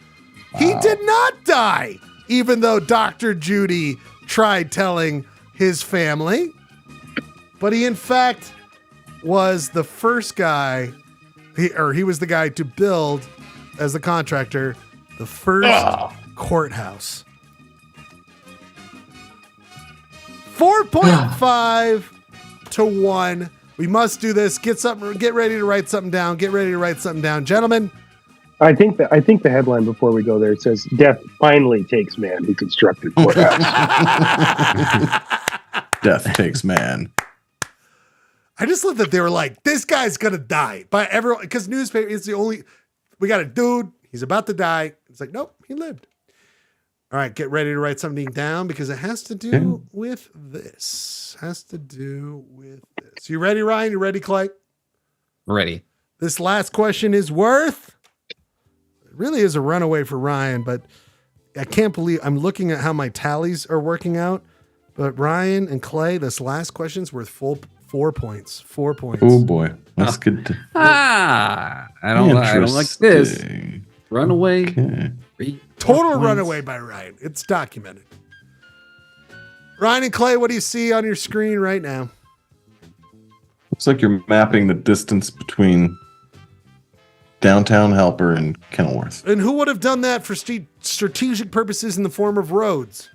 He did not die, even though Dr. Judy tried telling his family. But he, in fact, was the first guy, he was the guy to build, as the contractor, the first courthouse. 4.5 to 1. We must do this. Get ready to write something down. Gentlemen. I think the headline before we go there, it says, "Death finally takes man who constructed courthouse." Death takes man. I just love that they were like, this guy's going to die. But everyone, because newspaper is the only, we got a dude, he's about to die. It's like, nope, he lived. All right, get ready to write something down because it has to do with this. You ready, Ryan? You ready, Clay? Ready. This last question is worth, it really is a runaway for Ryan, but I can't believe I'm looking at how my tallies are working out. But Ryan and Clay, this last question's worth full 4 points. 4 points. Oh boy, that's good. I don't like this. Runaway. Okay. Total runaway by Ryan. It's documented. Ryan and Clay, what do you see on your screen right now? Looks like you're mapping the distance between downtown Helper and Kenilworth. And who would have done that for strategic purposes in the form of roads?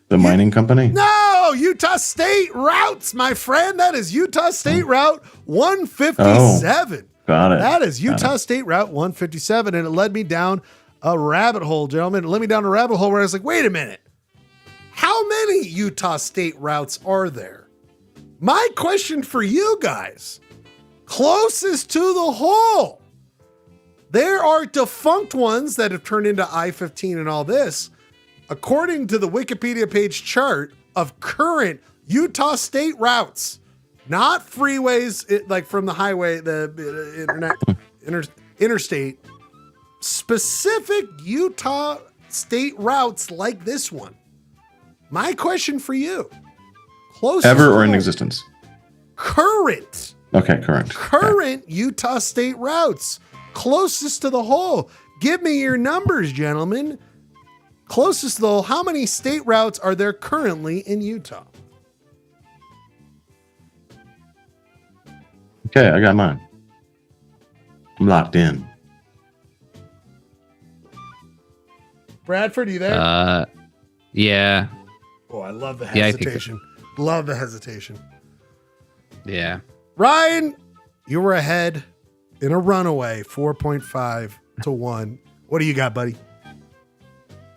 The mining company? No, Utah State Routes, my friend. That is Utah State Route 157. Got it. That is Utah State Route 157, and it led me down a rabbit hole, gentlemen. It led me down a rabbit hole where I was like, wait a minute. How many Utah State routes are there? My question for you guys, closest to the hole. There are defunct ones that have turned into I-15 and all this. according to the Wikipedia page chart of current Utah state routes, not freeways like from the highway, the interstate, specific Utah state routes like this one. My question for you. Closest Ever or in existence? Current. Okay, current. Current Utah state routes. Closest to the hole. Give me your numbers, gentlemen. Closest to the hole. How many state routes are there currently in Utah? Okay, I got mine. I'm locked in. Bradford, are you there? Yeah. Oh, I love the Yeah, I think hesitation. Love the hesitation. Yeah. Ryan, you were ahead in a runaway, 4.5 to 1. What do you got, buddy? I'm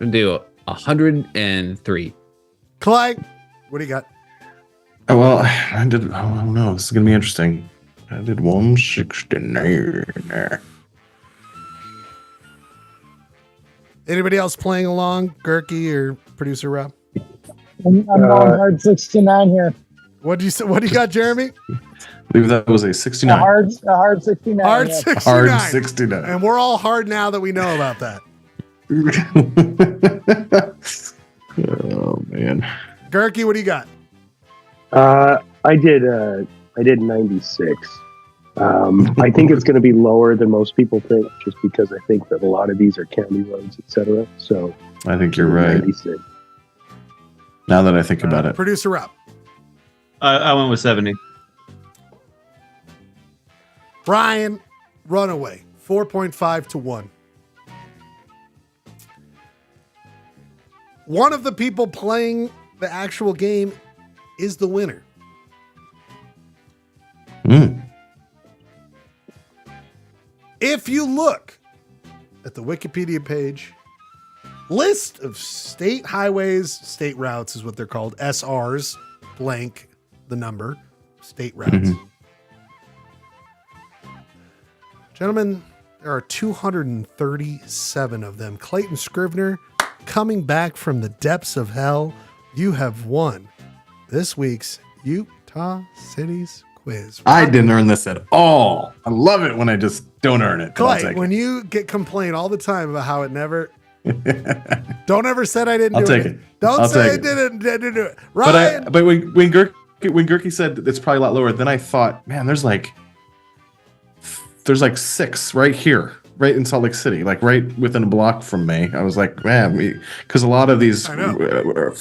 gonna do 103. Clay, what do you got? Oh, well, I did. Oh, no, this is going to be interesting. I did 169. Anybody else playing along? Gurky or producer Rob? I'm going hard 69 here. What do you say? What do you got, Jeremy? I believe that was a 69. A hard 69. Hard yeah. 69. Hard 69. And we're all hard now that we know about that. Oh, man. Gurky, what do you got? I did 96. I think it's going to be lower than most people think, just because I think that a lot of these are county roads, etc. So I think you're right. 96. Now that I think about it. Producer Rob. I went with 70. Brian, runaway, 4.5 to 1. One of the people playing the actual game is the winner. If you look at the Wikipedia page, list of state highways, state routes is what they're called, SRs, blank the number, state routes. Gentlemen, there are 237 of them. Clayton Scrivener, coming back from the depths of hell, you have won this week's Utah Cities quiz. I didn't earn this at all. I love it when I just don't earn it. Clay, when you get complained all the time about how it never... Don't ever say I didn't I'll do take it. it. Don't I'll say I take it. didn't do it. Ryan, But when Gurky said it's probably a lot lower, then I thought, man, there's like 6 right here, right in Salt Lake City, like right within a block from me. I was like, man, because a lot of these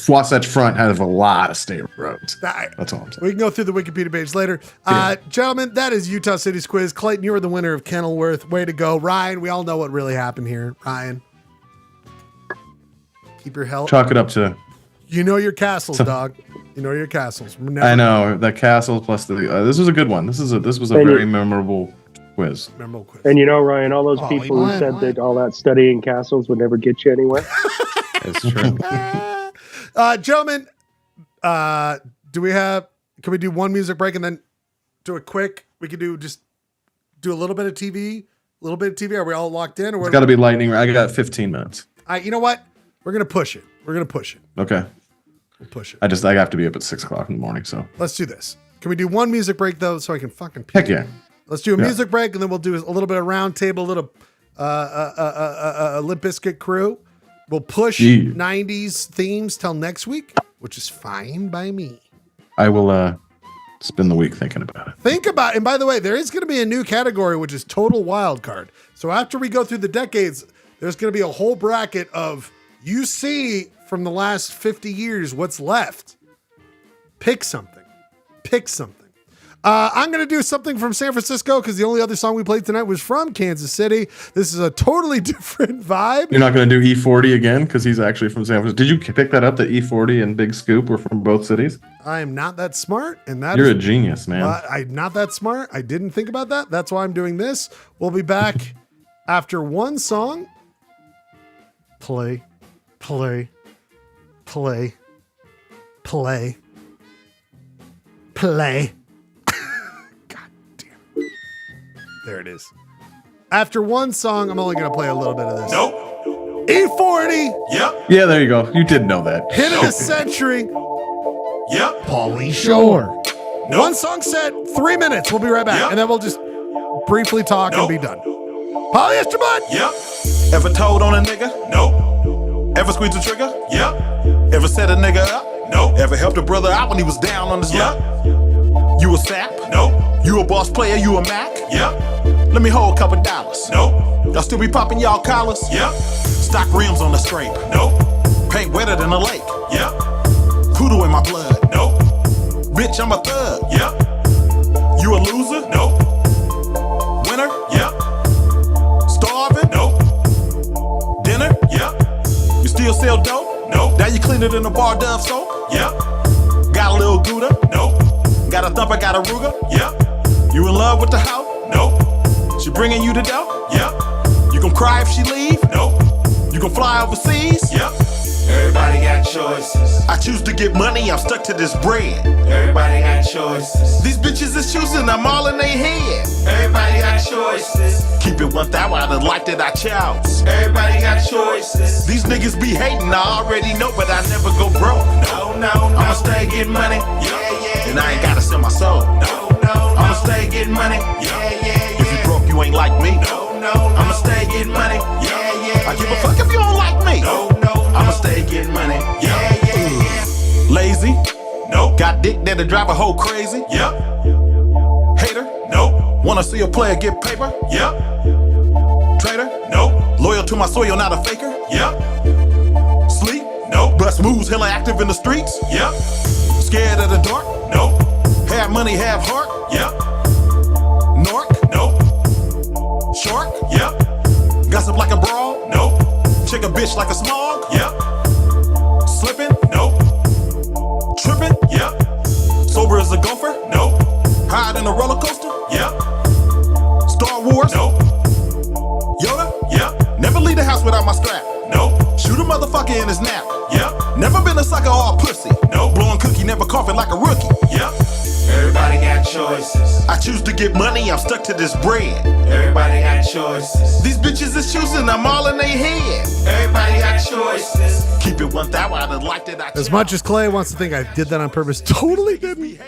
Wasatch Front have a lot of state roads. That's all I'm saying. we can go through the Wikipedia page later. Gentlemen, that is Utah City's quiz. Clayton, you are the winner of Kenilworth. Way to go. Ryan, we all know what really happened here. Ryan, keep your health. Chalk it up to... You know your castles, dog. You know your castles. I know the castle plus the. This was a good one. This was a very memorable quiz. Memorable quiz. And you know, Ryan, all those people who said that all that studying castles would never get you anywhere. That's true. Gentlemen, can we do one music break and then do it quick? We could do a little bit of TV, Are we all locked in? Or It's got to be lightning. I got 15 minutes. You know what? We're gonna push it. Okay. We'll push it. I have to be up at 6 o'clock in the morning. So Let's do this. Can we do one music break though, so I can fucking pee? heck yeah. Let's do a music break, and then we'll do a little bit of round table, a little Limp Bizkit crew. We'll push 90s themes till next week, which is fine by me. I will spend the week thinking about it. And by the way, there is going to be a new category, which is total wild card. So after we go through the decades, there's going to be a whole bracket of you see from the last 50 years what's left. Pick something. I'm going to do something from San Francisco because the only other song we played tonight was from Kansas City. This is a totally different vibe. You're not going to do E40 again because he's actually from San Francisco. Did you pick that up that E40 and Big Scoop were from both cities? I am not that smart. And You're a genius, man. I'm not that smart. I didn't think about that. That's why I'm doing this. We'll be back after one song. Play. God damn it. There it is. After one song, I'm only going to play a little bit of this. Nope. E40. Yep. Yeah, there you go. You did know that. Hit of the century. Yep. Pauly Shore. One song set, 3 minutes. We'll be right back. Yep. And then we'll just briefly talk and be done. Polyester Bud. Yep. Ever told on a nigga? Nope. Ever squeezed a trigger? Yep. Ever set a nigga up? Nope. Ever helped a brother out when he was down on his luck? You a sap? Nope. You a boss player? You a Mac? Yep. Let me hold a couple dollars. Nope. Y'all still be popping y'all collars? Yep. Stock rims on the scrape? Nope. Paint wetter than a lake? Yep. Poodle in my blood? Nope. Bitch, I'm a thug? Yep. You a loser? Nope. Winner? Yep. Starving? Nope. Dinner? Yep. You still sell dope? Nope. Now you clean it in a bar Dove soap? Yep. Got a little Gouda? Nope. Got a thumper, got a Ruger? Yep. You in love with the hoe? Nope. She bringing you the dough? Yep. You gon' cry if she leave? Nope. You gon' fly overseas? Yep. Everybody got choices. I choose to get money, I'm stuck to this bread. Everybody got choices. These bitches is choosing, I'm all in their head. Everybody got choices. Keep it 1,000, I done liked it, I chose. Everybody got choices. These niggas be hating, I already know, but I never go broke. No. I'ma stay getting money. Yeah. And I ain't gotta sell my soul. No. I'ma stay getting money. Yeah. If you broke, you ain't like me. No. I'ma stay getting money. Yeah. I give a fuck if you don't like me. No. I'ma stay getting money. Yeah. Lazy? Nope. Got dick that'll drive a hoe crazy? Yep. Hater? Nope. Wanna see a player get paper? Yep. Traitor? Nope. Loyal to my soil, not a faker? Yep. Sleep? Nope. Bust moves, hella active in the streets? Yep. Scared of the dark? Nope. Have money, have heart? Yep. Nork? Nope. Shark? Yep. Gossip like a brawl? Nope. Check a bitch like a smog? Yep. Slipping? Nope. Tripping? Yep. Sober as a gopher? Nope. Hide in a roller coaster? Yep. Star Wars? Nope. Yoda? Yep. Never leave the house without my strap? Nope. Shoot a motherfucker in his nap? Yep. Never been a sucker or a pussy? Nope. Blowing cookie, never coughing like a rookie? Yep. Everybody got choices. I choose to get money, I'm stuck to this bread. Everybody got choices. These bitches is choosing, I'm all in their head. Everybody got choices. Keep it 1,000, I done liked it, I As much as Clay wants to think I did that on purpose, totally didn't.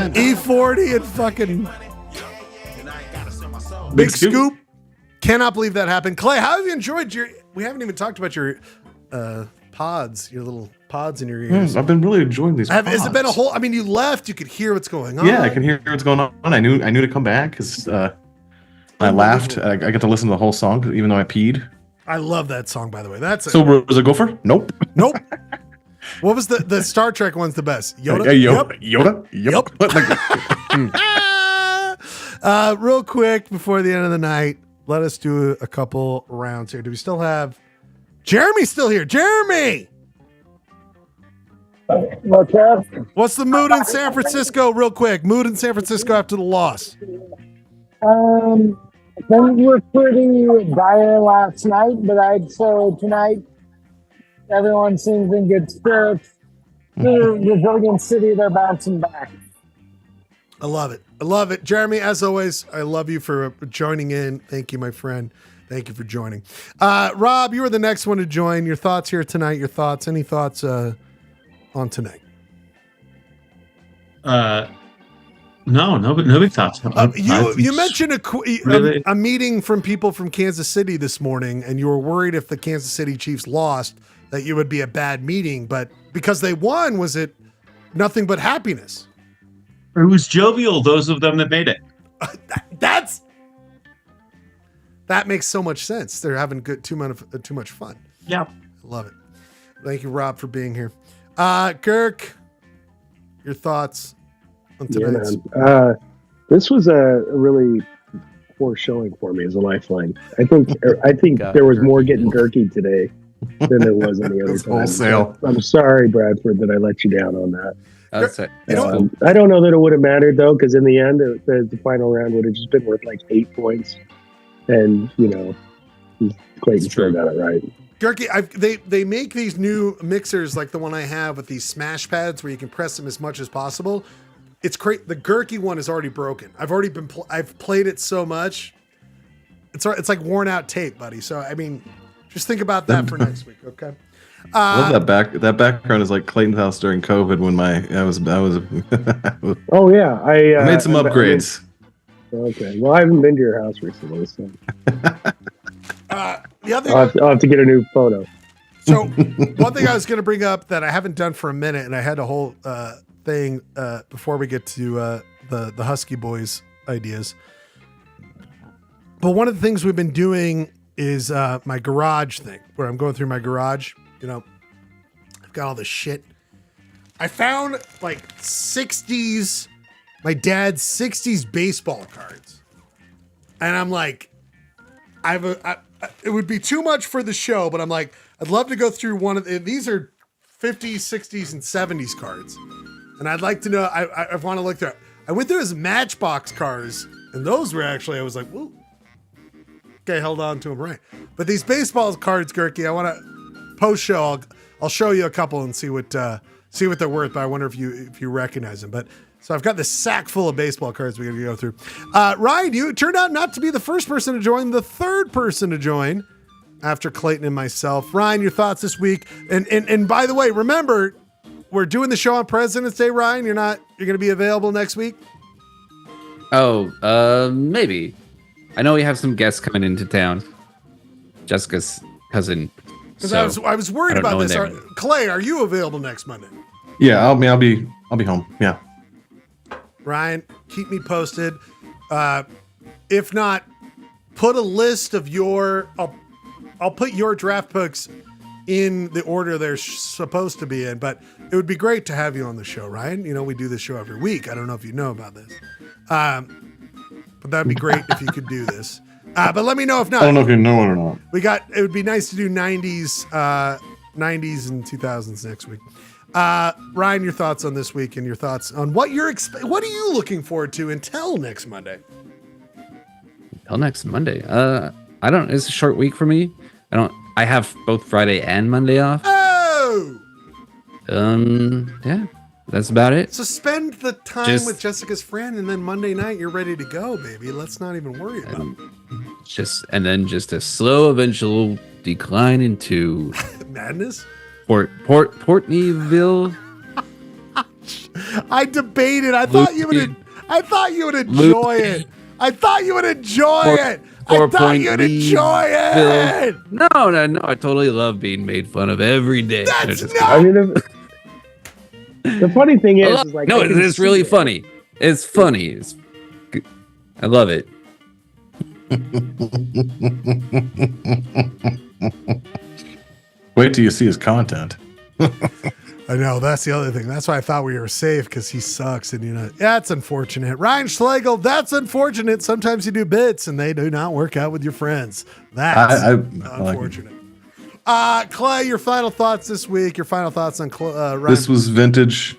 E40 and fucking Big Scoop. Cannot believe that happened. Clay, how have you enjoyed we haven't even talked about your pods, your little pods in your ears. I've been really enjoying these pods. Has it been a whole, I mean, you left, you could hear what's going on. Yeah, I can hear what's going on. I knew to come back because I laughed. I got to listen to the whole song even though I peed. I love that song, by the way. So was a gopher? Nope. Nope. What was the Star Trek one's the best? Yoda? Yoda? Yep. Real quick before the end of the night, let us do a couple rounds here. Do we still have Jeremy still here? Jeremy! What's up? What's the mood in San Francisco? Real quick. Mood in San Francisco after the loss. Things were pretty dire last night, but I'd say tonight everyone seems in good spirits. They're a resilient city. They're bouncing back. I love it. I love it. Jeremy, as always, I love you for joining in. Thank you, my friend. Thank you for joining. Rob, you were the next one to join. Your thoughts here tonight. Your thoughts. Any thoughts on tonight? No big thoughts. You mentioned a meeting from people from Kansas City this morning, and you were worried if the Kansas City Chiefs lost that you would be a bad meeting, but because they won, was it nothing but happiness? It was jovial, those of them that made it. That makes so much sense. They're having too much fun. Yeah. I love it. Thank you, Rob, for being here. Kirk, your thoughts on tonight's? Yeah, this was a really poor showing for me as a lifeline. I think there was more getting Gurky today than there was any other time. Wholesale. So I'm sorry, Bradford, that I let you down on that. Cool. I don't know that it would have mattered though, because in the end, the final round would have just been worth like 8 points, and Clayton still got it right. Gurky, they make these new mixers like the one I have with these smash pads where you can press them as much as possible. It's great. The Gurky one is already broken. I've played it so much. it's like worn out tape, buddy. So I mean, just think about that for next week, okay? I love that background is like Clayton's house during COVID when I was Oh yeah, I made some upgrades. Okay, well I haven't been to your house recently, so the other I'll have to get a new photo. So one thing I was going to bring up that I haven't done for a minute, and I had a whole thing before we get to the Husky Boys ideas. But one of the things we've been doing is my garage thing, where I'm going through my garage. You know, I've got all this shit. I found like 60s, my dad's 60s baseball cards. And I'm like, it would be too much for the show, but I'm like, I'd love to go through one of these are 50s, 60s, and 70s cards. And I'd like to know, I want to look through. I went through his Matchbox cards, and those were actually, I was like, whoa. Okay, held on to them right. But these baseball cards, Gerke, I want to post show. I'll show you a couple and see what they're worth. But I wonder if you recognize them. But so I've got this sack full of baseball cards we got to go through. Ryan, you turned out not to be the first person to join, the third person to join after Clayton and myself. Ryan, your thoughts this week? And by the way, remember, we're doing the show on President's Day. Ryan, you're going to be available next week. Oh, maybe. I know we have some guests coming into town. Jessica's cousin. Because I was worried about this. Clay, are you available next Monday? Yeah, I'll be home. Yeah. Ryan, keep me posted. If not, put a list of I'll put your draft picks in the order they're supposed to be in, but it would be great to have you on the show, Ryan. You know, we do this show every week. I don't know if you know about this. But that'd be great if you could do this. But let me know if not. I don't know if you know it or not. It would be nice to do 90s and 2000s next week. Ryan, your thoughts on this week and your thoughts on what what are you looking forward to until next Monday? Until next Monday. It's a short week for me. I have both Friday and Monday off. Oh! Yeah, that's about it. So spend the time with Jessica's friend, and then Monday night you're ready to go, baby. Let's not even worry about it. Just a slow eventual decline into madness. Portneyville. I debated. I thought you would enjoy it. I thought you would enjoy it. I thought you'd enjoy it. No. I totally love being made fun of every day. The funny thing is like, no, it's really funny. It's funny. I love it. Wait till you see his content. I know, that's the other thing. That's why I thought we were safe, because he sucks, and that's unfortunate. Ryan Schlegel, that's unfortunate. Sometimes you do bits and they do not work out with your friends. That's unfortunate. Clay, your final thoughts this week. Your final thoughts on Ryan. This was vintage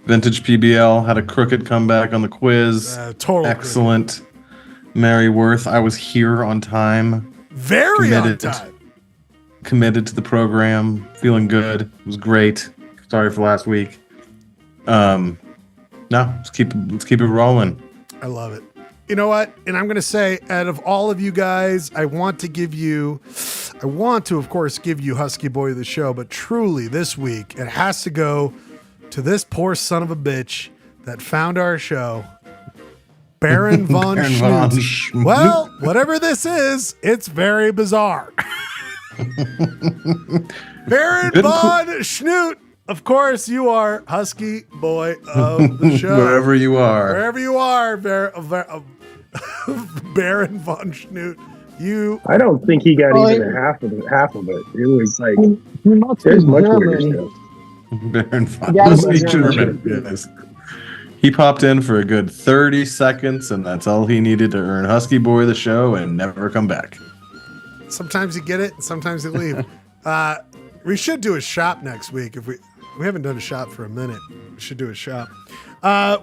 PBL. Had a crooked comeback on the quiz. Totally excellent. Good. Mary Worth, I was here on time. Very on time. Committed to the program. Feeling good. It was great. Sorry for last week. Let's keep it rolling. I love it. You know what? And I'm going to say, out of all of you guys, I want to, of course, give you Husky Boy of the show, but truly this week, it has to go to this poor son of a bitch that found our show, Baron von Schnoot. Well, whatever this is, it's very bizarre. Baron von Schnoot. Of course, you are Husky Boy of the show. Wherever you are, Baron von Schnoot. I don't think he got even half of it. It was like there's much weirder stuff. Baron von Schnoot. Yes. He popped in for a good 30 seconds, and that's all he needed to earn Husky Boy of the show and never come back. Sometimes you get it, and sometimes you leave. We should do a shop next week. If we haven't done a shop for a minute, we should do a shop.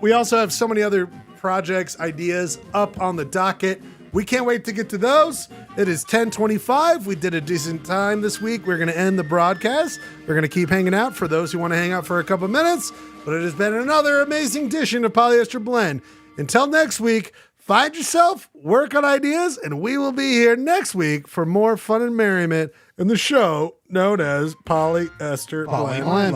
We also have so many other projects, ideas up on the docket. We can't wait to get to those. It is 10:25. We did a decent time this week. We're going to end the broadcast. We're going to keep hanging out for those who want to hang out for a couple minutes. But it has been another amazing edition of Polyester Blend. Until next week, Find yourself, work on ideas, and we will be here next week for more fun and merriment in the show known as Polyester Blend.